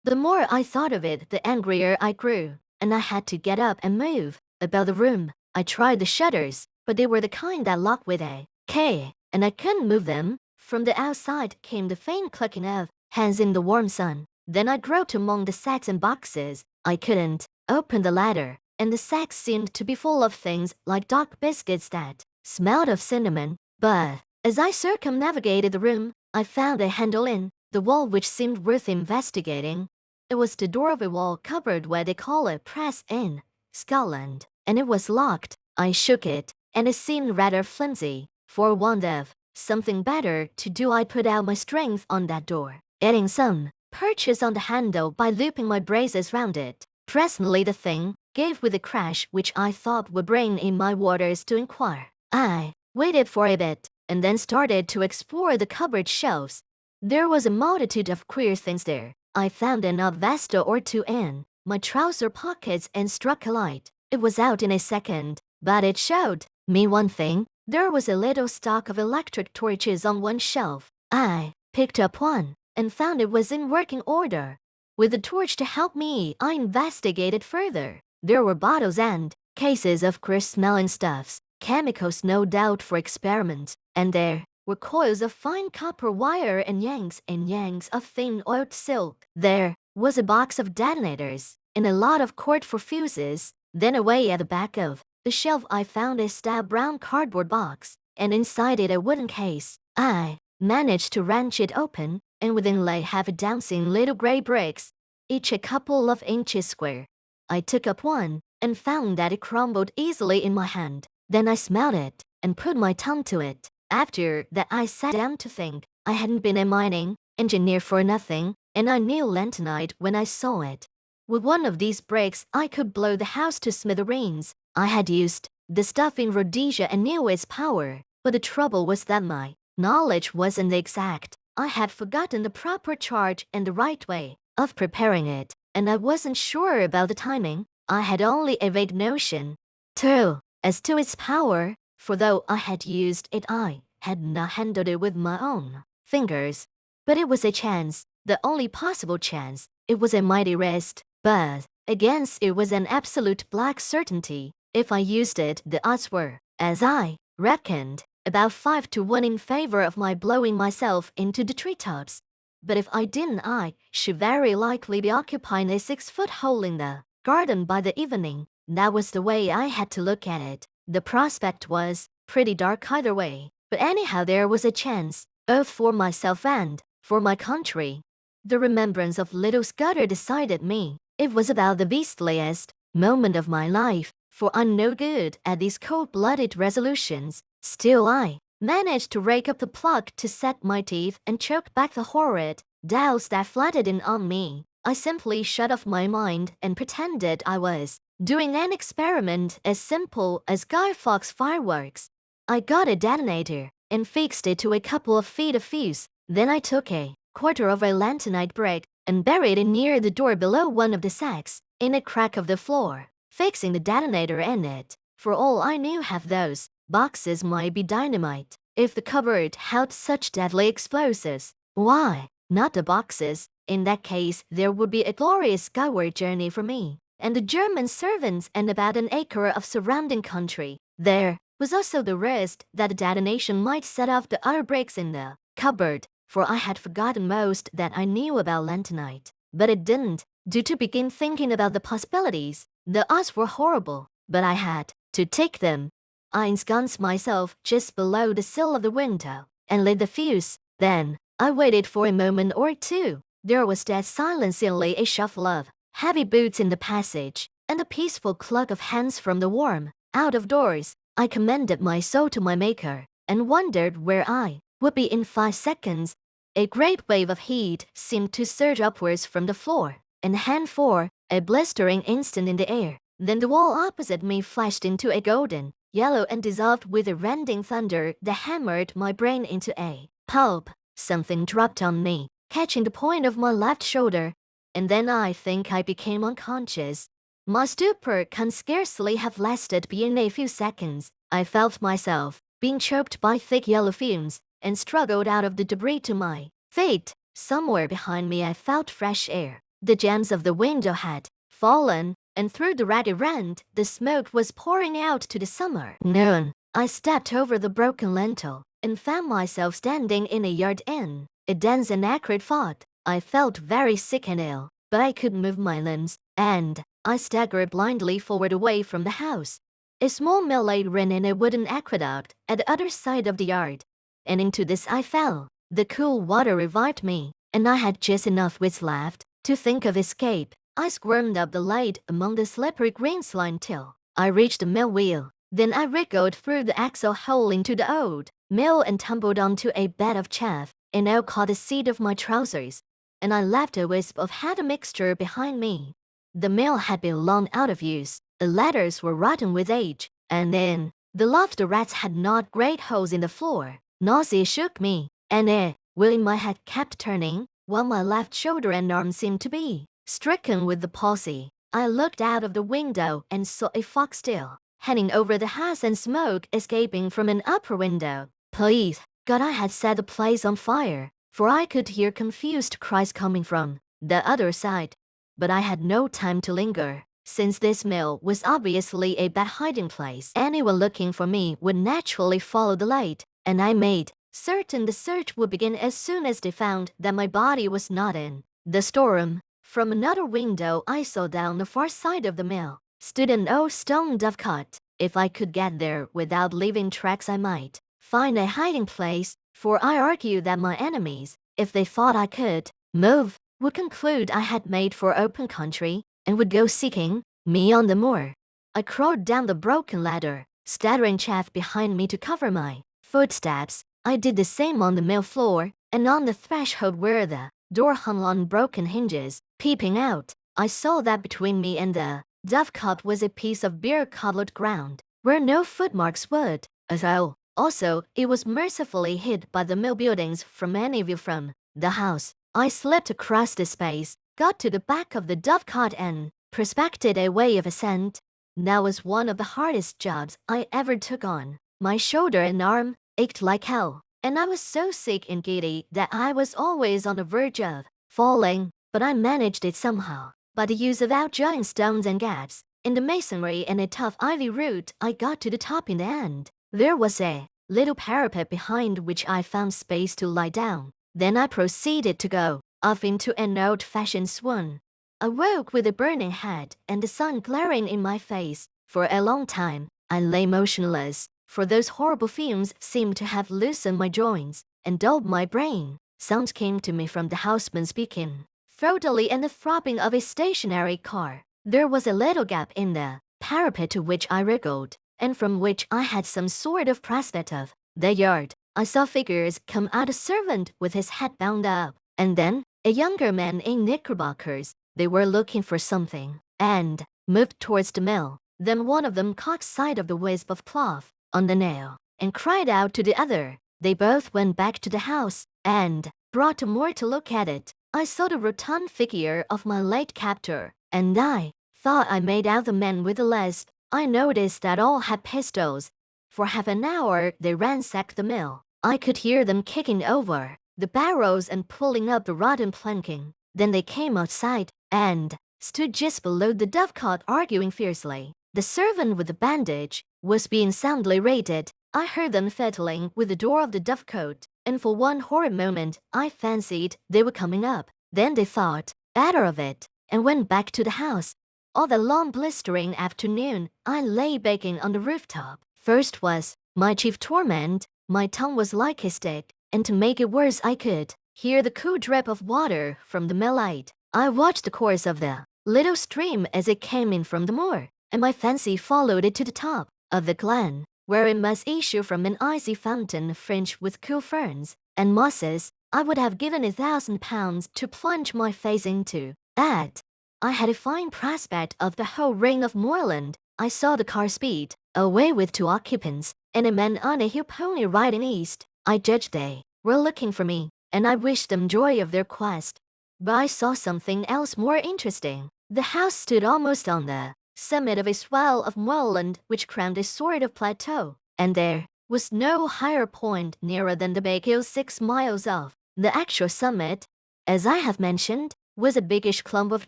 The more I thought of it, the angrier I grew, and I had to get up and move about the room. I tried the shutters, but they were the kind that lock with a key, and I couldn't move them. From the outside came the faint clucking of hands in the warm sun. Then I groped among the sacks and boxes. I couldn't open the latter, and the sacks seemed to be full of things like dark biscuits that smelled of cinnamon. But as I circumnavigated the room, I found a handle in the wall which seemed worth investigating. It was the door of a wall cupboard where they call a press in Scotland, and it was locked. I shook it, and it seemed rather flimsy. For want of something better to do, I put out my strength on that door, adding some purchase on the handle by looping my braces round it. Presently the thing gave with a crash which I thought would bring in my warders to inquire. I waited for a bit, and then started to explore the cupboard shelves. There was a multitude of queer things there. I found an odd vesta or two in my trouser pockets and struck a light. It was out in a second, but it showed me one thing. There was a little stock of electric torches on one shelf. I picked up one and found it was in working order. With the torch to help me, I investigated further. There were bottles and cases of queer-smelling stuffs, chemicals no doubt for experiments, and there were coils of fine copper wire and yanks of thin oiled silk. There was a box of detonators and a lot of cord for fuses. Then away at the back of the shelf I found a stout brown cardboard box, and inside it a wooden case. I managed to wrench it open, and within lay half a dozen little grey bricks, each a couple of inches square. I took up one, and found that it crumbled easily in my hand. Then I smelled it, and put my tongue to it. After that I sat down to think. I hadn't been a mining engineer for nothing, and I knew lanthonite when I saw it. With one of these bricks I could blow the house to smithereens. I had used the stuff in Rhodesia and knew its power, but the trouble was that my knowledge wasn't exact. I had forgotten the proper charge and the right way of preparing it, and I wasn't sure about the timing. I had only a vague notion, too, as to its power, for though I had used it, I had not handled it with my own fingers. But it was a chance, the only possible chance. It was a mighty risk, but against it was an absolute black certainty. If I used it, the odds were, as I reckoned, about 5 to 1 in favor of my blowing myself into the treetops. But if I didn't, I should very likely be occupying a 6-foot hole in the garden by the evening. That was the way I had to look at it. The prospect was pretty dark either way, but anyhow there was a chance, both for myself and for my country. The remembrance of little Scudder decided me. It was about the beastliest moment of my life, for I'm no good at these cold-blooded resolutions. Still I managed to rake up the pluck to set my teeth and choke back the horrid doubts that flooded in on me. I simply shut off my mind and pretended I was doing an experiment as simple as Guy Fawkes fireworks. I got a detonator and fixed it to a couple of feet of fuse. Then I took a quarter of a lanthonite brick and buried it near the door below one of the sacks, in a crack of the floor, fixing the detonator in it. For all I knew, half those boxes might be dynamite. If the cupboard held such deadly explosives, why not the boxes? In that case, there would be a glorious skyward journey for me and the German servants and about an acre of surrounding country. There was also the risk that the detonation might set off the other bricks in the cupboard, for I had forgotten most that I knew about lanthonite. But it didn't do to begin thinking about the possibilities. The odds were horrible, but I had to take them. I ensconced myself just below the sill of the window and lit the fuse. Then I waited for a moment or two. There was dead silence, only a shuffle of heavy boots in the passage, and the peaceful cluck of hands from the warm out of doors. I commended my soul to my Maker, and wondered where I would be in 5 seconds. A great wave of heat seemed to surge upwards from the floor, and hang for a blistering instant in the air. Then the wall opposite me flashed into a golden yellow and dissolved with a rending thunder that hammered my brain into a pulp. Something dropped on me, catching the point of my left shoulder, and then I think I became unconscious. My stupor can scarcely have lasted beyond a few seconds. I felt myself being choked by thick yellow fumes, and struggled out of the debris to my feet. Somewhere behind me I felt fresh air. The jambs of the window had fallen, and through the ragged rent the smoke was pouring out to the summer noon. I stepped over the broken lintel, and found myself standing in a yard in a dense and acrid fog. I felt very sick and ill, but I could move my limbs, and I staggered blindly forward away from the house. A small mill lay ran in a wooden aqueduct at the other side of the yard, and into this I fell. The cool water revived me, and I had just enough wits left to think of escape. I squirmed up the ladle among the slippery green slime till I reached the mill wheel. Then I wriggled through the axle hole into the old mill and tumbled onto a bed of chaff, and now caught the seat of my trousers, and I left a wisp of heather mixture behind me. The mill had been long out of use, the ladders were rotten with age, and then the loft rats had gnawed great holes in the floor. Nausea shook me, and while my head kept turning, while my left shoulder and arm seemed to be stricken with the palsy, I looked out of the window and saw a foxtail hanging over the house and smoke escaping from an upper window. Please God, I had set the place on fire, for I could hear confused cries coming from the other side. But I had no time to linger, since this mill was obviously a bad hiding place. Anyone looking for me would naturally follow the light, and I made certain the search would begin as soon as they found that my body was not in the storeroom. From another window I saw down the far side of the mill stood an old stone dovecot. If I could get there without leaving tracks, I might find a hiding place, for I argued that my enemies, if they thought I could move, would conclude I had made for open country, and would go seeking me on the moor. I crawled down the broken ladder, scattering chaff behind me to cover my footsteps. I did the same on the mill floor, and on the threshold where the door hung on broken hinges. Peeping out, I saw that between me and the dovecot was a piece of beer-cobblered ground, where no footmarks would, although also it was mercifully hid by the mill buildings from any view from the house. I slipped across the space, got to the back of the dovecot and prospected a way of ascent. That was one of the hardest jobs I ever took on. My shoulder and arm ached like hell, and I was so sick and giddy that I was always on the verge of falling, but I managed it somehow. By the use of outjutting stones and gaps in the masonry and a tough ivy root, I got to the top in the end. There was a little parapet behind which I found space to lie down. Then I proceeded to go off into an old-fashioned swoon. I woke with a burning head and the sun glaring in my face. For a long time, I lay motionless, for those horrible fumes seemed to have loosened my joints and dulled my brain. Sounds came to me from the houseman speaking throatily and the throbbing of a stationary car. There was a little gap in the parapet to which I wriggled, and from which I had some sort of prospect of the yard. I saw figures come out, a servant with his head bound up, and then a younger man in knickerbockers. They were looking for something, and moved towards the mill. Then one of them caught sight of the wisp of cloth on the nail, and cried out to the other. They both went back to the house, and brought more to look at it. I saw the rotund figure of my late captor, and I thought I made out the men with the list. I noticed that all had pistols. For half an hour they ransacked the mill. I could hear them kicking over the barrels and pulling up the rotten planking. Then they came outside, and stood just below the dovecot arguing fiercely. The servant with the bandage was being soundly rated. I heard them fiddling with the door of the dovecot, and for one horrid moment I fancied they were coming up. Then they thought better of it, and went back to the house. All the long blistering afternoon I lay baking on the rooftop. First was my chief torment. My tongue was like a stick, and to make it worse I could hear the cool drip of water from the mill light. I watched the course of the little stream as it came in from the moor, and my fancy followed it to the top of the glen, where it must issue from an icy fountain fringed with cool ferns and mosses. I would have given £1,000 to plunge my face into that. I had a fine prospect of the whole ring of moorland. I saw the car speed away with 2 occupants, and a man on a hill pony riding east. I judged they were looking for me, and I wished them joy of their quest. But I saw something else more interesting. The house stood almost on the summit of a swell of moorland which crowned a sort of plateau, and there was no higher point nearer than the big hill 6 miles off. The actual summit, as I have mentioned, was a biggish clump of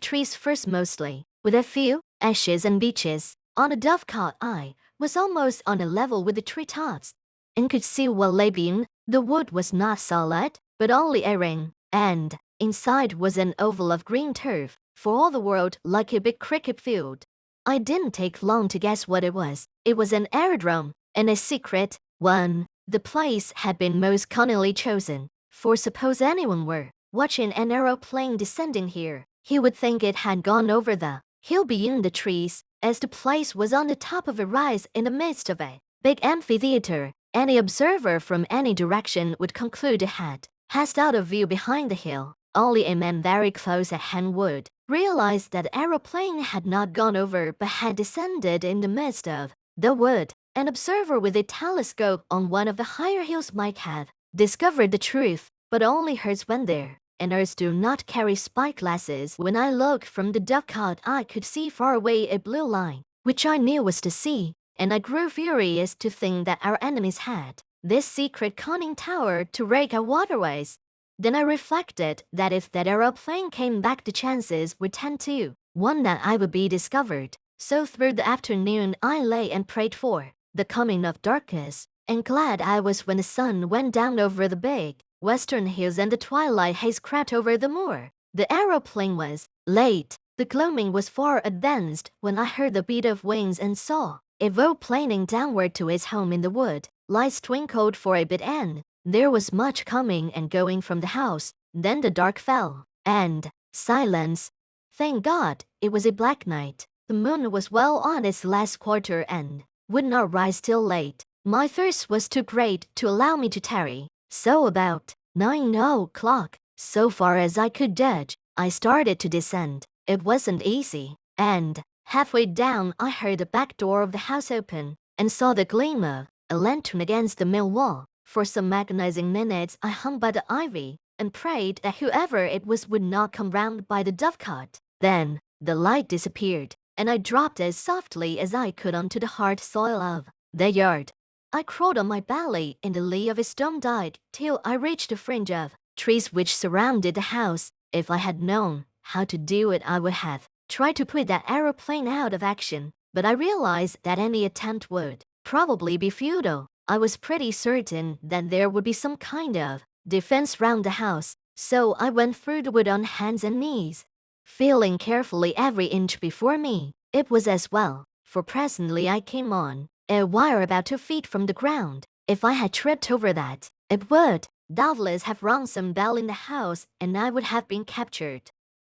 trees first mostly, with a few ashes and beeches. On the dovecot I was almost on a level with the treetops, and could see what lay beyond. The wood was not solid, but only a ring, and inside was an oval of green turf, for all the world like a big cricket field. I didn't take long to guess what it was. It was an aerodrome, and a secret one. The place had been most cunningly chosen, for suppose anyone were watching an aeroplane descending here. He would think it had gone over the hill beyond the trees, as the place was on the top of a rise in the midst of a big amphitheater. Any observer from any direction would conclude it had passed out of view behind the hill. Only a man very close at hand would realize that the aeroplane had not gone over but had descended in the midst of the wood. An observer with a telescope on one of the higher hills might have discovered the truth, but only herds went there, and ours do not carry spy glasses. When I looked from the dovecot, I could see far away a blue line, which I knew was the sea, and I grew furious to think that our enemies had this secret conning tower to rake our waterways. Then I reflected that if that aeroplane came back, the chances were 10 to 1 that I would be discovered. So through the afternoon I lay and prayed for the coming of darkness, and glad I was when the sun went down over the big western hills and the twilight haze crept over the moor. The aeroplane was late. The gloaming was far advanced when I heard the beat of wings and saw it planing downward to its home in the wood. Lights twinkled for a bit and there was much coming and going from the house. Then the dark fell, and silence. Thank God, it was a black night. The moon was well on its last quarter and would not rise till late. My thirst was too great to allow me to tarry, so about 9 o'clock, so far as I could judge, I started to descend. It wasn't easy, and halfway down I heard the back door of the house open, and saw the gleam of a lantern against the mill wall. For some agonizing minutes I hung by the ivy, and prayed that whoever it was would not come round by the dovecot. Then the light disappeared, and I dropped as softly as I could onto the hard soil of the yard. I crawled on my belly in the lee of a stone dyke till I reached the fringe of trees which surrounded the house. If I had known how to do it, I would have tried to put that aeroplane out of action, but I realized that any attempt would probably be futile. I was pretty certain that there would be some kind of defense round the house, so I went through the wood on hands and knees, feeling carefully every inch before me. It was as well, for presently I came on a wire about 2 feet from the ground. If I had tripped over that, it would doubtless have rung some bell in the house, and I would have been captured.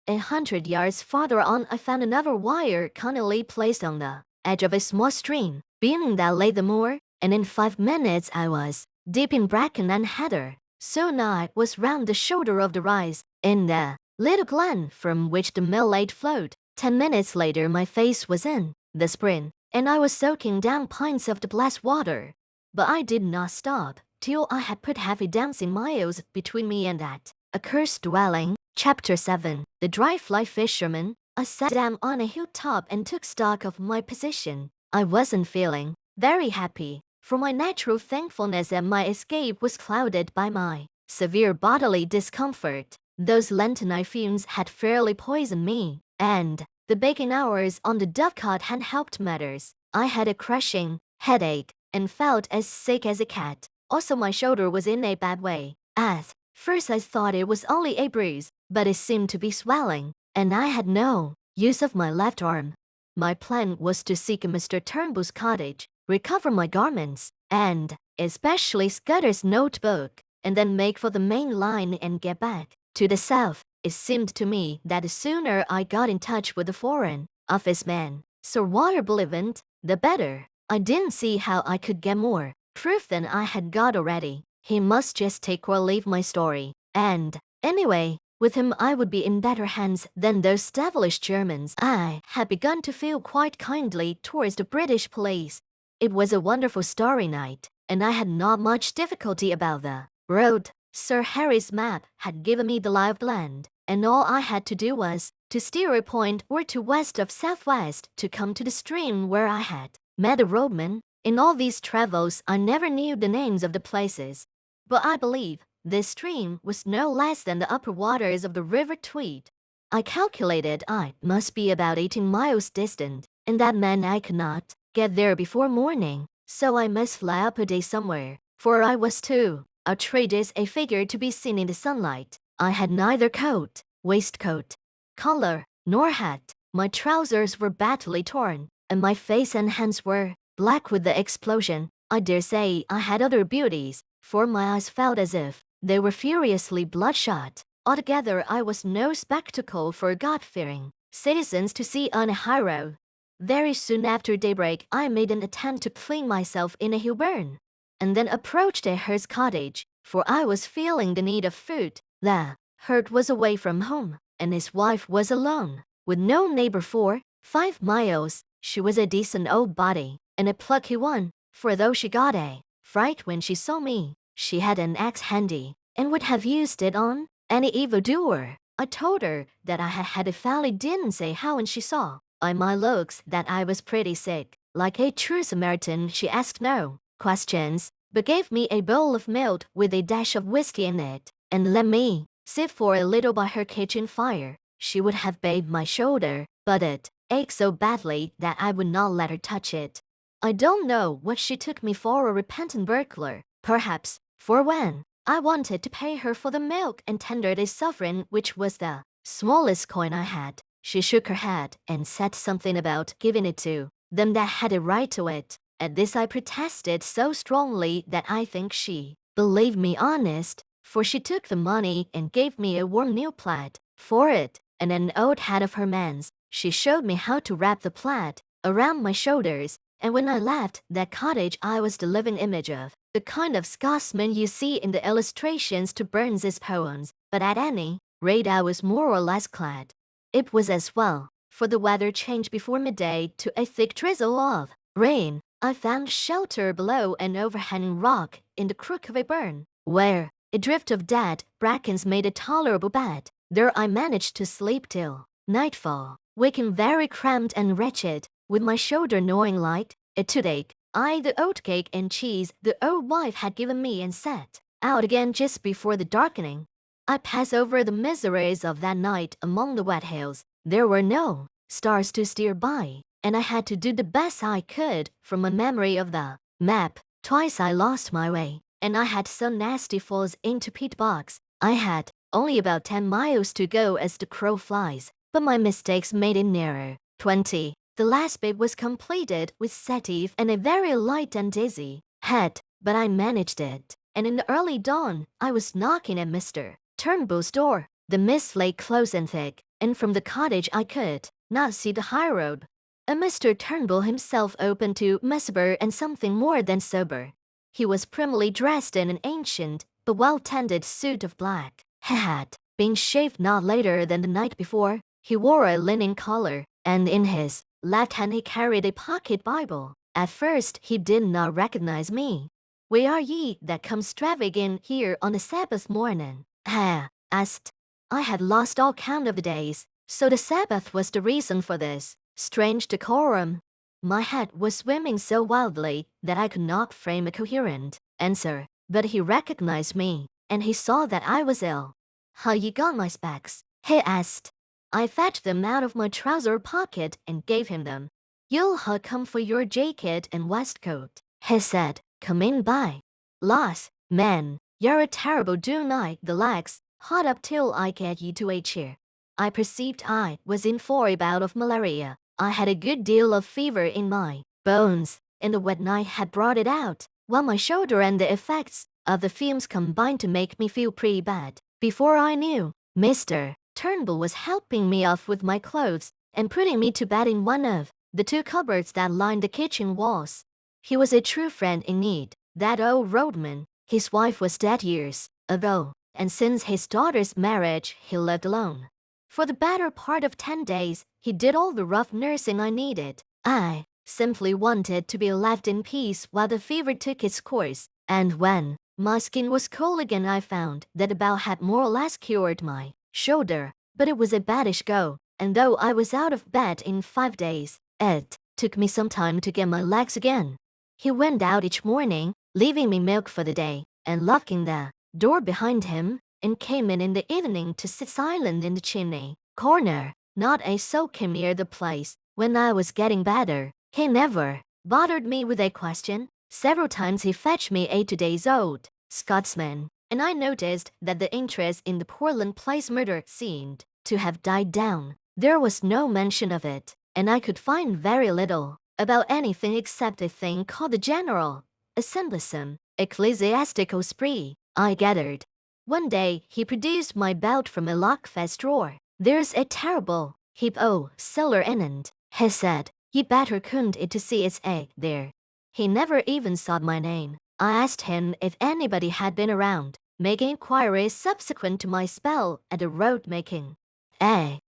100 yards farther on I found another wire cunningly placed on the edge of a small stream. Beyond that lay the moor, and in 5 minutes I was deep in bracken and heather. Soon I was round the shoulder of the rise, in the little glen from which the mill lake flowed. 10 minutes later my face was in the spring, and I was soaking down pints of the blessed water. But I did not stop till I had put half a dozen miles between me and that accursed dwelling. Chapter 7. The Dry Fly Fisherman. I sat down on a hilltop and took stock of my position. I wasn't feeling very happy, for my natural thankfulness that my escape was clouded by my severe bodily discomfort. Those Lenten fumes had fairly poisoned me, and the baking hours on the dovecot had helped matters. I had a crushing headache and felt as sick as a cat. Also my shoulder was in a bad way. At first I thought it was only a bruise, but it seemed to be swelling, and I had no use of my left arm. My plan was to seek Mr. Turnbull's cottage, recover my garments, and especially Scudder's notebook, and then make for the main line and get back to the south. It seemed to me that the sooner I got in touch with the Foreign Office man, Sir Walter Bullivant, the better. I didn't see how I could get more proof than I had got already. He must just take or leave my story, and anyway, with him I would be in better hands than those devilish Germans. I had begun to feel quite kindly towards the British police. It was a wonderful starry night, and I had not much difficulty about the road. Sir Harry's map had given me the lie of the land, and all I had to do was to steer a point or to west of southwest to come to the stream where I had met a roadman. In all these travels I never knew the names of the places, but I believe this stream was no less than the upper waters of the River Tweed. I calculated I must be about 18 miles distant, and that meant I could not get there before morning, so I must fly up a day somewhere, for I was too outrageous a figure to be seen in the sunlight. I had neither coat, waistcoat, collar, nor hat. My trousers were badly torn, and my face and hands were black with the explosion. I dare say I had other beauties, for my eyes felt as if they were furiously bloodshot. Altogether, I was no spectacle for God-fearing citizens to see on a highroad. Very soon after daybreak, I made an attempt to clean myself in a hill burn, and then approached a herd's cottage, for I was feeling the need of food. The herd was away from home, and his wife was alone, with no neighbor for 5 miles. She was a decent old body, and a plucky one, for though she got a fright when she saw me, she had an axe handy, and would have used it on any evildoer. I told her that I had had a fall. Didn't say how when she saw by my looks that I was pretty sick. Like a true Samaritan, she asked no questions, but gave me a bowl of milk with a dash of whiskey in it, and let me sit for a little by her kitchen fire. She would have bathed my shoulder, but it ached so badly that I would not let her touch it. I don't know what she took me for, a repentant burglar, perhaps, for when I wanted to pay her for the milk and tendered a sovereign, which was the smallest coin I had, she shook her head and said something about giving it to them that had a right to it. At this I protested so strongly that I think she believed me honest, for she took the money and gave me a warm new plaid for it, and an old hat of her man's. She showed me how to wrap the plaid around my shoulders, and when I left that cottage I was the living image of the kind of Scotsman you see in the illustrations to Burns's poems, but at any rate I was more or less clad. It was as well, for the weather changed before midday to a thick drizzle of rain. I found shelter below an overhanging rock in the crook of a burn, where a drift of dead brackens made a tolerable bed. There I managed to sleep till nightfall, waking very cramped and wretched, with my shoulder gnawing like a toothache. I ate the oatcake and cheese the old wife had given me and set out again just before the darkening. I passed over the miseries of that night among the wet hills. There were no stars to steer by, and I had to do the best I could from a memory of the map. Twice I lost my way, and I had some nasty falls into peat bogs. I had only about 10 miles to go as the crow flies, but my mistakes made it nearer 20. The last bit was completed with setive and a very light and dizzy head, but I managed it, and in the early dawn I was knocking at Mr. Turnbull's door. The mist lay close and thick, and from the cottage I could not see the high road. And Mr. Turnbull himself opened to me sober and something more than sober. He was primly dressed in an ancient but well-tended suit of black. He had been shaved not later than the night before. He wore a linen collar, and in his left hand he carried a pocket Bible. At first he did not recognize me. "Where are ye that come stravaiging here on the Sabbath morning?" he asked. I had lost all count of the days, so the Sabbath was the reason for this strange decorum. My head was swimming so wildly that I could not frame a coherent answer, but he recognized me, and he saw that I was ill. "How ye got my specs?" he asked. I fetched them out of my trouser pocket and gave him them. "You'll ha' come for your jacket and waistcoat," he said. "Come in by. Lass, man, you're a terrible do-night the legs. Hot up till I get ye to a chair." I perceived I was in for a bout of malaria. I had a good deal of fever in my bones, and the wet night had brought it out, while my shoulder and the effects of the fumes combined to make me feel pretty bad. Before I knew, Mr. Turnbull was helping me off with my clothes and putting me to bed in one of the 2 cupboards that lined the kitchen walls. He was a true friend in need, that old roadman. His wife was dead years ago, and since his daughter's marriage he lived alone. For the better part of 10 days, he did all the rough nursing I needed. I simply wanted to be left in peace while the fever took its course, and when my skin was cool again I found that the bow had more or less cured my shoulder, but it was a baddish go, and though I was out of bed in 5 days, it took me some time to get my legs again. He went out each morning, leaving me milk for the day, and locking the door behind him, and came in the evening to sit silent in the chimney corner. Not a soul came near the place when I was getting better. He never bothered me with a question. Several times he fetched me a 2 days old Scotsman, and I noticed that the interest in the Portland Place murder seemed to have died down. There was no mention of it, and I could find very little about anything except a thing called the General Assemblism, ecclesiastical spree. I gathered One day, he produced my belt from a lockfast drawer. "There's a terrible heap o' silver in it," he said. "You better couldn't it to see it's there." He never even sought my name. I asked him if anybody had been around, making inquiries subsequent to my spell at the road making.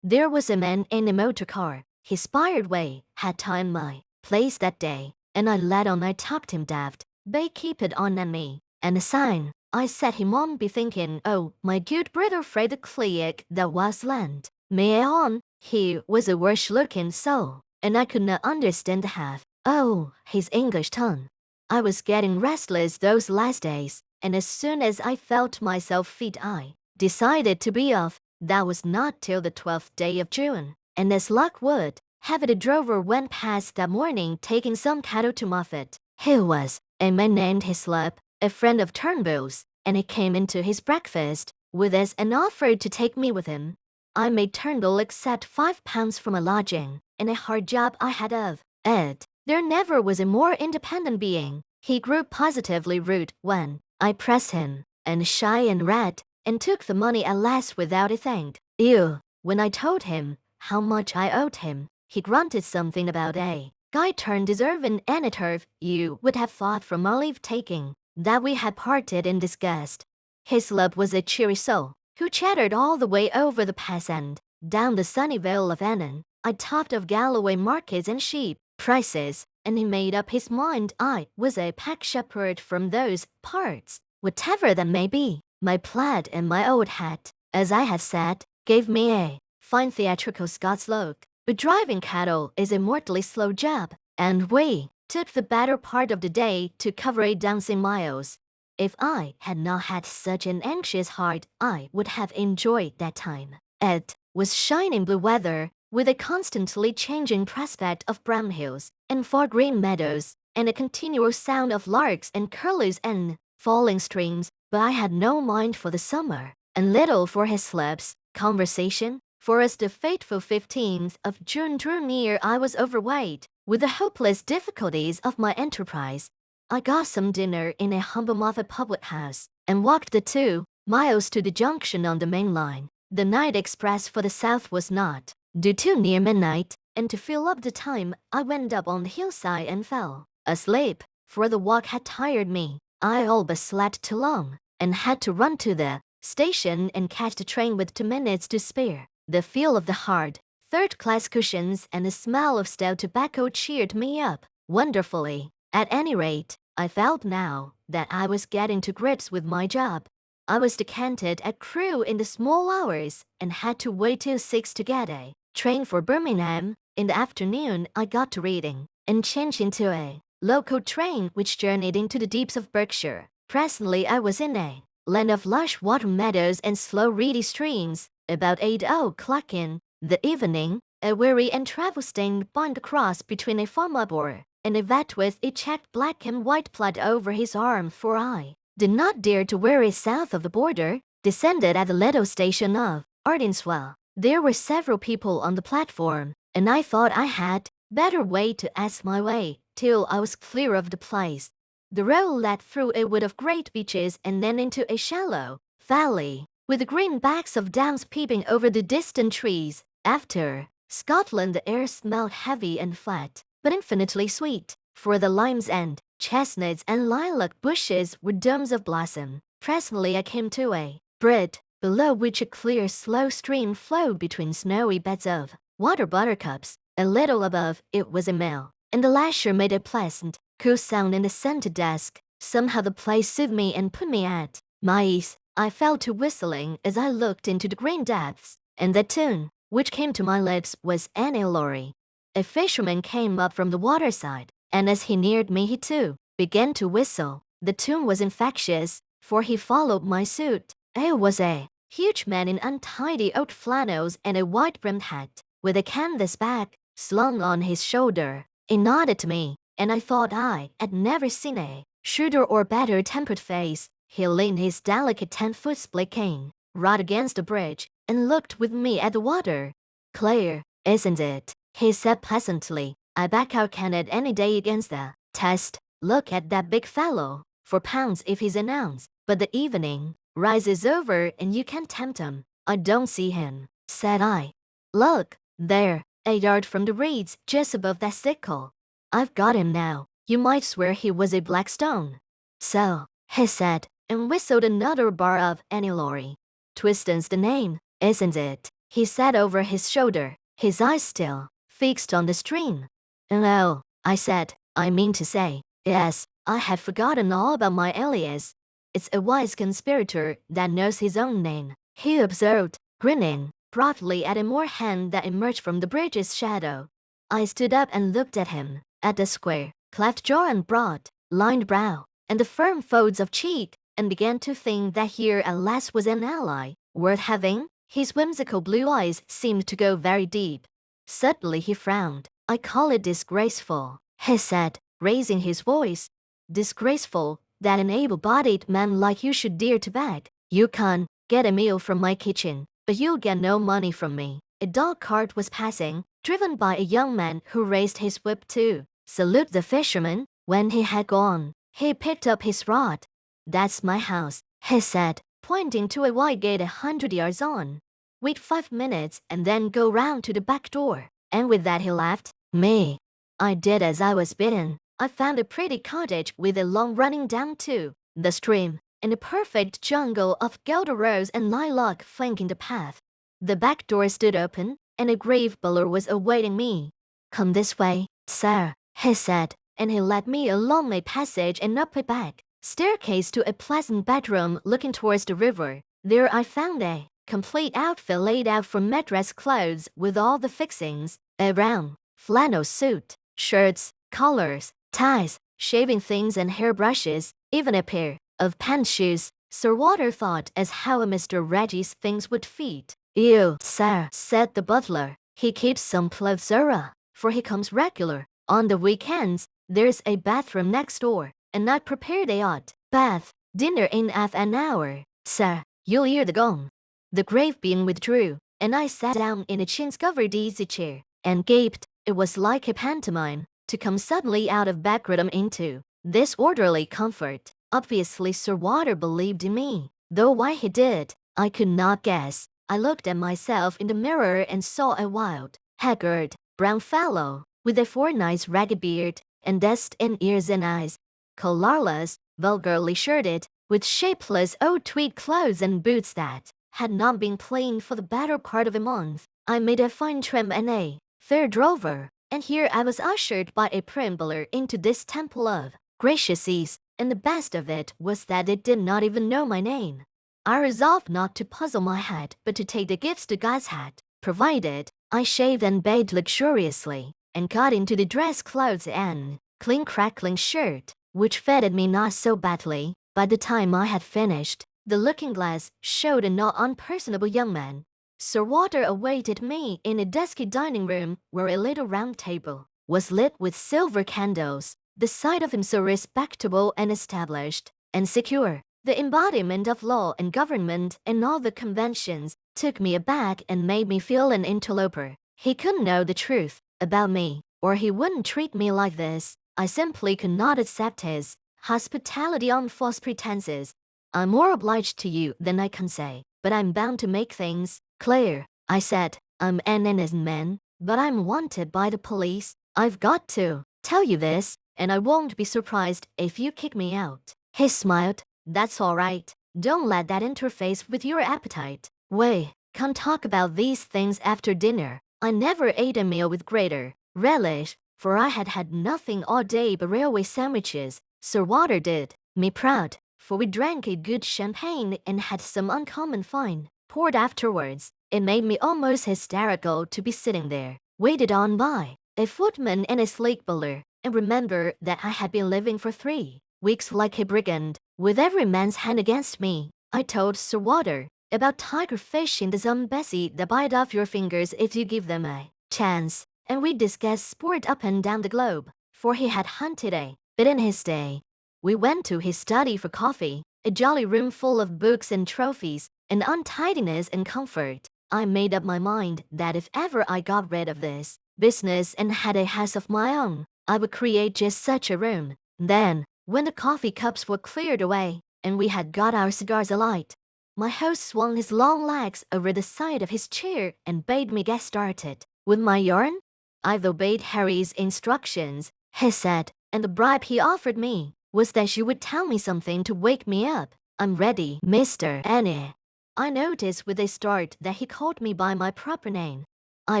There was a man in a motor car. He spired way, had time my place that day, and I let on I talked him daft. They keep it on me. And a sign, I said he won't be thinking, "Oh, my good brother Fred the Click that was land." Me on, he was a worse-looking soul, and I could not understand half. Oh, his English tongue. I was getting restless those last days, and as soon as I felt myself fit I decided to be off. That was not till the 12th day of June, and as luck would have it, a drover went past that morning taking some cattle to Moffat. He was a man named Hislop, a friend of Turnbull's, and he came into his breakfast with us and offered to take me with him. I made Turnbull accept £5 from a lodging, and a hard job I had of it. There never was a more independent being. He grew positively rude when I pressed him, and shy and red, and took the money at last without a thank you. When I told him how much I owed him, he grunted something about a guy turned deserving and a turf. You would have thought from our leave-taking that we had parted in disgust. Hislop was a cheery soul, who chattered all the way over the pass and down the sunny vale of Annan. I talked of Galloway markets and sheep prices, and he made up his mind I was a pack shepherd from those parts. Whatever that may be, my plaid and my old hat, as I have said, gave me a fine theatrical Scots look. But driving cattle is a mortally slow job, and we took the better part of the day to cover 8 miles. If I had not had such an anxious heart, I would have enjoyed that time. It was shining blue weather, with a constantly changing prospect of brown hills and far green meadows, and a continual sound of larks and curlews and falling streams. But I had no mind for the summer, and little for Hislop's conversation. For as the fateful 15th of June drew near, I was overweight with the hopeless difficulties of my enterprise. I got some dinner in a humble Moffat public house, and walked the 2 miles to the junction on the main line. The night express for the south was not due till near midnight, and to fill up the time, I went up on the hillside and fell asleep, for the walk had tired me. I all but slept too long, and had to run to the station and catch the train with 2 minutes to spare. The feel of the hard, third-class cushions and the smell of stale tobacco cheered me up wonderfully. At any rate, I felt now that I was getting to grips with my job. I was decanted at Crewe in the small hours, and had to wait till 6 to get a train for Birmingham. In the afternoon, I got to Reading, and changed into a local train which journeyed into the deeps of Berkshire. Presently I was in a land of lush water meadows and slow reedy streams. About 8 o'clock in the evening, a weary and travel-stained bond cross between a farmer and a vet with a checked black and white plaid over his arm, for I did not dare to weary south of the border, descended at the little station of Ardinswell. There were several people on the platform, and I thought I had better wait to ask my way till I was clear of the place. The road led through a wood of great beeches and then into a shallow valley, with the green backs of downs peeping over the distant trees. After Scotland, the air smelled heavy and flat, but infinitely sweet, for the limes and chestnuts and lilac bushes were domes of blossom. Presently I came to a bridge, below which a clear, slow stream flowed between snowy beds of water buttercups. A little above it was a mill, and the lasher made a pleasant, cool sound in the scented dusk. Somehow the place soothed me and put me at my ease. I fell to whistling as I looked into the green depths, and the tune which came to my lips was an Ellory. A fisherman came up from the waterside, and as he neared me he too began to whistle. The tune was infectious, for he followed my suit. He was a huge man in untidy old flannels and a wide-brimmed hat, with a canvas bag slung on his shoulder. He nodded to me, and I thought I had never seen a shrewder or better-tempered face. He leaned his delicate 10-foot split cane right against the bridge, and looked with me at the water. "Clear, isn't it?" he said pleasantly. "I back our Kenneth any day against the test. Look at that big fellow. £4 if he's an ounce." But the evening rises over and you can tempt him. I don't see him, said I. Look, there, a yard from the reeds, just above that sickle. I've got him now. You might swear he was a black stone. So, he said, and whistled another bar of Annie Laurie. Twiston's the name, isn't it? He said over his shoulder, his eyes still fixed on the stream. No, I said, I mean to say, yes, I had forgotten all about my alias. It's a wise conspirator that knows his own name, he observed, grinning broadly at a moor hen that emerged from the bridge's shadow. I stood up and looked at him, at the square, cleft jaw and broad, lined brow, and the firm folds of cheek, and began to think that here at last was an ally, worth having. His whimsical blue eyes seemed to go very deep. Suddenly he frowned. I call it disgraceful, he said, raising his voice. Disgraceful that an able-bodied man like you should dare to beg. You can get a meal from my kitchen, but you'll get no money from me. A dog cart was passing, driven by a young man who raised his whip to salute the fisherman. When he had gone, he picked up his rod. That's my house, he said, pointing to a wide gate 100 yards on. Wait 5 minutes and then go round to the back door. And with that he left me. I did as I was bidden. I found a pretty cottage with a lawn running down to the stream, and a perfect jungle of guelder rose and lilac flanking the path. The back door stood open, and a grave butler was awaiting me. Come this way, sir, he said, and he led me along a passage and up a back staircase to a pleasant bedroom looking towards the river. There I found a complete outfit laid out for madras clothes with all the fixings, a brown flannel suit, shirts, collars, ties, shaving things and hairbrushes, even a pair of pant shoes. Sir Walter thought as how Mr. Reggie's things would fit. You, sir, said the butler, he keeps some plethora, for he comes regular. On the weekends, there's a bathroom next door, and I prepared a hot bath, dinner in half an hour. Sir, you'll hear the gong. The grave being withdrew, and I sat down in a chintz-covered easy-chair, and gaped. It was like a pantomime, to come suddenly out of bedridom into this orderly comfort. Obviously Sir Walter believed in me, though why he did, I could not guess. I looked at myself in the mirror and saw a wild, haggard, brown fellow, with a fortnight's ragged beard, and dust in ears and eyes, collarless, vulgarly shirted, with shapeless old tweed clothes and boots that had not been cleaned for the better part of a month. I made a fine tramp and a fair drover, and here I was ushered by a prim butler into this temple of gracious ease, and the best of it was that it did not even know my name. I resolved not to puzzle my head, but to take the gifts the gods had provided. I shaved and bathed luxuriously, and got into the dress clothes and clean crackling shirt, which fitted me not so badly. By the time I had finished, the looking-glass showed a not unpersonable young man. Sir Walter awaited me in a dusky dining room where a little round table was lit with silver candles. The sight of him so respectable and established and secure, the embodiment of law and government and all the conventions, took me aback and made me feel an interloper. He couldn't know the truth about me, or he wouldn't treat me like this. I simply could not accept his hospitality on false pretenses. I'm more obliged to you than I can say, but I'm bound to make things clear, I said. I'm an innocent man, but I'm wanted by the police. I've got to tell you this, and I won't be surprised if you kick me out. He smiled. That's all right. Don't let that interface with your appetite. We can talk about these things after dinner. I never ate a meal with greater relish, for I had had nothing all day but railway sandwiches. Sir Walter did me proud, for we drank a good champagne and had some uncommon fine poured afterwards. It made me almost hysterical to be sitting there, waited on by a footman and a sleek butler, and remember that I had been living for 3 weeks like a brigand, with every man's hand against me. I told Sir Walter about tiger fish in the Zambesi that bite off your fingers if you give them a chance, and we discussed sport up and down the globe, for he had hunted a bit in his day. We went to his study for coffee, a jolly room full of books and trophies, and untidiness and comfort. I made up my mind that if ever I got rid of this business and had a house of my own, I would create just such a room. Then, when the coffee cups were cleared away, and we had got our cigars alight, My host swung his long legs over the side of his chair and bade me get started. With my yarn? I've obeyed Harry's instructions, he said, and the bribe he offered me was that you would tell me something to wake me up. I'm ready, Mr. Hannay. I noticed with a start that he called me by my proper name. I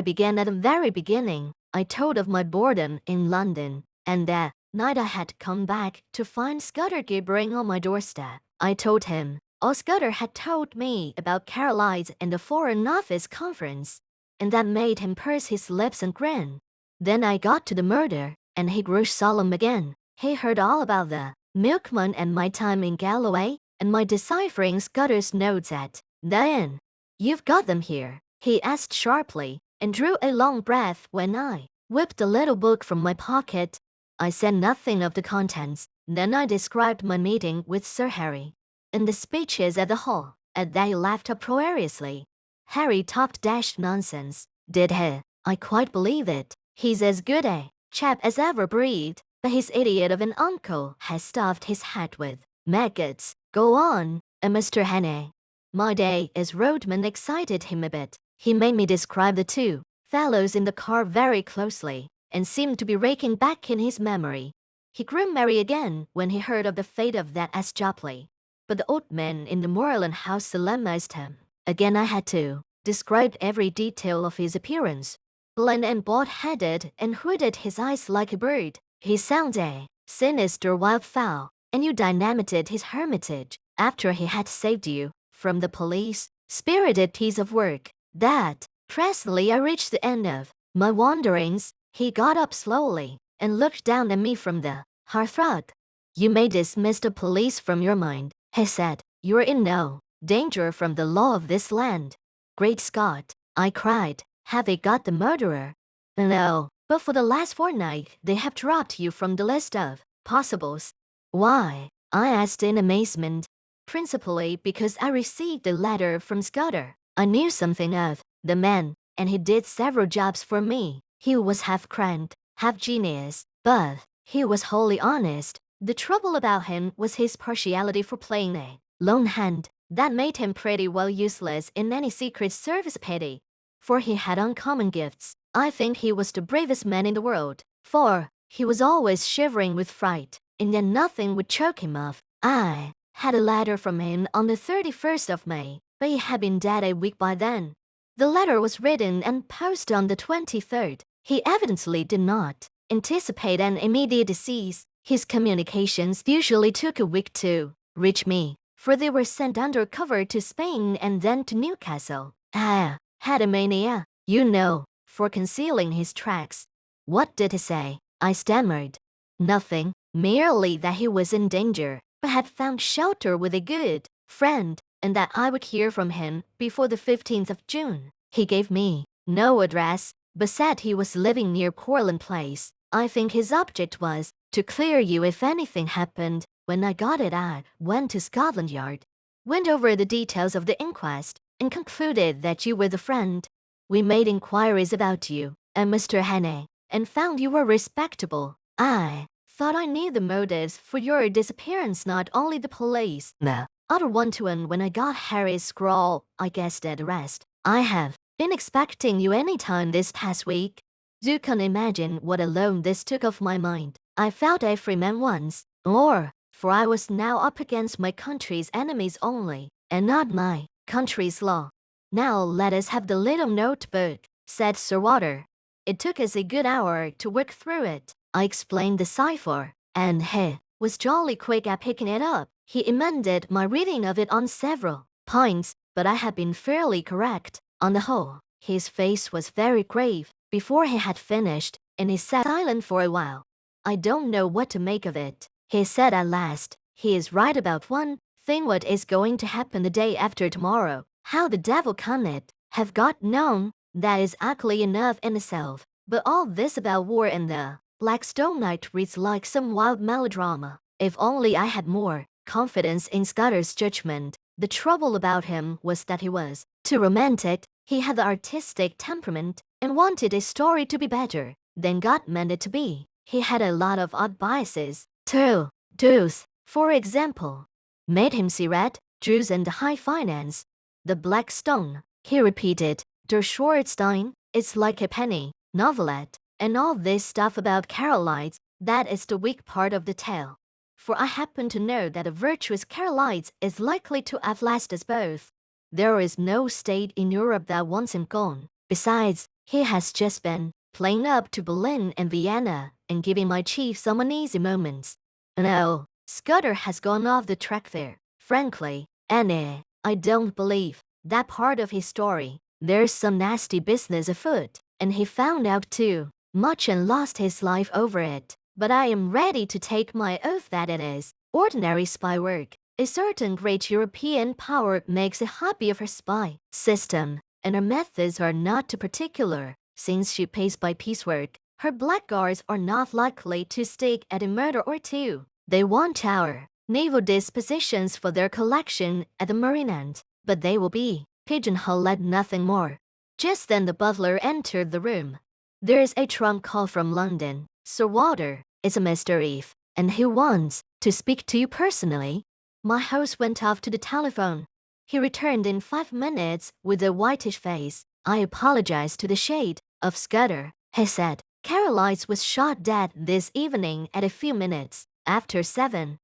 began at the very beginning. I told of my boredom in London, and that night I had come back to find Scudder gibbering on my doorstep. I told him all Scudder had told me about Caroline's and the Foreign Office conference, and that made him purse his lips and grin. Then I got to the murder, and he grew solemn again. He heard all about the milkman and my time in Galloway, and my deciphering Scudder's notes at the inn. You've got them here, he asked sharply, and drew a long breath when I whipped a little book from my pocket. I said nothing of the contents. Then I described my meeting with Sir Harry, and the speeches at the hall. At that he laughed uproariously. Harry talked dashed nonsense, did he? I quite believe it. He's as good a chap as ever breathed, but his idiot of an uncle has stuffed his head with maggots. Go on, Mr. Hannay. My day as roadman excited him a bit. He made me describe the two fellows in the car very closely, and seemed to be raking back in his memory. He grew merry again when he heard of the fate of that S. Jopley, but the old man in the Moreland house solemnized him. Again I had to describe every detail of his appearance. Blunt and bald-headed, and hooded his eyes like a bird. He sounded a sinister wildfowl, and you dynamited his hermitage after he had saved you from the police. Spirited piece of work, that. Presently I reached the end of my wanderings. He got up slowly and looked down at me from the hearthrug. You may dismiss the police from your mind, he said. You're in no danger from the law of this land. Great Scott, I cried. Have they got the murderer? No, but for the last fortnight they have dropped you from the list of possibles. Why? I asked in amazement. Principally because I received a letter from Scudder. I knew something of the man, and he did several jobs for me. He was half crank, half genius, but he was wholly honest. The trouble about him was his partiality for playing a lone hand. That made him pretty well useless in any Secret Service petty, for he had uncommon gifts. I think he was the bravest man in the world, for he was always shivering with fright, and yet nothing would choke him off. I had a letter from him on the 31st of May, but he had been dead a week by then. The letter was written and posted on the 23rd. He evidently did not anticipate an immediate decease. His communications usually took a week to reach me, for they were sent under cover to Spain and then to Newcastle. I had a mania, you know, for concealing his tracks. What did he say? I stammered. Nothing, merely that he was in danger, but had found shelter with a good friend, and that I would hear from him before the 15th of June. He gave me no address, but said he was living near Portland Place. I think his object was to clear you if anything happened. When I got it, I went to Scotland Yard, went over the details of the inquest, and concluded that you were the friend. We made inquiries about you and Mr. Hannay, and found you were respectable. I thought I knew the motives for your disappearance, not only the police. The other one too, and when I got Harry's scrawl, I guessed at the rest. I have been expecting you any time this past week. You can imagine what a load this took off my mind. I felt a free man once more, for I was now up against my country's enemies only, and not my country's law. Now let us have the little notebook, said Sir Walter. It took us a good hour to work through it. I explained the cipher, and he was jolly quick at picking it up. He amended my reading of it on several points, but I had been fairly correct. On the whole, his face was very grave before he had finished, and he sat silent for a while. I don't know what to make of it, he said at last. He is right about one thing. What is going to happen the day after tomorrow? How the devil can it have got known? That is ugly enough in itself, but all this about war and the Blackstone night reads like some wild melodrama. If only I had more confidence in Scudder's judgment. The trouble about him was that he was too romantic. He had the artistic temperament and wanted a story to be better than God meant it to be. He had a lot of odd biases, too. Deuce, for example, made him see red. Jews and high finance. The Black Stone, he repeated. Der Schwarzstein, it's like a penny, novelette, and all this stuff about Carolites, that is the weak part of the tale. For I happen to know that a virtuous Carolite is likely to outlast us both. There is no state in Europe that wants him gone. Besides, he has just been playing up to Berlin and Vienna and giving my chief some uneasy moments. No, Scudder has gone off the track there. Frankly, Annie, I don't believe that part of his story. There's some nasty business afoot, and he found out too much and lost his life over it. But I am ready to take my oath that it is ordinary spy work. A certain great European power makes a hobby of her spy system, and her methods are not too particular. Since she pays by piecework, her blackguards are not likely to stick at a murder or two. They want our naval dispositions for their collection at the Marineland, but they will be pigeonholed at nothing more. Just then the butler entered the room. There is a trunk call from London. Sir Walter, it's a Mr. Eve, and he wants to speak to you personally. My host went off to the telephone. He returned in 5 minutes with a whitish face. I apologize to the shade of Scudder, he said. Carolites was shot dead this evening at a few minutes after 7.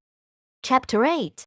Chapter 8.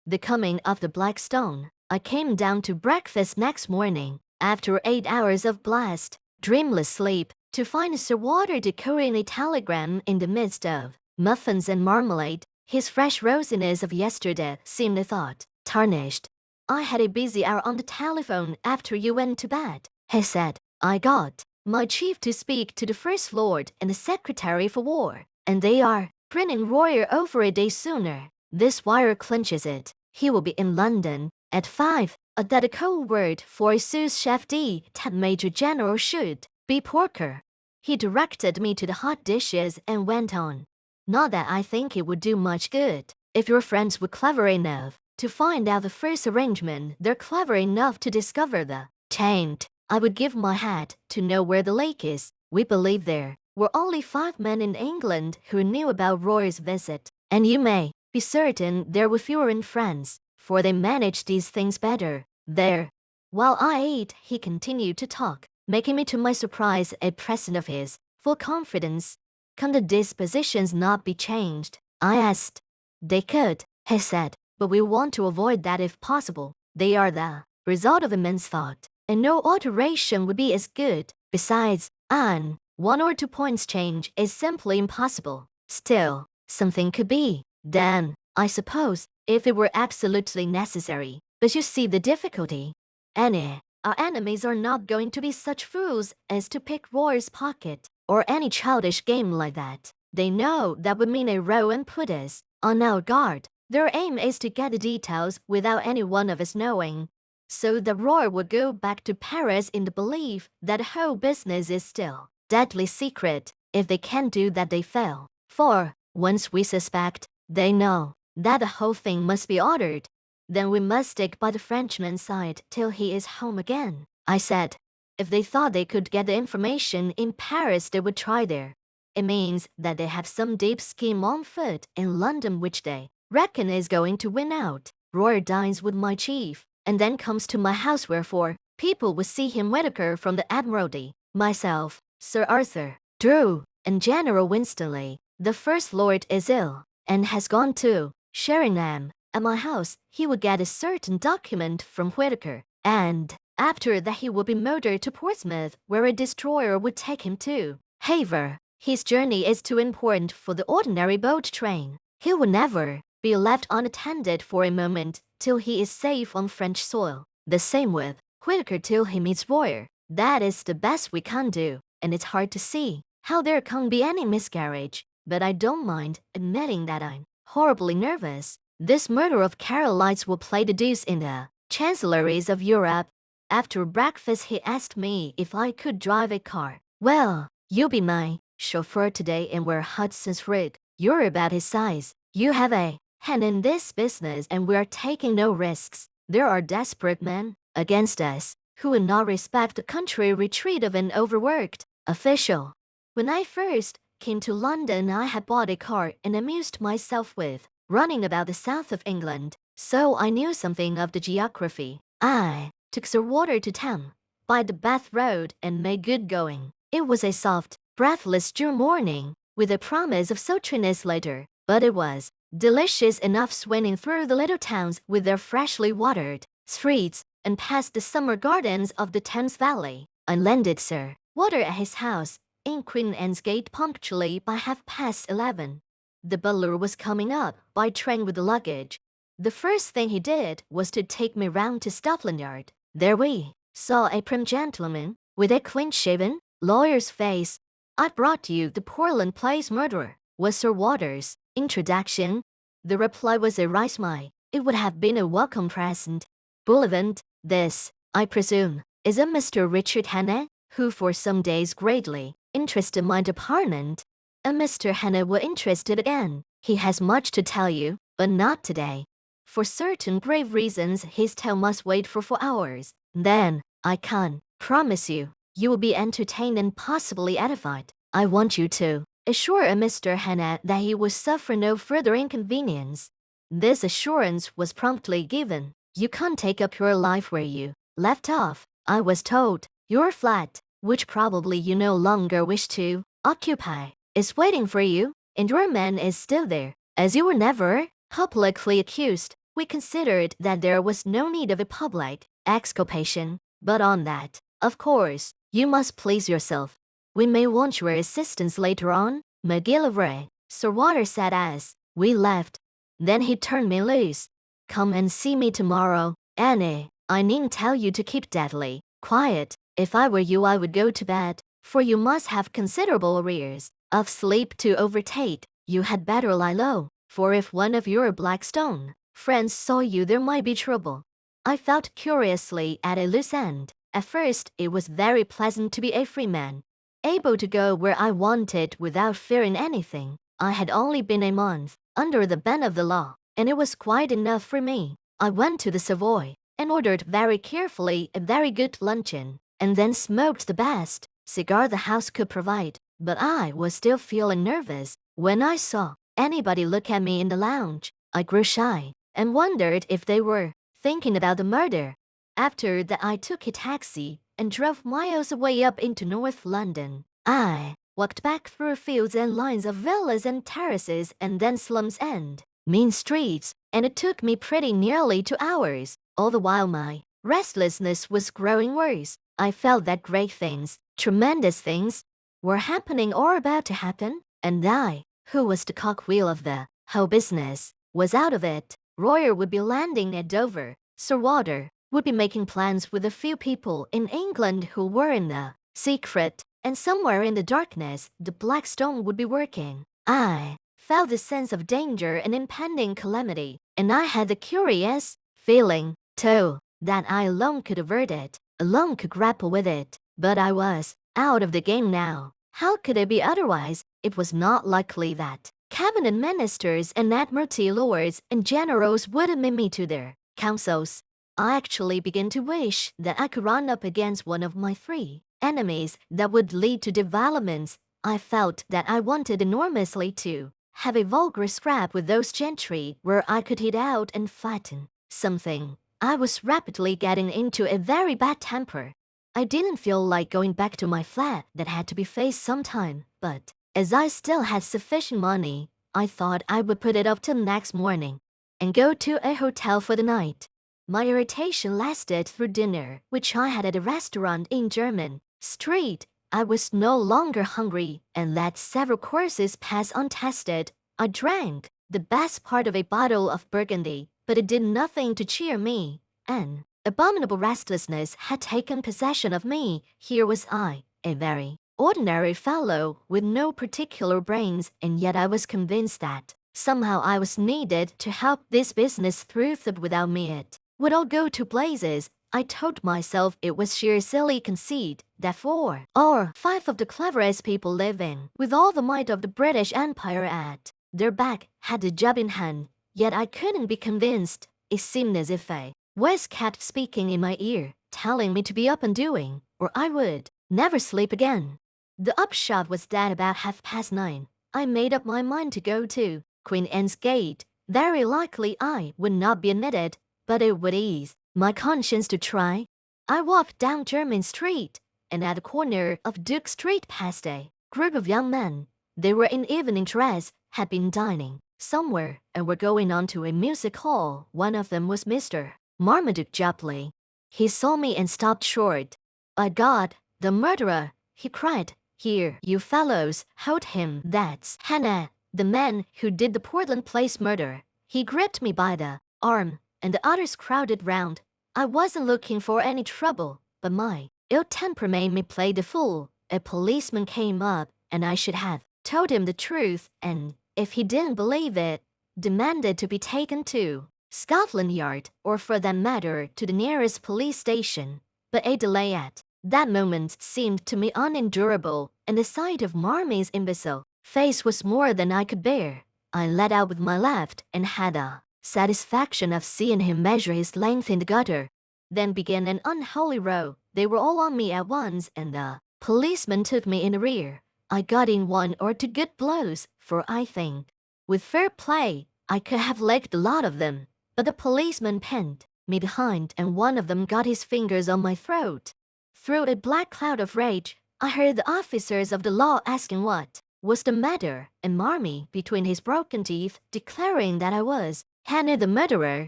The Coming of the Black Stone. I came down to breakfast next morning, after 8 hours of blessed, dreamless sleep, to find Sir Walter decoding a telegram in the midst of muffins and marmalade. His fresh rosiness of yesterday seemed a thought tarnished. I had a busy hour on the telephone after you went to bed, he said. I got my chief to speak to the First Lord and the Secretary for War, and they are printing Royer over a day sooner. This wire clinches it. He will be in London at 5. That a code word for a sous chef that Major General should be porker. He directed me to the hot dishes and went on. Not that I think it would do much good. If your friends were clever enough to find out the first arrangement, they're clever enough to discover the taint. I would give my hat to know where the lake is. We believe there were only 5 men in England who knew about Roy's visit, and you may be certain there were fewer in France, for they managed these things better there. While I ate, he continued to talk, making me to my surprise a present of his full confidence. Can the dispositions not be changed? I asked. They could, he said, but we want to avoid that if possible. They are the result of immense thought, and no alteration would be as good. Besides, an 1 or 2 points change is simply impossible. Still, something could be done, I suppose, if it were absolutely necessary. But you see the difficulty. Annie, our enemies are not going to be such fools as to pick Roy's pocket, or any childish game like that. They know that would mean a row and put us on our guard. Their aim is to get the details without any one of us knowing. So the Roy would go back to Paris in the belief that the whole business is still deadly secret. If they can do that, they fail. For, once we suspect, they know that the whole thing must be ordered. Then we must stick by the Frenchman's side till he is home again, I said. If they thought they could get the information in Paris, they would try there. It means that they have some deep scheme on foot in London which they reckon is going to win out. Roy dines with my chief, and then comes to my house, wherefore people will see him Whitaker from the Admiralty, myself, Sir Arthur, Drew, and General Winstanley. The First Lord is ill, and has gone to Sheringham. At my house, he would get a certain document from Whitaker, and after that he would be motored to Portsmouth, where a destroyer would take him to Havre. His journey is too important for the ordinary boat train. He will never be left unattended for a moment till he is safe on French soil. The same with Whitaker till he meets Royer. That is the best we can do, and it's hard to see how there can be any miscarriage. But I don't mind admitting that I'm horribly nervous. This murder of Carolites will play the deuce in the chancelleries of Europe. After breakfast he asked me if I could drive a car. Well, you'll be my chauffeur today and wear Hudson's rig. You're about his size. You have a hand in this business and we're taking no risks. There are desperate men against us who would not respect the country retreat of an overworked official. When I first came to London, I had bought a car and amused myself with running about the south of England, so I knew something of the geography. I took Sir Walter to town by the Bath Road and made good going. It was a soft, breathless June morning, with a promise of sultriness later, but it was delicious enough swinging through the little towns with their freshly watered streets and past the summer gardens of the Thames Valley. I landed Sir Walter at his house in Queen Anne's Gate punctually by 11:30. The butler was coming up by train with the luggage. The first thing he did was to take me round to Scotland Yard. There we saw a prim gentleman with a clean-shaven, lawyer's face. "I brought you the Portland Place murderer," was Sir Walter's introduction. The reply was a wry smile. It would have been a welcome present. "Bullivant, this, I presume, is a Mr. Richard Hannay, who for some days greatly interested my department." And Mr. Hannay was interested again. "He has much to tell you, but not today. For certain grave reasons his tale must wait for 4 hours. Then, I can promise you, you will be entertained and possibly edified. I want you to assure Mr. Hannay that he will suffer no further inconvenience." This assurance was promptly given. "You can't take up your life where you left off, I was told. Your flat, which probably you no longer wish to occupy, is waiting for you, and your man is still there. As you were never publicly accused, we considered that there was no need of a public exculpation, but on that, of course, you must please yourself. We may want your assistance later on, McGillivray," Sir Walter said as we left. Then he turned me loose. "Come and see me tomorrow, Annie. I needn't tell you to keep deadly quiet. If I were you I would go to bed, for you must have considerable arrears of sleep to overtake. You had better lie low, for if one of your Blackstone friends saw you there might be trouble." I felt curiously at a loose end. At first it was very pleasant to be a free man, able to go where I wanted without fearing anything. I had only been a month under the ban of the law, and it was quite enough for me. I went to the Savoy and ordered very carefully a very good luncheon, and then smoked the best cigar the house could provide. But I was still feeling nervous. When I saw anybody look at me in the lounge, I grew shy and wondered if they were thinking about the murder. After that I took a taxi and drove miles away up into North London. I walked back through fields and lines of villas and terraces and then slums and mean streets, and it took me pretty nearly 2 hours. All the while my restlessness was growing worse. I felt that great things, tremendous things, were happening or about to happen, and I, who was the cogwheel of the whole business, was out of it. Royer would be landing at Dover. Sir Walter would be making plans with a few people in England who were in the secret, and somewhere in the darkness the Blackstone would be working. I felt the sense of danger and impending calamity, and I had the curious feeling, too, that I alone could avert it, alone could grapple with it. But I was out of the game now. How could it be otherwise? It was not likely that cabinet ministers and admiralty lords and generals would admit me to their councils. I actually began to wish that I could run up against one of my 3 enemies that would lead to developments. I felt that I wanted enormously to have a vulgar scrap with those gentry where I could hit out and flatten something. I was rapidly getting into a very bad temper. I didn't feel like going back to my flat that had to be faced sometime, but as I still had sufficient money, I thought I would put it up till next morning and go to a hotel for the night. My irritation lasted through dinner, which I had at a restaurant in Jermyn Street. I was no longer hungry and let several courses pass untested. I drank the best part of a bottle of Burgundy, but it did nothing to cheer me. An abominable restlessness had taken possession of me. Here was I, a very ordinary fellow with no particular brains, and yet I was convinced that somehow I was needed to help this business through. That without me it would all go to blazes. I told myself it was sheer silly conceit that 4 or 5 of the cleverest people living, with all the might of the British Empire at their back, had the job in hand. Yet I couldn't be convinced. It seemed as if a voice kept speaking in my ear, telling me to be up and doing, or I would never sleep again. The upshot was that about 9:30, I made up my mind to go to Queen Anne's Gate. Very likely I would not be admitted, but it would ease my conscience to try. I walked down Jermyn Street, and at the corner of Duke Street passed a group of young men. They were in evening dress, had been dining somewhere, and were going on to a music hall. One of them was Mr. Marmaduke Jopley. He saw me and stopped short. "By God, the murderer!" he cried. "Here, you fellows, hold him. That's Hannay, the man who did the Portland Place murder." He gripped me by the arm, and the others crowded round. I wasn't looking for any trouble, but my ill temper made me play the fool. A policeman came up, and I should have told him the truth, and, if he didn't believe it, demanded to be taken to Scotland Yard, or for that matter to the nearest police station. But a delay at that moment seemed to me unendurable, and the sight of Marmy's imbecile face was more than I could bear. I let out with my left and had the satisfaction of seeing him measure his length in the gutter. Then began an unholy row. They were all on me at once, and the policeman took me in the rear. I got in 1 or 2 good blows, for I think, with fair play, I could have legged the lot of them. But the policeman pinned me behind, and one of them got his fingers on my throat. Through a black cloud of rage, I heard the officers of the law asking what was the matter, and Marmy, between his broken teeth, declaring that I was Hannay the murderer.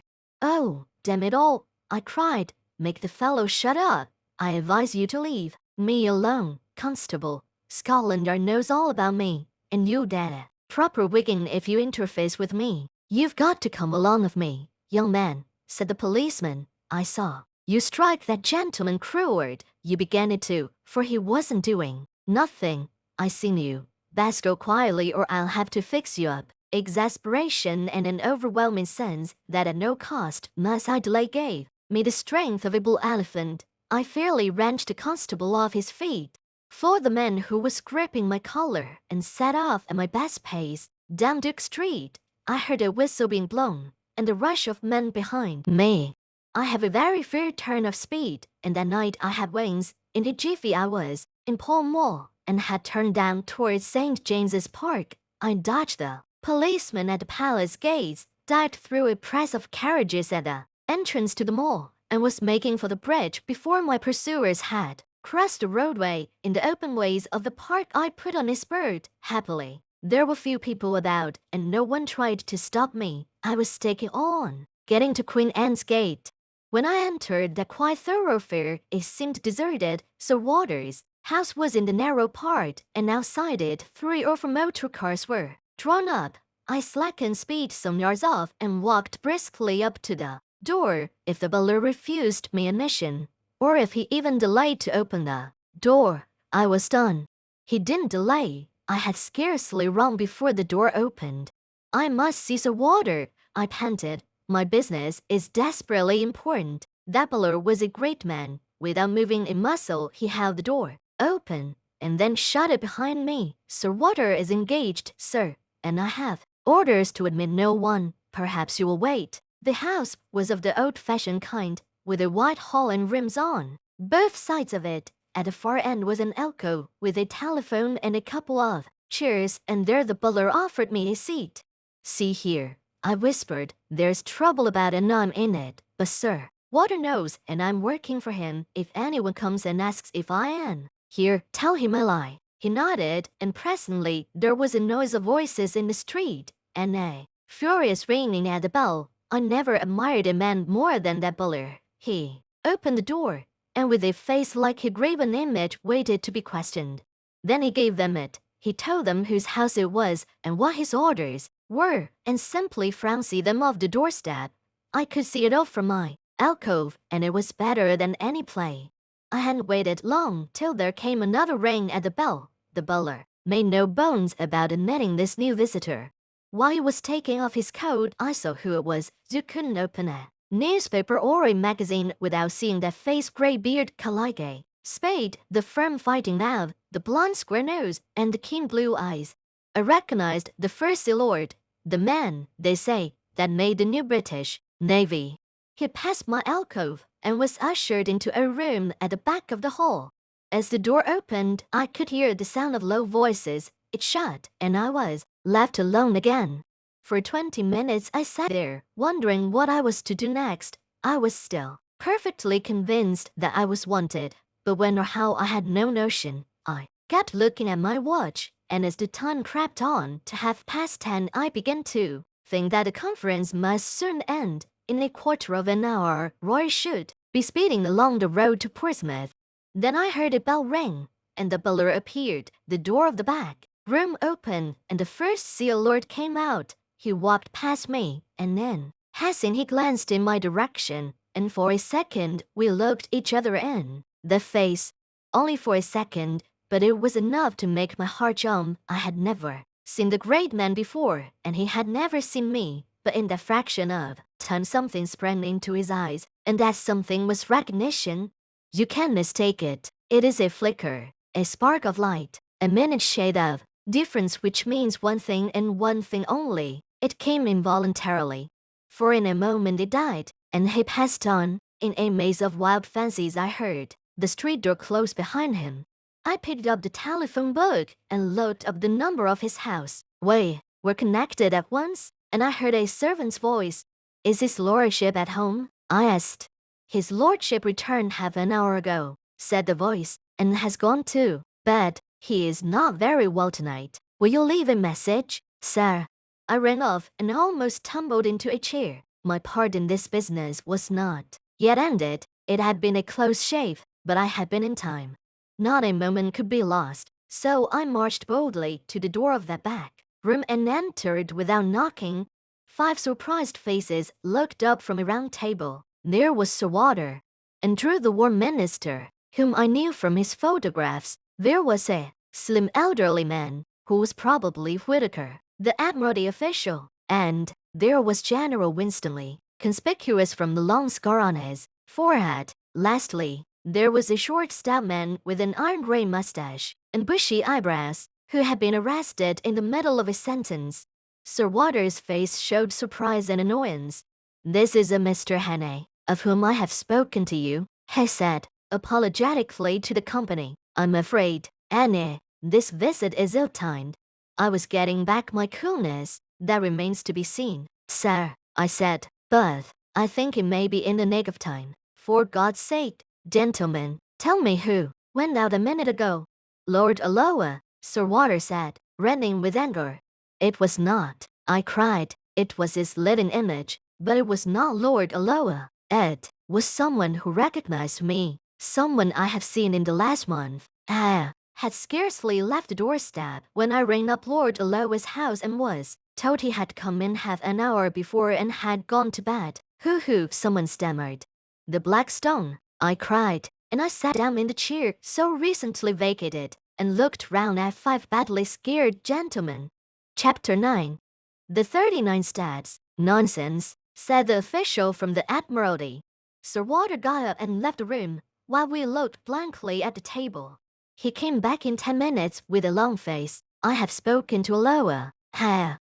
"Oh, damn it all," I cried, "make the fellow shut up. I advise you to leave me alone, Constable. Scotland Yard knows all about me, and you dare proper wigging if you interface with me. You've got to come along with me, young man," said the policeman. "I saw you strike that gentleman cruel. You began it too, for he wasn't doing nothing. I seen you. Best go quietly or I'll have to fix you up." Exasperation and an overwhelming sense that at no cost must I delay gave me the strength of a bull elephant. I fairly wrenched the constable off his feet, floored the man who was gripping my collar, and set off at my best pace down Duke Street. I heard a whistle being blown, and the rush of men behind me. I have a very fair turn of speed, and that night I had wings. In a jiffy I was in Pall Mall, and had turned down towards St. James's Park. I dodged the policeman at the palace gates, dived through a press of carriages at the entrance to the mall, and was making for the bridge before my pursuers had crossed the roadway. In the open ways of the park I put on a spurt. Happily, there were few people about, and no one tried to stop me. I was taking on, getting to Queen Anne's Gate. When I entered that quiet thoroughfare, it seemed deserted. Sir Walter's house was in the narrow part, and outside it 3 or 4 motor cars were drawn up. I slackened speed some yards off and walked briskly up to the door. If the butler refused me admission, or if he even delayed to open the door, I was done. He didn't delay. I had scarcely rung before the door opened. "I must see Sir Walter," I panted. "My business is desperately important." That butler was a great man. Without moving a muscle, he held the door open, and then shut it behind me. "Sir Walter is engaged, sir, and I have orders to admit no one. Perhaps you will wait." The house was of the old-fashioned kind, with a wide hall and rooms on both sides of it. At the far end was an alcove with a telephone and a couple of chairs, and there the butler offered me a seat. "See here," I whispered, "there's trouble about and I'm in it, but Sir Walter knows, and I'm working for him. If anyone comes and asks if I am here, tell him I lie." He nodded, and presently there was a noise of voices in the street, and a furious ringing at the bell. I never admired a man more than that butler. He opened the door, and with a face like a graven image waited to be questioned. Then he gave them it. He told them whose house it was and what his orders were, and simply flounced them off the doorstep. I could see it all from my alcove, and it was better than any play. I hadn't waited long till there came another ring at the bell. The butler made no bones about admitting this new visitor. While he was taking off his coat, I saw who it was. You couldn't open a newspaper or a magazine without seeing that face, gray beard, like a spade, the firm fighting mouth, the blonde square nose, and the keen blue eyes. I recognized the First Lord, the man, they say, that made the new British Navy. He passed my alcove and was ushered into a room at the back of the hall. As the door opened, I could hear the sound of low voices. It shut, and I was left alone again. For 20 minutes I sat there, wondering what I was to do next. I was still perfectly convinced that I was wanted, but when or how I had no notion. I kept looking at my watch, and as the time crept on to 10:30, I began to think that the conference must soon end. In a quarter of an hour, Roy should be speeding along the road to Portsmouth. Then I heard a bell ring, and the butler appeared. The door of the back room opened, and the first seal lord came out. He walked past me, and then, passing, he glanced in my direction, and for a second we looked each other in the face. Only for a second, but it was enough to make my heart jump. I had never seen the great man before, and he had never seen me, but in that fraction of time something sprang into his eyes, and that something was recognition. You can't mistake it. It is a flicker, a spark of light, a minute shade of difference which means one thing and one thing only. It came involuntarily. For in a moment it died, and he passed on. In a maze of wild fancies I heard the street door close behind him. I picked up the telephone book and looked up the number of his house. We were connected at once, and I heard a servant's voice. "Is his lordship at home?" I asked. "His lordship returned half an hour ago," said the voice, "and has gone to bed. He is not very well tonight. Will you leave a message, sir?" I ran off and almost tumbled into a chair. My part in this business was not yet ended. It had been a close shave, but I had been in time. Not a moment could be lost, so I marched boldly to the door of that back room and entered without knocking. 5 surprised faces looked up from a round table. There was Sir Walter, and through the War Minister, whom I knew from his photographs. There was a slim elderly man, who was probably Whitaker, the Admiralty official, and there was General Winstanley, conspicuous from the long scar on his forehead. Lastly, there was a short stout man with an iron-gray mustache and bushy eyebrows, who had been arrested in the middle of a sentence. Sir Walter's face showed surprise and annoyance. "This is a Mr. Hannay, of whom I have spoken to you," he said, apologetically to the company. "I'm afraid, Annie, this visit is ill-timed." I was getting back my coolness. "That remains to be seen, sir," I said, "but I think it may be in the nick of time. For God's sake, gentlemen, tell me who went out a minute ago." "Lord Alloa," Sir Walter said, reddening with anger. "It was not," I cried. "It was his living image, but it was not Lord Alloa. It was someone who recognized me, someone I have seen in the last month." I had scarcely left the doorstep when I rang up Lord Alloa's house and was told he had come in half an hour before and had gone to bed. Who, someone stammered. "The Black Stone," I cried, and I sat down in the chair so recently vacated and looked round at 5 badly scared gentlemen. Chapter 9. The 39 stats. "Nonsense," said the official from the Admiralty. Sir Walter got up and left the room, while we looked blankly at the table. He came back in 10 minutes with a long face. "I have spoken to Alloa."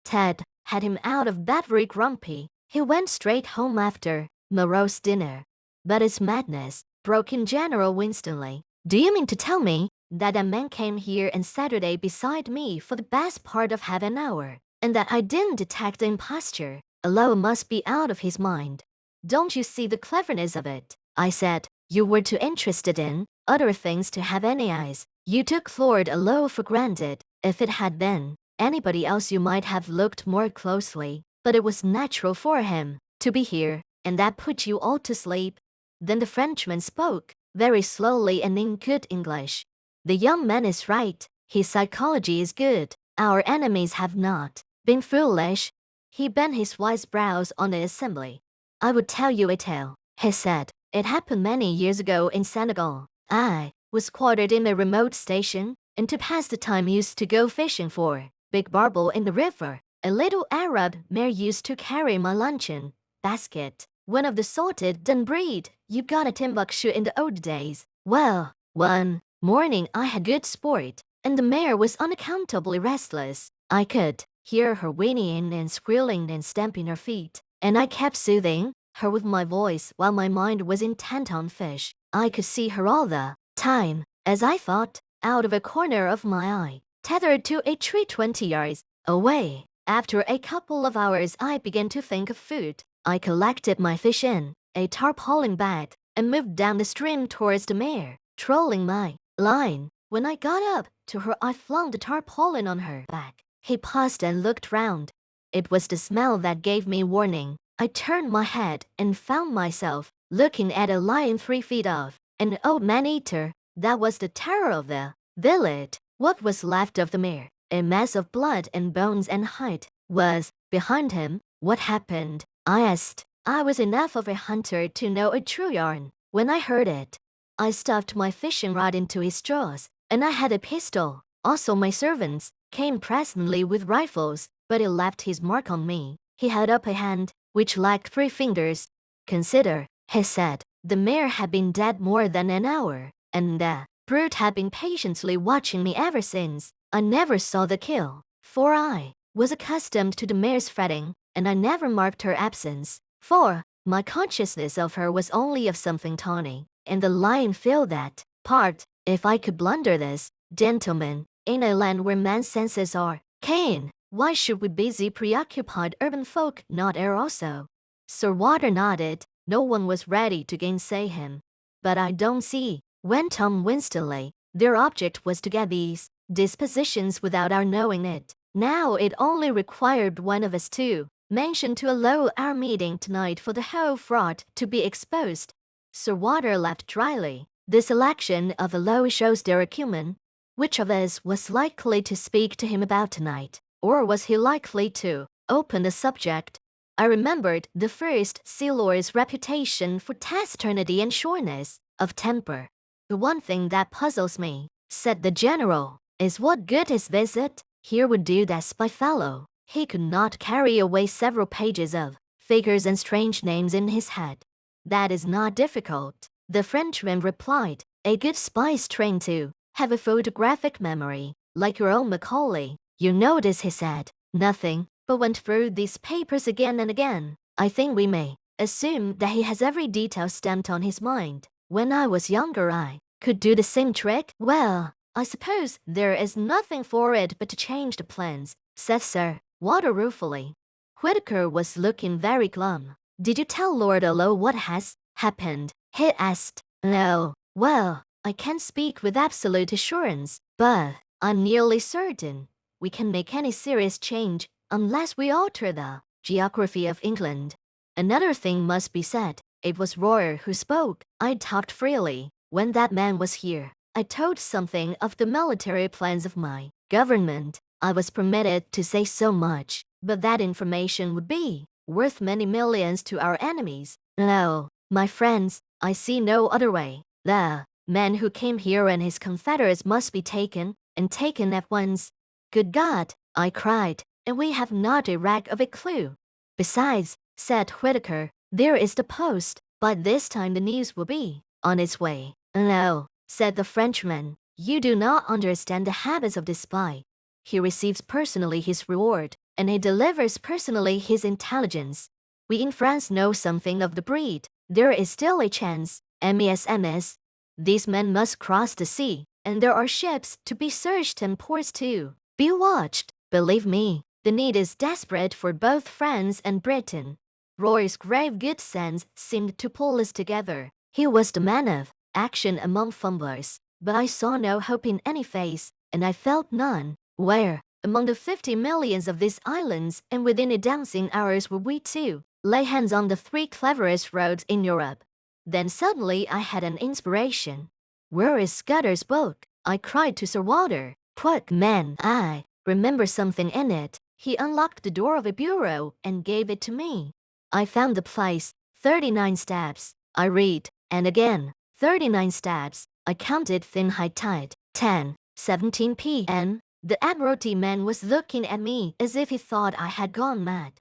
Ted had him out of bed very grumpy. He went straight home after morose dinner. "But it's madness," broke in General Winstanley. "Do you mean to tell me that a man came here and Saturday beside me for the best part of half an hour, and that I didn't detect the imposture? Alloa must be out of his mind." "Don't you see the cleverness of it?" I said. "You were too interested in other things to have any eyes. You took Lord Alloa for granted. If it had been anybody else you might have looked more closely, but it was natural for him to be here, and that put you all to sleep." Then the Frenchman spoke, very slowly and in good English. "The young man is right. His psychology is good. Our enemies have not been foolish." He bent his wise brows on the assembly. "I would tell you a tale," he said. "It happened many years ago in Senegal. I was quartered in a remote station, and to pass the time used to go fishing for big barbel in the river. A little Arab mare used to carry my luncheon basket, one of the salted dun breed you got at Timbuktu in the old days. Well, one morning I had good sport, and the mare was unaccountably restless. I could hear her whinnying and squealing and stamping her feet, and I kept soothing her with my voice while my mind was intent on fish. I could see her all the time, as I thought, out of a corner of my eye, tethered to a tree 20 yards away. After a couple of hours, I began to think of food. I collected my fish in a tarpaulin bag and moved down the stream towards the mare, trolling my line. When I got up to her, I flung the tarpaulin on her back. He paused and looked round. It was the smell that gave me warning. I turned my head and found myself looking at a lion 3 feet off, an old man-eater. That was the terror of the village. What was left of the mare, a mass of blood and bones and hide, was behind him. What happened? I asked. I was enough of a hunter to know a true yarn. When I heard it, I stuffed my fishing rod into his jaws, and I had a pistol. Also my servants came presently with rifles, but it left his mark on me. He held up a hand, which lacked 3 fingers. Consider, he said, the mare had been dead more than an hour, and the brute had been patiently watching me ever since. I never saw the kill, for I was accustomed to the mare's fretting, and I never marked her absence, for my consciousness of her was only of something tawny, and the lion filled that part. If I could blunder this, gentlemen, in a land where man's senses are keen, why should we busy preoccupied urban folk not err also? Sir Walter nodded. No one was ready to gainsay him. But I don't see, went Tom Winstanley, their object was to get these dispositions without our knowing it. Now it only required one of us to mention to allow our meeting tonight for the whole fraud to be exposed. Sir Walter laughed dryly. The selection of a low shows their acumen. Which of us was likely to speak to him about tonight, or was he likely to open the subject? I remembered the first sailor's reputation for taciturnity and shortness of temper. The one thing that puzzles me, said the general, is what good his visit here would do that spy fellow. He could not carry away several pages of figures and strange names in his head. That is not difficult, the Frenchman replied. A good spy is trained to have a photographic memory, like your own Macaulay. You notice he said nothing, but went through these papers again and again. I think we may assume that he has every detail stamped on his mind. When I was younger I could do the same trick. Well, I suppose there is nothing for it but to change the plans, said Sir Walter ruefully. Whitaker was looking very glum. Did you tell Lord Ollo what has happened? He asked. No. Well, I can't speak with absolute assurance, but I'm nearly certain we can make any serious change unless we alter the geography of England. Another thing must be said. It was Royer who spoke. I talked freely. When that man was here, I told something of the military plans of my government. I was permitted to say so much, but that information would be worth many millions to our enemies. No, my friends, I see no other way. The man who came here and his confederates must be taken, and taken at once. Good God, I cried, and we have not a rag of a clue. Besides, said Whitaker, there is the post. By this time the news will be on its way. No, said the Frenchman, you do not understand the habits of the spy. He receives personally his reward, and he delivers personally his intelligence. We in France know something of the breed. There is still a chance. MS. These men must cross the sea, and there are ships to be searched and ports to be watched. Believe me, the need is desperate for both France and Britain. Roy's grave good sense seemed to pull us together. He was the man of action among fumblers, but I saw no hope in any face, and I felt none. Where, among the 50 millions of these islands and within a dozen hours were we to lay hands on the 3 cleverest roads in Europe? Then suddenly I had an inspiration. Where is Scudder's book? I cried to Sir Walter. Quick, man, I remember something in it. He unlocked the door of a bureau and gave it to me. I found the place, 39 steps. I read, and again, 39 steps. I counted thin high tide, 10:17 p.m. The Admiralty man was looking at me as if he thought I had gone mad.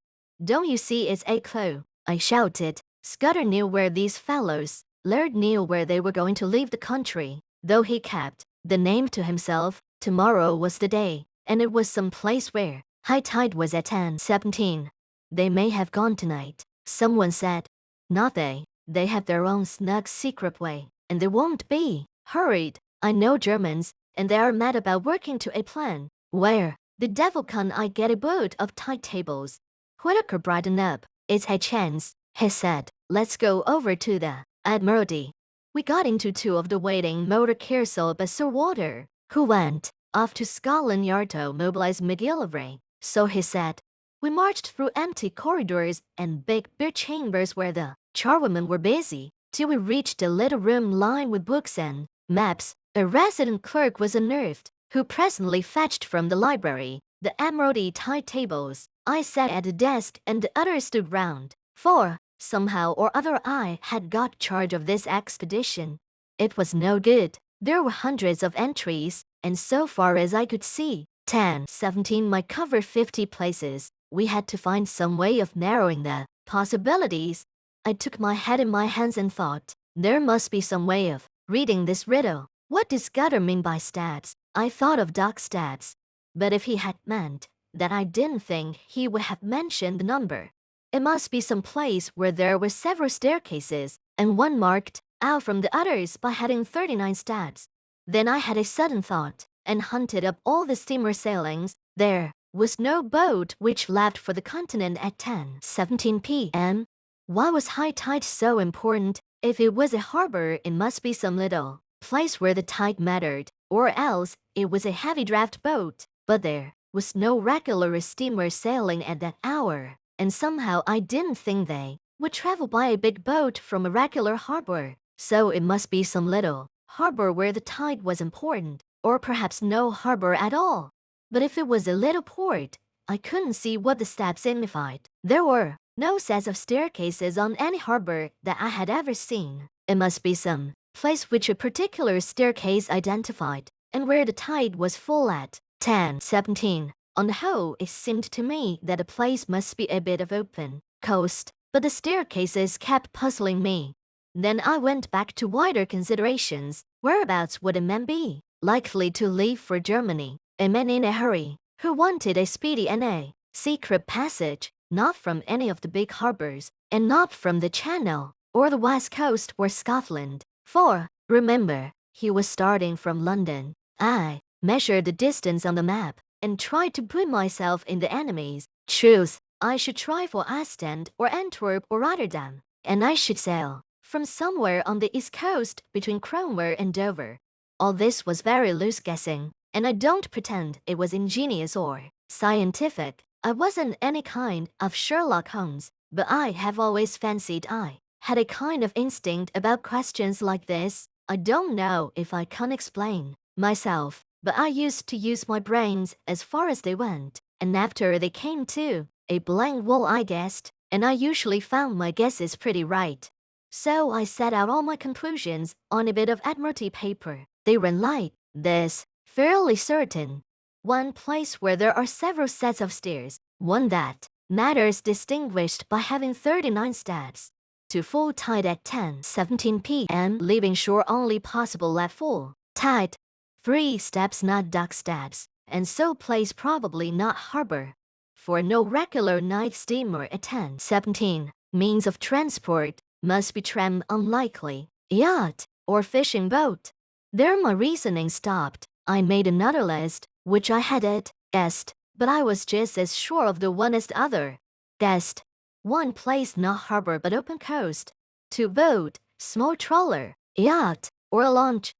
Don't you see it's a clue? I shouted. Scudder knew where these fellows, Laird knew where they were going to leave the country, though he kept the name to himself. Tomorrow was the day, and it was some place where high tide was at 10:17. They may have gone tonight, someone said. Not they. They have their own snug secret way, and they won't be hurried. I know Germans, and they are mad about working to a plan. Where? The devil can I get a boat of tide tables? Whitaker brightened up. It's a chance, he said. Let's go over to the Admiralty. We got into two of the waiting motor carousel by Sir Walter, who went off to Scotland Yard to mobilize McGillivray. So he said. We marched through empty corridors and big beer chambers where the charwomen were busy, till we reached a little room lined with books and maps. A resident clerk was unnerved, who presently fetched from the library the Admiralty tide tables. I sat at a desk and the others stood round, for, somehow or other I had got charge of this expedition. It was no good. There were hundreds of entries, and so far as I could see, 17 might cover 50 places. We had to find some way of narrowing the possibilities. I took my head in my hands and thought, there must be some way of reading this riddle. What does Scudder mean by stats? I thought of Doc Stats. But if he had meant that, I didn't think he would have mentioned the number. It must be some place where there were several staircases, and one marked out from the others by having 39 stats. Then I had a sudden thought, and hunted up all the steamer sailings. There was no boat which left for the continent at 10:17 p.m. Why was high tide so important? If it was a harbor, it must be some little place where the tide mattered, or else it was a heavy draft boat. But there was no regular steamer sailing at that hour, and somehow I didn't think they would travel by a big boat from a regular harbor. So it must be some little harbor where the tide was important, or perhaps no harbor at all. But if it was a little port, I couldn't see what the steps signified. There were no sets of staircases on any harbor that I had ever seen. It must be some place which a particular staircase identified, and where the tide was full at 10:17. On the whole, it seemed to me that the place must be a bit of open coast, but the staircases kept puzzling me. Then I went back to wider considerations. Whereabouts would a man be likely to leave for Germany? A man in a hurry, who wanted a speedy and a secret passage, not from any of the big harbors, and not from the Channel, or the West Coast or Scotland. For, remember, he was starting from London. I measured the distance on the map, and tried to put myself in the enemy's shoes. I should try for Ostend or Antwerp or Rotterdam, and I should sail from somewhere on the east coast between Cromer and Dover. All this was very loose guessing, and I don't pretend it was ingenious or scientific. I wasn't any kind of Sherlock Holmes, but I have always fancied I had a kind of instinct about questions like this. I don't know if I can explain myself, but I used to use my brains as far as they went, and after they came to a blank wall I guessed, and I usually found my guesses pretty right. So I set out all my conclusions on a bit of Admiralty paper. They ran like this: fairly certain. One place where there are several sets of stairs. One that matters distinguished by having 39 steps. To full tide at 10:17 p.m. leaving shore only possible at full tide. 3 steps not dock steps, and so place probably not harbor. For no regular night steamer at 10:17. Means of transport must be tram unlikely, yacht, or fishing boat. There my reasoning stopped. I made another list, which I had guessed, but I was just as sure of the one as the other. Guessed. 1 place not harbor but open coast. 2 boat, small trawler, yacht, or launch.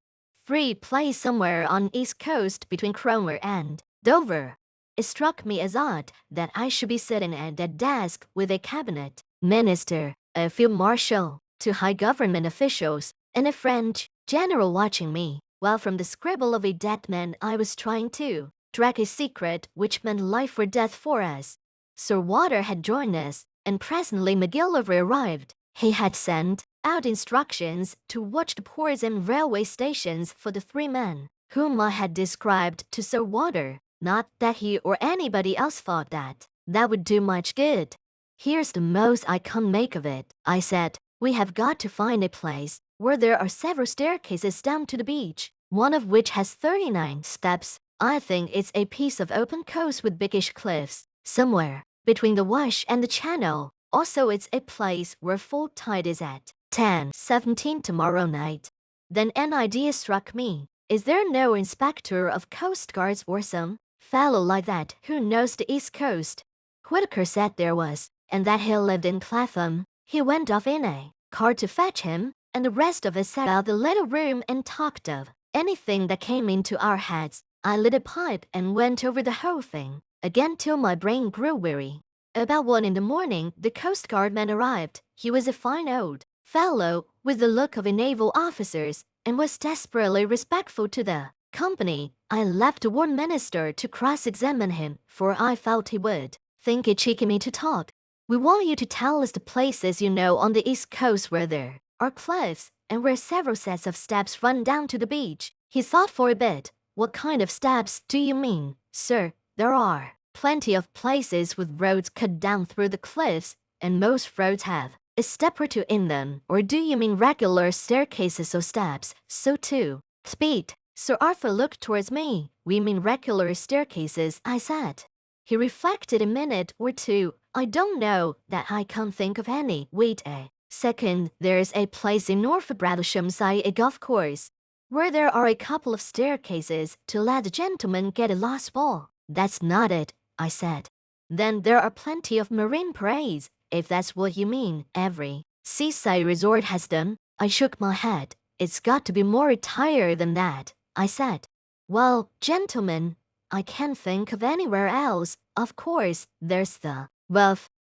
3 place somewhere on east coast between Cromer and Dover. It struck me as odd that I should be sitting at that desk with a cabinet minister, a field marshal, 2 high government officials, and a French general watching me, while from the scribble of a dead man I was trying to track a secret which meant life or death for us. Sir Walter had joined us, and presently McGillivray arrived. He had sent out instructions to watch the ports and railway stations for the 3 men whom I had described to Sir Walter. Not that he or anybody else thought that would do much good. Here's the most I can make of it, I said. We have got to find a place where there are several staircases down to the beach, one of which has 39 steps. I think it's a piece of open coast with biggish cliffs, somewhere between the Wash and the Channel. Also it's a place where full tide is at 10:17 tomorrow night. Then an idea struck me. Is there no inspector of coast guards or some Fellow like that who knows the East Coast. Whitaker said there was, and that he lived in Clapham. He went off in a car to fetch him, and the rest of us sat out the little room and talked of anything that came into our heads. I lit a pipe and went over the whole thing again till my brain grew weary. About 1 in the morning, the Coast Guard man arrived. He was a fine old fellow with the look of a naval officer's, and was desperately respectful to the company. I left the War Minister to cross-examine him, for I felt he would think it cheeky me to talk. We want you to tell us the places you know on the East Coast where there are cliffs, and where several sets of steps run down to the beach. He thought for a bit. What kind of steps do you mean, sir? There are plenty of places with roads cut down through the cliffs, and most roads have a step or two in them. Or do you mean regular staircases or steps? So too. Speed. Sir Arthur looked towards me. We mean regular staircases, I said. He reflected a minute or two. I don't know that I can't think of any. Wait a second. There's a place in North Bradleshamside, a golf course, where there are a couple of staircases to let the gentleman get a lost ball. That's not it, I said. Then there are plenty of marine parades, if that's what you mean. Every seaside resort has them. I shook my head. It's got to be more retired than that, I said. Well, gentlemen, I can't think of anywhere else. Of course, there's the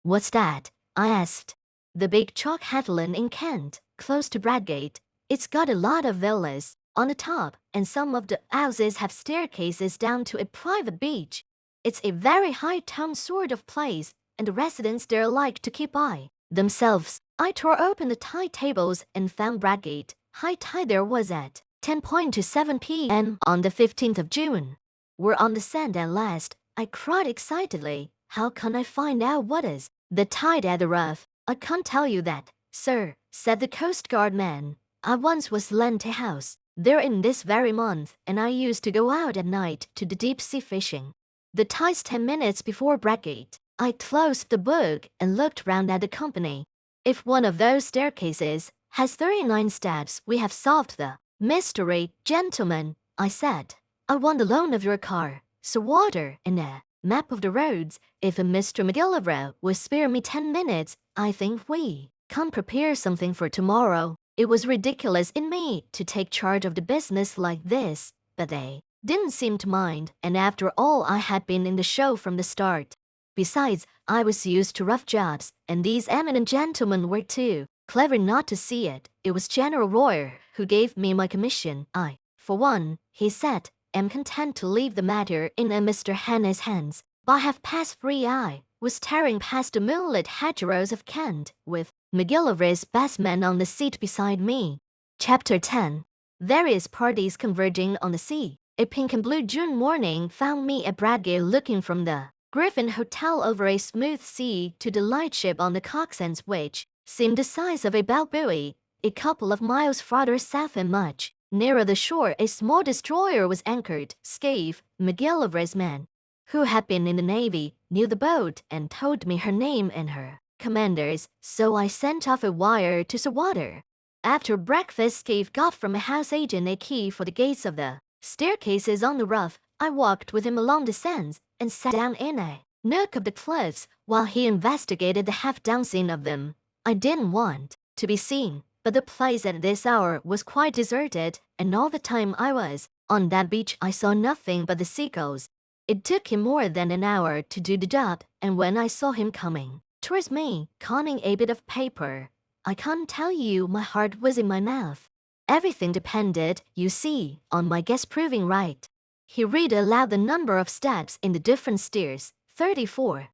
what's that? I asked. The big chalk headland in Kent, close to Bradgate. It's got a lot of villas on the top, and some of the houses have staircases down to a private beach. It's a very high-town sort of place, and the residents there like to keep by themselves. I tore open the tide tables and found Bradgate. High tide there was at 10:27 p.m. on the 15th of June. We're on the sand at last, I cried excitedly. How can I find out what is the tide at the rough? I can't tell you that, sir, said the Coast Guard man. I once was lent a house there in this very month, and I used to go out at night to the deep-sea fishing. The tide's 10 minutes before Bradgate. I closed the book and looked round at the company. If one of those staircases has 39 steps, we have solved the mystery, gentlemen, I said. I want the loan of your car, Sir Walter, and a map of the roads. If Mr. McGillivray will spare me 10 minutes, I think we can prepare something for tomorrow. It was ridiculous in me to take charge of the business like this, but they didn't seem to mind, and after all I had been in the show from the start. Besides, I was used to rough jobs, and these eminent gentlemen were too clever not to see it. It was General Royer who gave me my commission. I, for one, he said, am content to leave the matter in Mr. Hannay's hands. By 3:30 I was tearing past the moonlit hedgerows of Kent, with McGillivray's best man on the seat beside me. Chapter 10. Various parties converging on the sea. A pink and blue June morning found me at Bradgate looking from the Griffin Hotel over a smooth sea to the lightship on the Coxswain, which seemed the size of a bow buoy. A couple of miles farther south and much nearer the shore, a small destroyer was anchored. Scaife, McGillivray's man, who had been in the Navy, knew the boat and told me her name and her commander's, so I sent off a wire to Sir Walter. After breakfast, Scaife got from a house agent a key for the gates of the staircases on the rough. I walked with him along the sands and sat down in a nook of the cliffs while he investigated the half-dozen of them. I didn't want to be seen, but the place at this hour was quite deserted, and all the time I was on that beach I saw nothing but the seagulls. It took him more than an hour to do the job, and when I saw him coming towards me, conning a bit of paper, I can't tell you my heart was in my mouth. Everything depended, you see, on my guess proving right. He read aloud the number of steps in the different stairs: 34,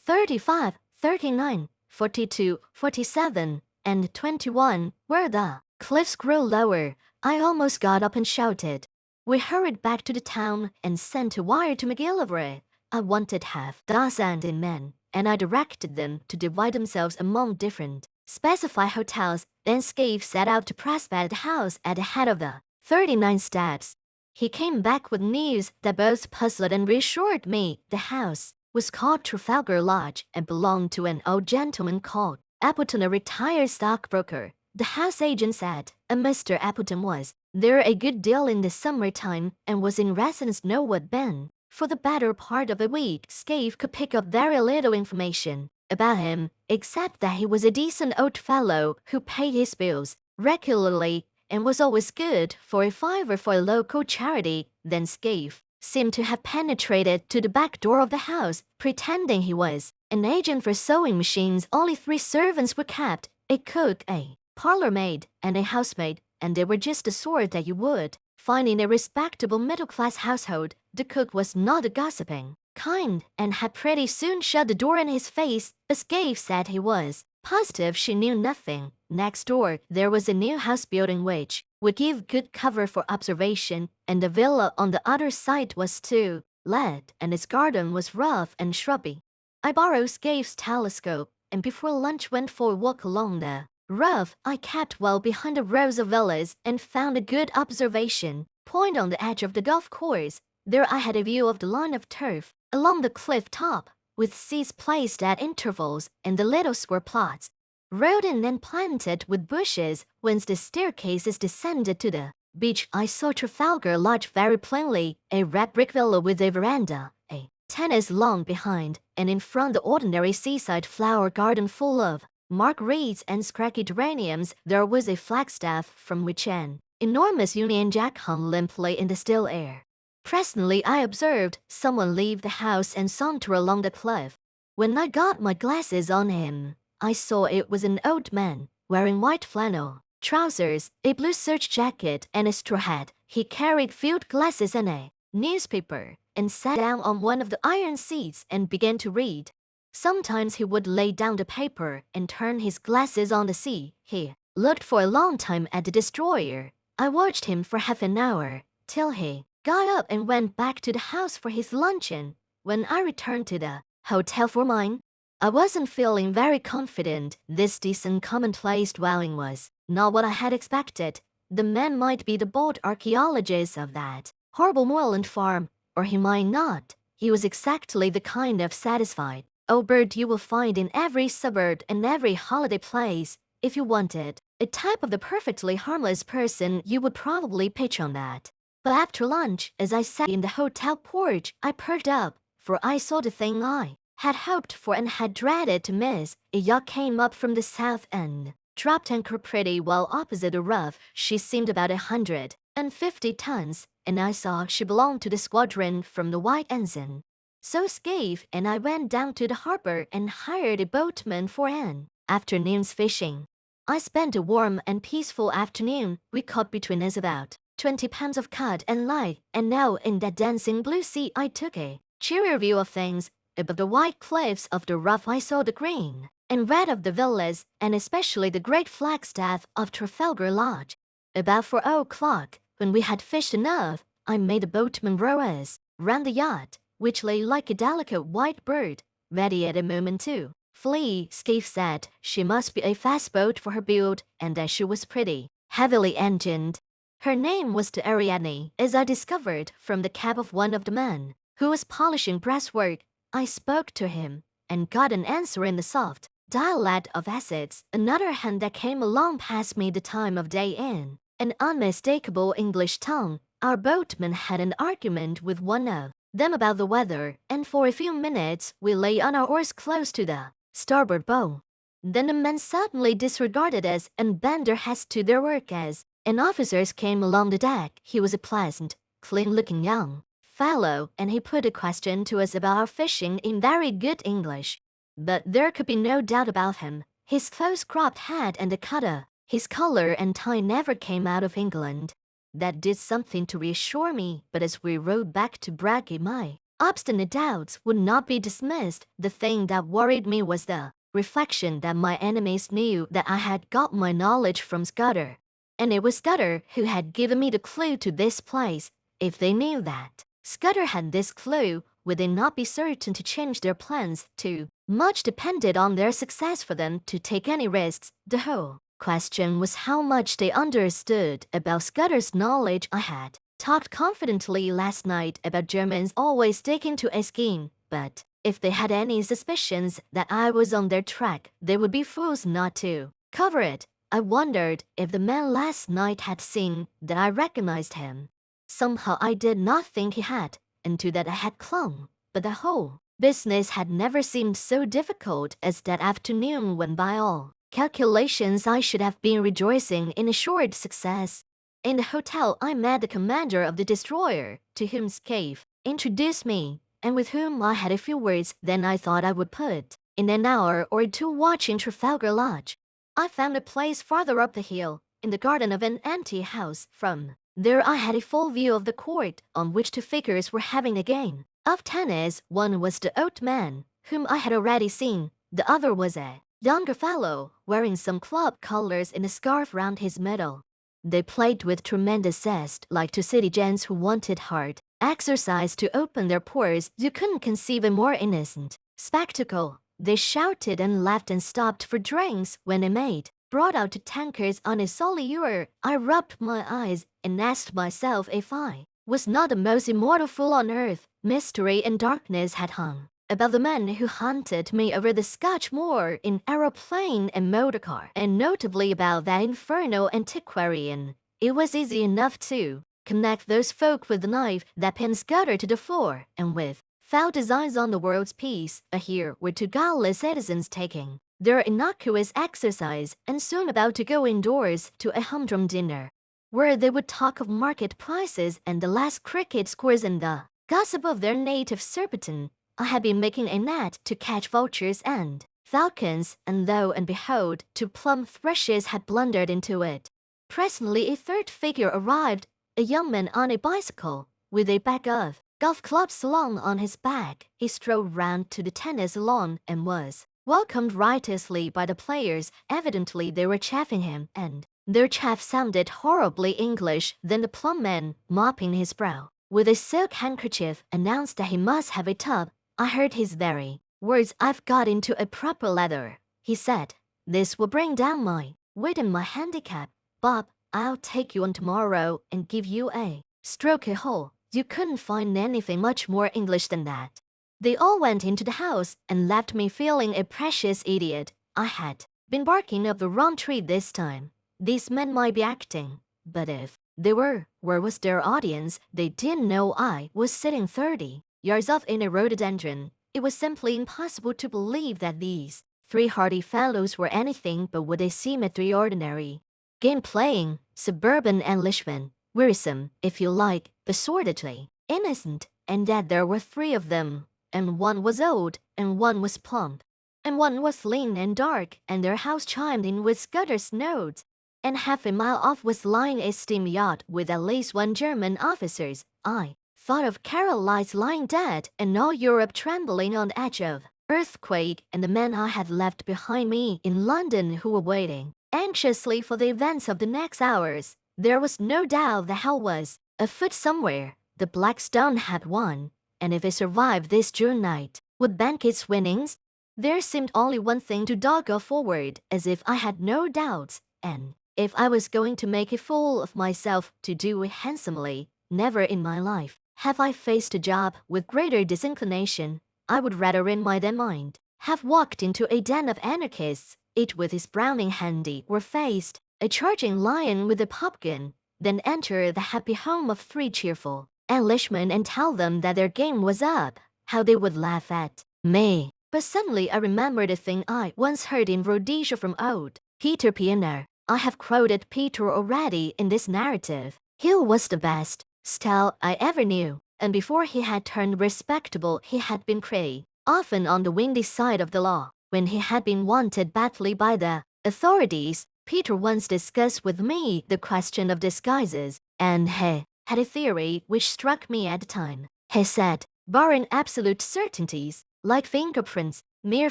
35, 39, 42, 47, and 21. Where the cliffs grew lower, I almost got up and shouted. We hurried back to the town and sent a wire to McGillivray. I wanted 6 men, and I directed them to divide themselves among different specified hotels. Then Scaife set out to prospect the house at the head of the 39 steps. He came back with news that both puzzled and reassured me. The house was called Trafalgar Lodge and belonged to an old gentleman called Appleton, a retired stockbroker. The house agent said Mr. Appleton was there a good deal in the summertime and was in residence. Know what Ben For the better part of a week, Scaife could pick up very little information about him, except that he was a decent old fellow who paid his bills regularly and was always good for a fiver for a local charity. Then Scaife seemed to have penetrated to the back door of the house, pretending he was an agent for sewing machines. Only 3 servants were kept, a cook, a parlor maid, and a housemaid, and they were just the sort that you would find in a respectable middle-class household. The cook was not a gossiping kind and had pretty soon shut the door in his face, but Scaife said he was positive she knew nothing. Next door, there was a new house building which would give good cover for observation, and the villa on the other side was to let, and its garden was rough and shrubby. I borrowed Scaife's telescope, and before lunch went for a walk along the rough. I kept well behind the rows of villas and found a good observation point on the edge of the golf course. There I had a view of the line of turf along the cliff top, with seats placed at intervals and the little square plots rowed in and planted with bushes, whence the staircases descended to the beach. I saw Trafalgar Lodge very plainly, a red brick villa with a veranda, a tennis lawn behind, and in front the ordinary seaside flower garden full of marguerites and scraggy geraniums. There was a flagstaff from which an enormous Union Jack hung limply in the still air. Presently I observed someone leave the house and saunter along the cliff. When I got my glasses on him, I saw it was an old man, wearing white flannel trousers, a blue serge jacket, and a straw hat. He carried field glasses and a newspaper, and sat down on one of the iron seats and began to read. Sometimes he would lay down the paper and turn his glasses on the sea. He looked for a long time at the destroyer. I watched him for half an hour, till he got up and went back to the house for his luncheon. When I returned to the hotel for mine, I wasn't feeling very confident. This decent commonplace dwelling was not what I had expected. The man might be the bold archaeologist of that horrible moorland farm, or he might not. He was exactly the kind of satisfied old bird you will find in every suburb and every holiday place. If you wanted a type of the perfectly harmless person, you would probably pitch on that. But after lunch, as I sat in the hotel porch, I perked up, for I saw the thing I had hoped for and had dreaded to miss. A yacht came up from the south end, dropped anchor pretty well opposite the rough. She seemed about 150 tons, and I saw she belonged to the squadron from the White Ensign. So Scaife and I went down to the harbor and hired a boatman for an afternoon's fishing. I spent a warm and peaceful afternoon. We caught between us about 20 pounds of cod and light, and now in that dancing blue sea I took a cheerier view of things. Above the white cliffs of the rough I saw the green and red of the villas, and especially the great flagstaff of Trafalgar Lodge. About 4 o'clock, when we had fished enough, I made the boatman row us round the yacht, which lay like a delicate white bird, ready at a moment to flee. Scaife said she must be a fast boat for her build, and that she was pretty heavily engined. Her name was the Ariadne, as I discovered from the cap of one of the men who was polishing brasswork. I spoke to him, and got an answer in the soft dialect of Essex. Another hand that came along passed me the time of day in an unmistakable English tongue. Our boatman had an argument with one of them about the weather, and for a few minutes we lay on our oars close to the starboard bow. Then the men suddenly disregarded us and bent their heads to their work as an officer came along the deck. He was a pleasant, clean-looking young fellow, and he put a question to us about our fishing in very good English. But there could be no doubt about him. His close-cropped hat and the cutter, his collar and tie never came out of England. That did something to reassure me, but as we rowed back to Bragg, my obstinate doubts would not be dismissed. The thing that worried me was the reflection that my enemies knew that I had got my knowledge from Scudder, and it was Scudder who had given me the clue to this place. If they knew that Scudder had this clue, would they not be certain to change their plans? Too much depended on their success for them to take any risks. The whole question was how much they understood about Scudder's knowledge. I had talked confidently last night about Germans always sticking to a scheme, but if they had any suspicions that I was on their track, they would be fools not to cover it. I wondered if the man last night had seen that I recognized him. Somehow I did not think he had. and to that I had clung. But the whole business had never seemed so difficult as that afternoon when by all calculations I should have been rejoicing in assured success. In the hotel I met the commander of the destroyer, to whom Scaife introduced me, and with whom I had a few words. Then I thought I would put in an hour or two watching Trafalgar Lodge. I found a place farther up the hill, in the garden of an empty house. From there I had a full view of the court, on which two figures were having a game of tennis. One was the old man, whom I had already seen. The other was a younger fellow, wearing some club colors and a scarf round his middle. They played with tremendous zest, like two city gents who wanted hard exercise to open their pores. You couldn't conceive a more innocent spectacle. They shouted and laughed and stopped for drinks when a maid brought out two tankards on a soleur. I rubbed my eyes and asked myself if I was not the most immortal fool on earth. Mystery and darkness had hung about the men who hunted me over the Scotch moor in aeroplane and motorcar, and notably about that infernal antiquarian. It was easy enough to connect those folk with the knife that pins gutter to the floor, and with foul designs on the world's peace. But here were two guileless citizens taking their innocuous exercise, and soon about to go indoors to a humdrum dinner, where they would talk of market prices and the last cricket scores and the gossip of their native Surbiton. I had been making a net to catch vultures and falcons, and lo and behold, two plump thrushes had blundered into it. Presently a third figure arrived, a young man on a bicycle, with a bag of golf clubs slung on his back. He strode round to the tennis lawn and was welcomed riotously by the players. Evidently they were chaffing him, and their chaff sounded horribly English. Then the plump man, mopping his brow with a silk handkerchief, announced that he must have a tub. I heard his very words. "I've got into a proper lather," he said. "This will bring down my weight and my handicap. Bob, I'll take you on tomorrow and give you a stroke a hole." You couldn't find anything much more English than that. They all went into the house and left me feeling a precious idiot. I had been barking up the wrong tree this time. These men might be acting, but if they were, where was their audience? They didn't know I was sitting 30 yards off in a rhododendron. It was simply impossible to believe that these three hardy fellows were anything but what they seemed at the ordinary game-playing suburban Englishmen. Wearisome, if you like, but sordidly innocent, and that there were three of them, and one was old, and one was plump, and one was lean and dark, and their house chimed in with Scudder's notes, and half a mile off was lying a steam yacht with at least one German officer. I thought of Caroline's lying dead, and all Europe trembling on the edge of earthquake, and the men I had left behind me in London who were waiting anxiously for the events of the next hours. There was no doubt that hell was afoot somewhere. The Black Stone had won, and if it survived this June night, would bank its winnings. There seemed only one thing to doggle forward, as if I had no doubts, and if I was going to make a fool of myself, to do it handsomely. Never in my life have I faced a job with greater disinclination. I would rather in my then mind have walked into a den of anarchists, each with his Browning handy, or faced a charging lion with a popgun, then enter the happy home of three cheerful Englishmen and tell them that their game was up. How they would laugh at me. But suddenly I remembered a thing I once heard in Rhodesia from old Peter Pioneer. I have quoted Peter already in this narrative. He was the best style I ever knew, and before he had turned respectable he had been pretty often on the windy side of the law. When he had been wanted badly by the authorities, Peter once discussed with me the question of disguises, and he had a theory which struck me at the time. He said, barring absolute certainties, like fingerprints, mere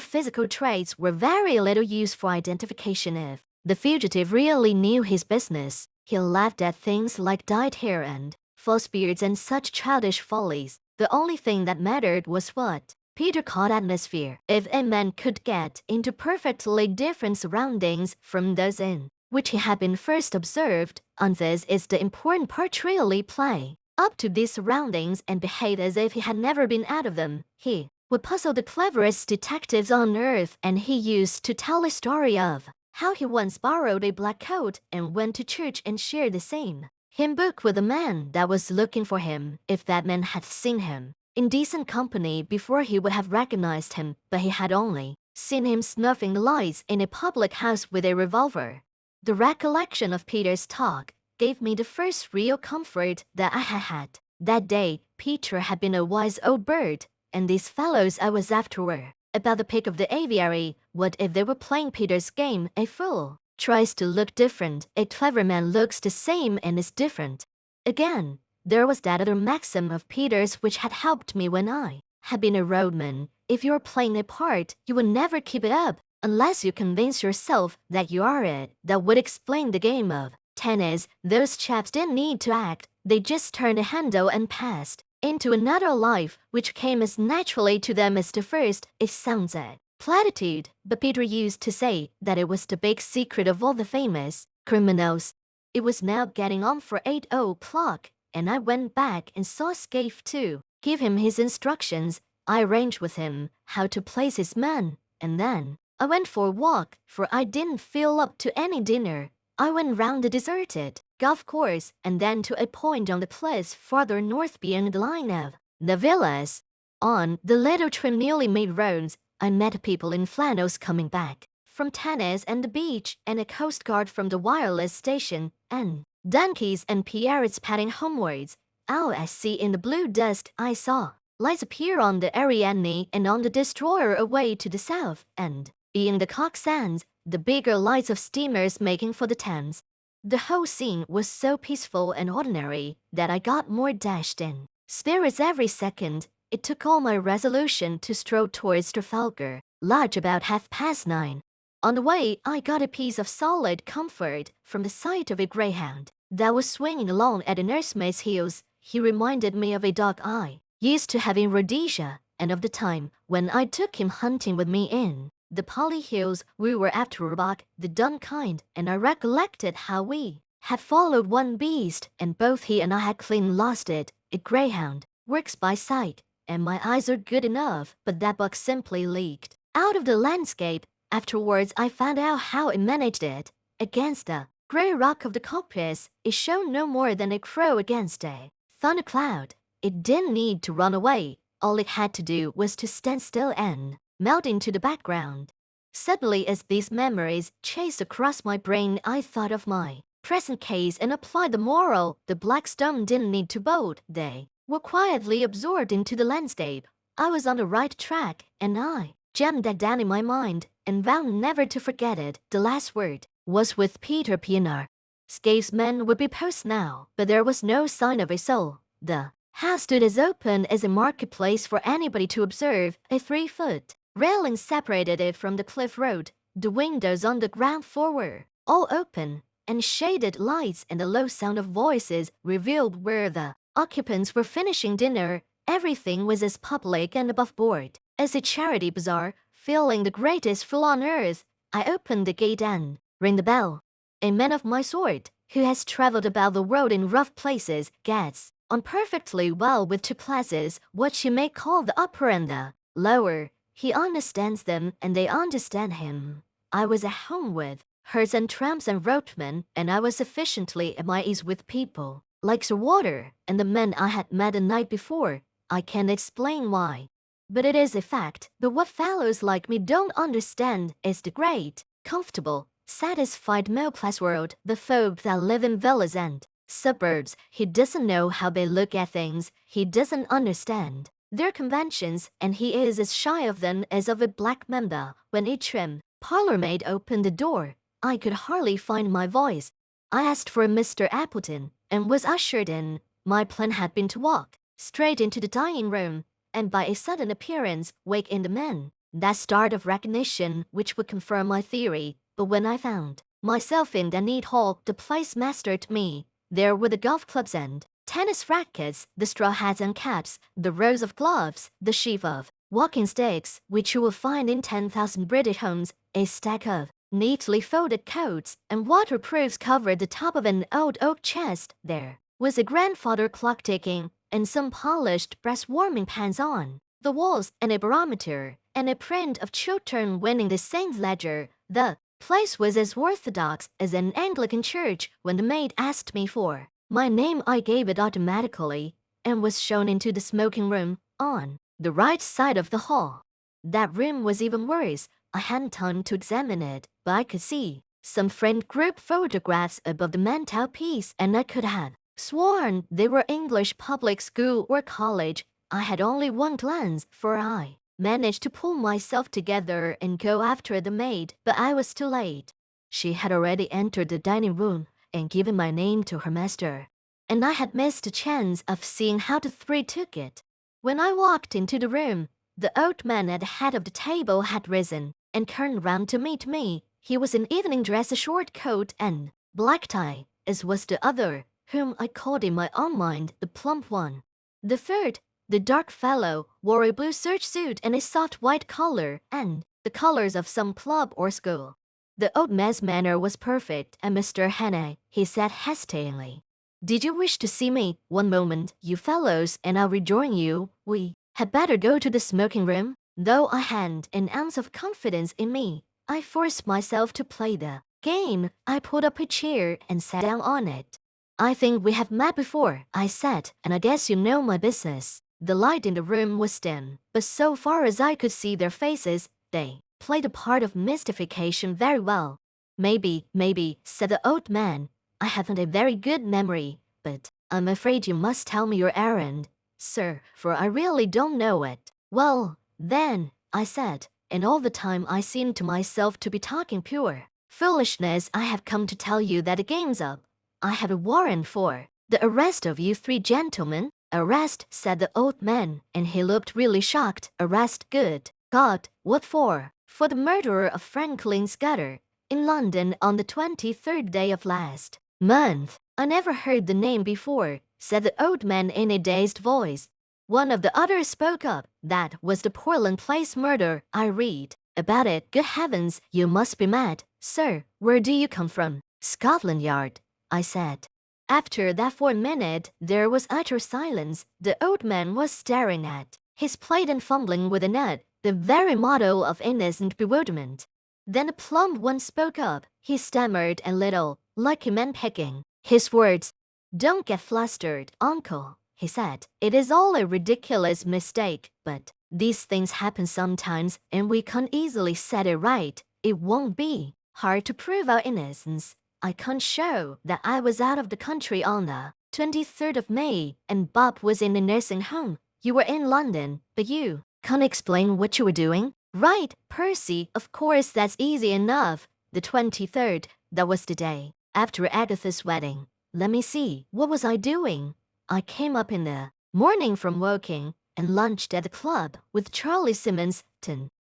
physical traits were very little use for identification if the fugitive really knew his business. He laughed at things like dyed hair and false beards and such childish follies. The only thing that mattered was what Peter called atmosphere. If a man could get into perfectly different surroundings from those in which he had been first observed, and this is the important part, really play up to these surroundings and behave as if he had never been out of them, he would puzzle the cleverest detectives on earth. And he used to tell a story of how he once borrowed a black coat and went to church and shared the same Him book with a man that was looking for him. If that man had seen him in decent company before, he would have recognized him, but he had only seen him snuffing the lights in a public house with a revolver. The recollection of Peter's talk gave me the first real comfort that I had had. That day, Peter had been a wise old bird, and these fellows I was after were about the pick of the aviary. What if they were playing Peter's game? A fool tries to look different, a clever man looks the same and is different. Again, there was that other maxim of Peter's which had helped me when I had been a roadman. If you're playing a part, you will never keep it up unless you convince yourself that you are it. That would explain the game of tennis. Those chaps didn't need to act, they just turned a handle and passed into another life which came as naturally to them as the first. It sounds a platitude, but Peter used to say that it was the big secret of all the famous criminals. It was now getting on for 8 o'clock, and I went back and saw Scaife to give him his instructions. I arranged with him how to place his men, and then I went for a walk, for I didn't feel up to any dinner. I went round the deserted golf course and then to a point on the place farther north beyond the line of the villas. On the little trim newly made roads, I met people in flannels coming back from tennis and the beach, and a coast guard from the wireless station, and donkeys and Pierrettes padding homewards. Out at sea in the blue dust, I saw lights appear on the Ariadne and on the destroyer away to the south, and being the Cock Sands, the bigger lights of steamers making for the Thames. The whole scene was so peaceful and ordinary that I got more dashed in spirits every second. It took all my resolution to stroll towards Trafalgar Lodge about 9:30. On the way, I got a piece of solid comfort from the sight of a greyhound that was swinging along at a nursemaid's heels. He reminded me of a dog I used to have in Rhodesia, and of the time when I took him hunting with me in the Polly Hills. We were after Audiobbok, the dun kind, and I recollected how we had followed one beast, and both he and I had clean lost it. A greyhound works by sight, and my eyes are good enough, but that buck simply leaked out of the landscape. Afterwards, I found out how it managed it. Against the grey rock of the coppice, it showed no more than a crow against a thundercloud. It didn't need to run away. All it had to do was to stand still and melt into the background. Suddenly, as these memories chased across my brain, I thought of my present case and applied the moral. The black stone didn't need to bolt. They were quietly absorbed into the landscape. I was on the right track, and I jammed that down in my mind and vowed never to forget it. The last word was with Peter Pienaar. Scaife's men would be post now, but there was no sign of a soul. The house stood as open as a marketplace for anybody to observe. A 3-foot railing separated it from the cliff road. The windows on the ground floor were all open, and shaded lights and the low sound of voices revealed where the occupants were finishing dinner. Everything was as public and above board as a charity bazaar, feeling the greatest fool on earth. I opened the gate and rang the bell. A man of my sort, who has traveled about the world in rough places, gets on perfectly well with two classes, what you may call the upper and the lower. He understands them, and they understand him. I was at home with herds and tramps and roadmen, and I was sufficiently at my ease with people like Sir Walter and the men I had met the night before. I can't explain why, but it is a fact. But what fellows like me don't understand is the great, comfortable, satisfied middle-class world, the folk that live in villas and suburbs. He doesn't know how they look at things. He doesn't understand their conventions, and he is as shy of them as of a black mamba. When a trim parlour-maid opened the door, I could hardly find my voice. I asked for a Mr. Appleton, and was ushered in. My plan had been to walk straight into the dining room, and by a sudden appearance wake in the men that start of recognition which would confirm my theory. But when I found myself in the neat hall, the place mastered me. There were the golf clubs and tennis rackets, the straw hats and caps, the rows of gloves, the sheaf of walking sticks, which you will find in 10,000 British homes, a stack of neatly folded coats and waterproofs covered the top of an old oak chest. There was a grandfather clock ticking, and some polished brass warming pans on the walls, and a barometer, and a print of Chiltern winning the Saint's Ledger. The place was as orthodox as an Anglican church. When the maid asked me for My name I gave it automatically, and was shown into the smoking room, on the right side of the hall. That room was even worse. I hadn't time to examine it, but I could see some friend group photographs above the mantelpiece, and I could have sworn they were English public school or college. I had only one glance, for I managed to pull myself together and go after the maid, but I was too late. She had already entered the dining room and given my name to her master, and I had missed a chance of seeing how the three took it. When I walked into the room, the old man at the head of the table had risen and turned round to meet me. He was in evening dress, a short coat and black tie, as was the other, whom I called in my own mind the plump one. The third, the dark fellow, wore a blue serge suit and a soft white collar, and the colors of some club or school. The old man's manner was perfect, and Mr. Hannay, he said hesitatingly, "Did you wish to see me? One moment, you fellows, and I'll rejoin you. We had better go to the smoking room." Though I hadn't an ounce of confidence in me, I forced myself to play the game. I pulled up a chair and sat down on it. "I think we have met before," I said, "and I guess you know my business." The light in the room was dim, but so far as I could see their faces, they played the part of mystification very well. Maybe, said the old man. "I haven't a very good memory, but I'm afraid you must tell me your errand, sir, for I really don't know it." "Well, then," I said, and all the time I seemed to myself to be talking pure foolishness, "I have come to tell you that the game's up. I have a warrant for the arrest of you three gentlemen." "Arrest," said the old man, and he looked really shocked. "Arrest, good God, what for?" "For the murderer of Franklin Scudder, in London on the 23rd day of last month." "I never heard the name before," said the old man in a dazed voice. One of the others spoke up. "That was the Portland Place murder. I read about it. Good heavens, you must be mad." "Sir, where do you come from?" "Scotland Yard," I said. After that, for a minute, there was utter silence. The old man was staring at his plate and fumbling with a nut, the very model of innocent bewilderment. Then the plump one spoke up. He stammered a little, like a man picking his words. "Don't get flustered, uncle," he said. "It is all a ridiculous mistake, but these things happen sometimes, and we can't easily set it right. It won't be hard to prove our innocence. I can't show that I was out of the country on the 23rd of May, and Bob was in a nursing home. You were in London, but you can't explain what you were doing." "Right, Percy, of course that's easy enough. The 23rd, that was the day after Agatha's wedding. Let me see, what was I doing? I came up in the morning from Woking and lunched at the club with Charlie Simmons.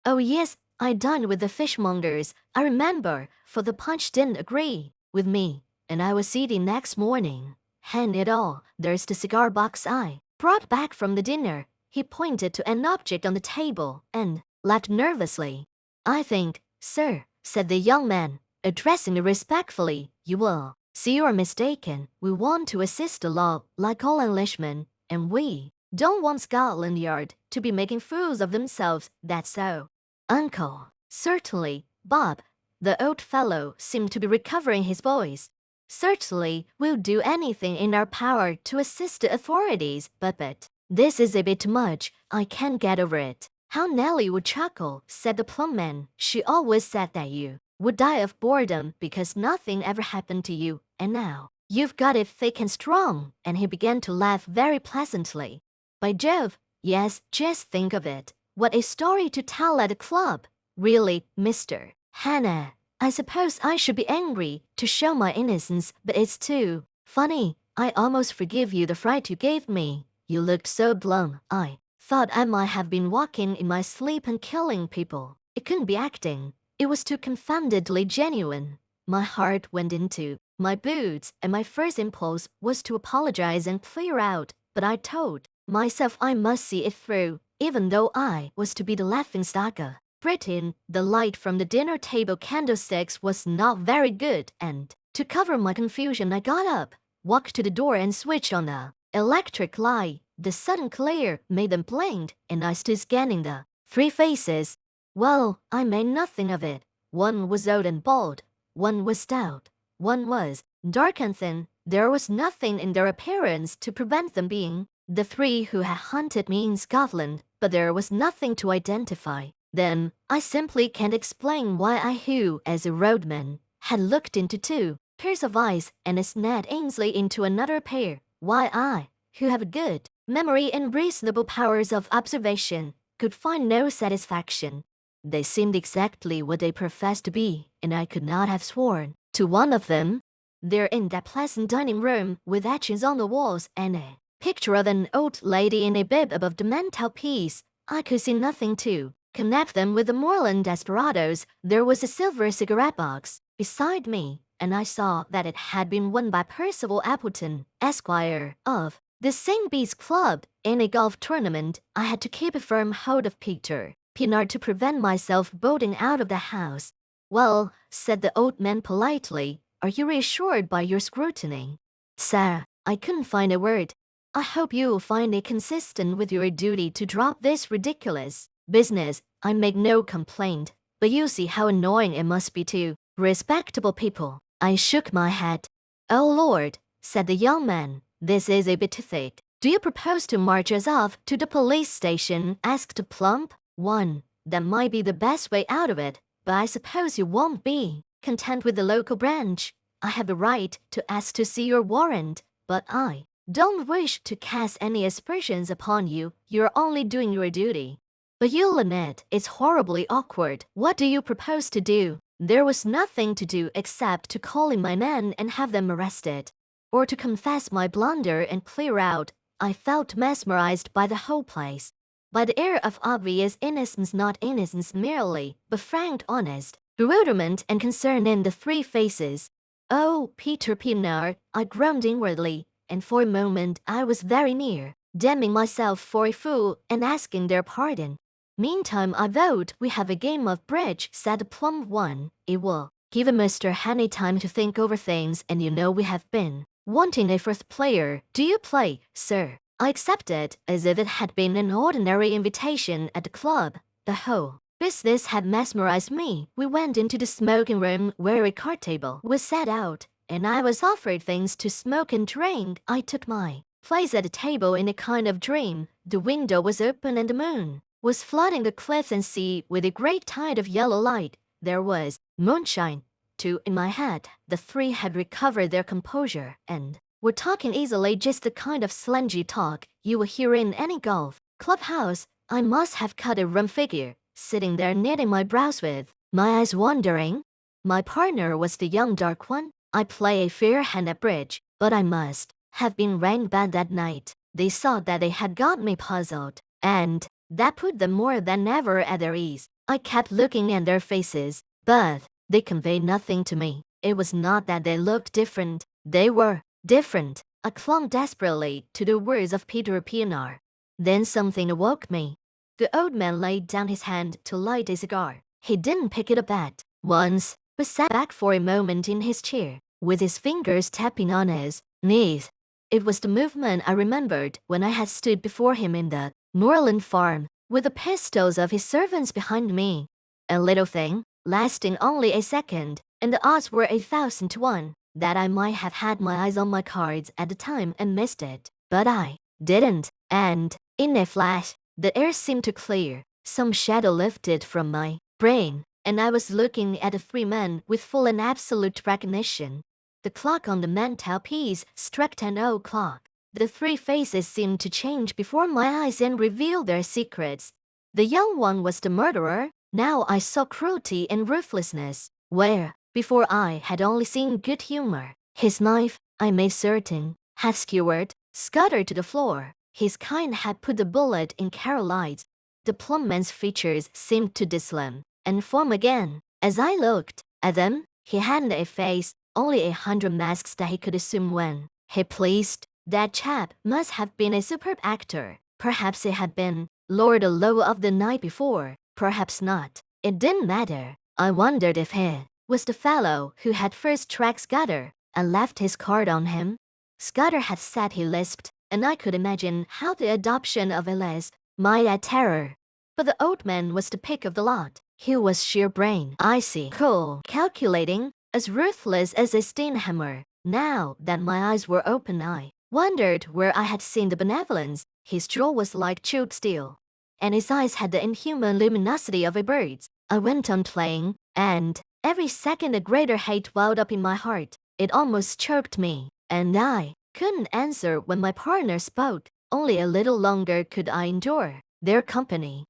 Oh yes, I dined with the fishmongers, I remember, for the punch didn't agree with me, and I was eating next morning. Hang it all, there's the cigar box I brought back from the dinner." He pointed to an object on the table and laughed nervously. "I think, sir," said the young man, addressing me respectfully, "you will see you're mistaken. We want to assist the law like all Englishmen, and we don't want Scotland Yard to be making fools of themselves, that's so." "Uncle." "Certainly, Bob." The old fellow seemed to be recovering his voice. "Certainly, we'll do anything in our power to assist the authorities, but this is a bit too much. I can't get over it." "How Nellie would chuckle," said the plump man. "She always said that you would die of boredom because nothing ever happened to you, and now you've got it thick and strong." And he began to laugh very pleasantly. "By Jove, yes, just think of it. What a story to tell at a club. Really, Mr. Hannah, I suppose I should be angry to show my innocence, but it's too funny. I almost forgive you the fright you gave me. You looked so glum. I thought I might have been walking in my sleep and killing people. It couldn't be acting. It was too confoundedly genuine. My heart went into my boots, and my first impulse was to apologize and clear out, but I told myself I must see it through, even though I was to be the laughingstock of Britain. The light from the dinner table candlesticks was not very good, and to cover my confusion I got up, walked to the door and switched on the electric light. The sudden glare made them blind, and I stood scanning the three faces. Well, I made nothing of it. One was old and bald, one was stout, one was dark and thin, There was nothing in their appearance to prevent them being the three who had hunted me in Scotland, but there was nothing to identify them. I simply can't explain why I, who, as a roadman, had looked into two pairs of eyes and as Ned Ainsley into another pair, why I, who have a good memory and reasonable powers of observation, could find no satisfaction. They seemed exactly what they professed to be, and I could not have sworn to one of them. They're in that pleasant dining room with etchings on the walls and a picture of an old lady in a bib above the mantelpiece. I could see nothing to connect them with the moorland desperadoes. There was a silver cigarette box beside me, and I saw that it had been won by Percival Appleton, Esquire, of the St. Bees Club. In a golf tournament, I had to keep a firm hold of Peter Pienaar to prevent myself bolting out of the house. "Well," said the old man politely, "are you reassured by your scrutiny?" "Sir," I couldn't find a word. "I hope you'll find it consistent with your duty to drop this ridiculous business." I make no complaint, but you see how annoying it must be to respectable people. I shook my head. "Oh Lord," said the young man, "this is a bit thick. Do you propose to march us off to the police station?" asked Plump. "One, that might be the best way out of it, but I suppose you won't be content with the local branch. I have the right to ask to see your warrant, but I don't wish to cast any aspersions upon you. You're only doing your duty. But you'll admit it's horribly awkward. What do you propose to do?" There was nothing to do except to call in my men and have them arrested, or to confess my blunder and clear out. I felt mesmerized by the whole place, by the air of obvious innocence, not innocence merely, but frank, honest bewilderment and concern in the three faces. "Oh, Peter Pienaar," I groaned inwardly, and for a moment I was very near damning myself for a fool and asking their pardon. "Meantime, I vote we have a game of bridge," said the plump one. "It will give Mr. Hannay time to think over things, and you know we have been wanting a fourth player. Do you play, sir?" I accepted as if it had been an ordinary invitation at the club. The whole business had mesmerized me. We went into the smoking room where a card table was set out, and I was offered things to smoke and drink. I took my place at the table in a kind of dream. The window was open and the moon was flooding the cliffs and sea with a great tide of yellow light. There was moonshine, too, in my head. The three had recovered their composure and were talking easily, just the kind of slangy talk you will hear in any golf clubhouse. I must have cut a rum figure, sitting there knitting my brows with my eyes wandering. My partner was the young dark one. I play a fair hand at bridge, but I must have been ranked bad that night. They saw that they had got me puzzled, and that put them more than ever at their ease. I kept looking at their faces, but they conveyed nothing to me. It was not that they looked different. They were different. I clung desperately to the words of Peter Pienaar. Then something awoke me. The old man laid down his hand to light a cigar. He didn't pick it up at once, but sat back for a moment in his chair, with his fingers tapping on his knees. It was the movement I remembered when I had stood before him in the moorland farm, with the pistols of his servants behind me. A little thing, lasting only a second, and the odds were 1,000 to 1 that I might have had my eyes on my cards at the time and missed it. But I didn't, and in a flash, the air seemed to clear. Some shadow lifted from my brain, and I was looking at the three men with full and absolute recognition. The clock on the mantelpiece struck 10 o'clock. The three faces seemed to change before my eyes and reveal their secrets. The young one was the murderer. Now I saw cruelty and ruthlessness, where before I had only seen good humor. His knife, I made certain, had skewered, scattered to the floor. His kind had put the bullet in Caroline's. The plump man's features seemed to dislimn and form again. As I looked at them, he hadn't a face, only 100 masks that he could assume when he pleased. That chap must have been a superb actor. Perhaps it had been Lord Lowe of the night before. Perhaps not. It didn't matter. I wondered if he was the fellow who had first tracked Scudder and left his card on him. Scudder had said he lisped, and I could imagine how the adoption of a lisp might add terror. But the old man was the pick of the lot. He was sheer brain, icy, cool, calculating, as ruthless as a steam hammer. Now that my eyes were open, I wondered where I had seen the benevolence. His jaw was like chilled steel, and his eyes had the inhuman luminosity of a bird's. I went on playing, and every second a greater hate welled up in my heart. It almost choked me, and I couldn't answer when my partner spoke. Only a little longer could I endure their company.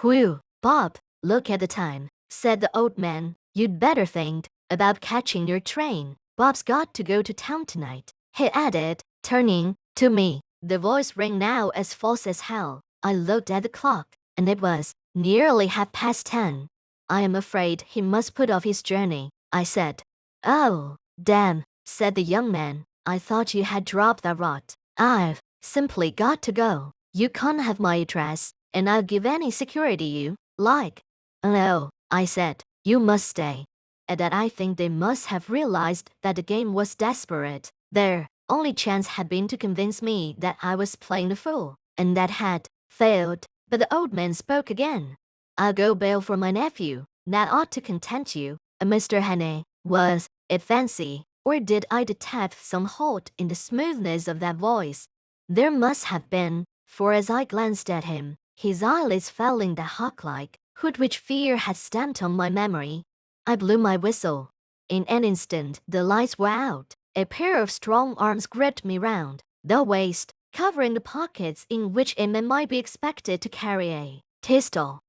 "Whew, Bob, look at the time," said the old man. "You'd better think about catching your train. Bob's got to go to town tonight," he added, turning to me. The voice rang now as false as hell. I looked at the clock, and it was nearly 10:30. "I am afraid he must put off his journey," I said. "Oh, damn," said the young man. "I thought you had dropped that rot. I've simply got to go. You can't have my address, and I'll give any security you like." "No," I said. "You must stay." At that I think they must have realized that the game was desperate. Their only chance had been to convince me that I was playing the fool, and that had failed. But the old man spoke again. "I'll go bail for my nephew. That ought to content you, Mr. Hannay." Was it fancy, or did I detect some halt in the smoothness of that voice? There must have been, for as I glanced at him, his eyelids fell in that hawk-like hood which fear had stamped on my memory. I blew my whistle. In an instant the lights were out. A pair of strong arms gripped me round the waist, covering the pockets in which a man might be expected to carry a pistol.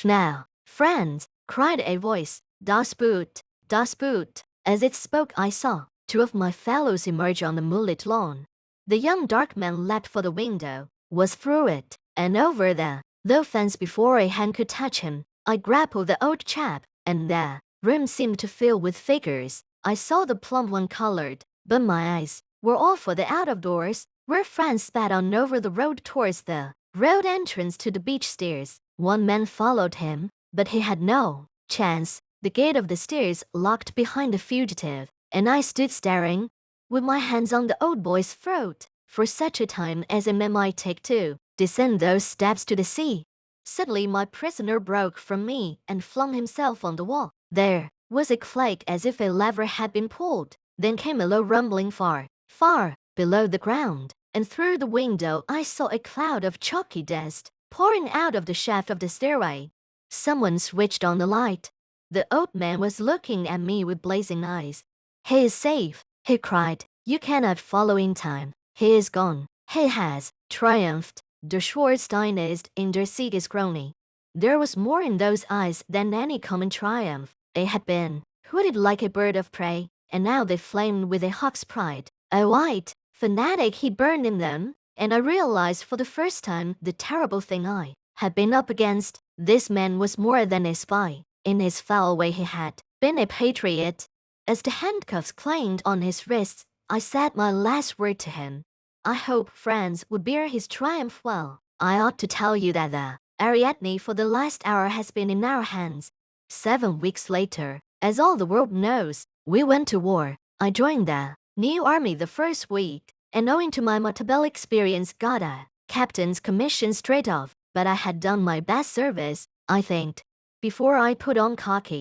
"Now, friends," cried a voice, "das Boot, das Boot." As it spoke I saw two of my fellows emerge on the moonlit lawn. The young dark man leapt for the window, was through it, and over the low fence before a hand could touch him. I grappled the old chap, and the room seemed to fill with figures. I saw the plump one colored, but my eyes were all for the out-of-doors, where Franz sped on over the road towards the road entrance to the beach stairs. One man followed him, but he had no chance. The gate of the stairs locked behind the fugitive, and I stood staring, with my hands on the old boy's throat, for such a time as a man might take to descend those steps to the sea. Suddenly my prisoner broke from me and flung himself on the wall. There was a click as if a lever had been pulled. Then came a low rumbling far, far below the ground, and through the window I saw a cloud of chalky dust pouring out of the shaft of the stairway. Someone switched on the light. The old man was looking at me with blazing eyes. "He is safe," he cried. "You cannot follow in time. He is gone. He has triumphed. Der Schwarzstein ist in der Siegeskrone." There was more in those eyes than any common triumph. They had been hooded like a bird of prey, and now they flamed with a hawk's pride. A white fanatic he burned in them, and I realized for the first time the terrible thing I had been up against. This man was more than a spy. In his foul way he had been a patriot. As the handcuffs clanged on his wrists, I said my last word to him. I hope Franz would bear his triumph well. I ought to tell you that the Ariadne for the last hour has been in our hands. 7 weeks later, as all the world knows, we went to war. I joined the new army the first week, and owing to my Matabele experience got a captain's commission straight off. But I had done my best service, I think, before I put on khaki.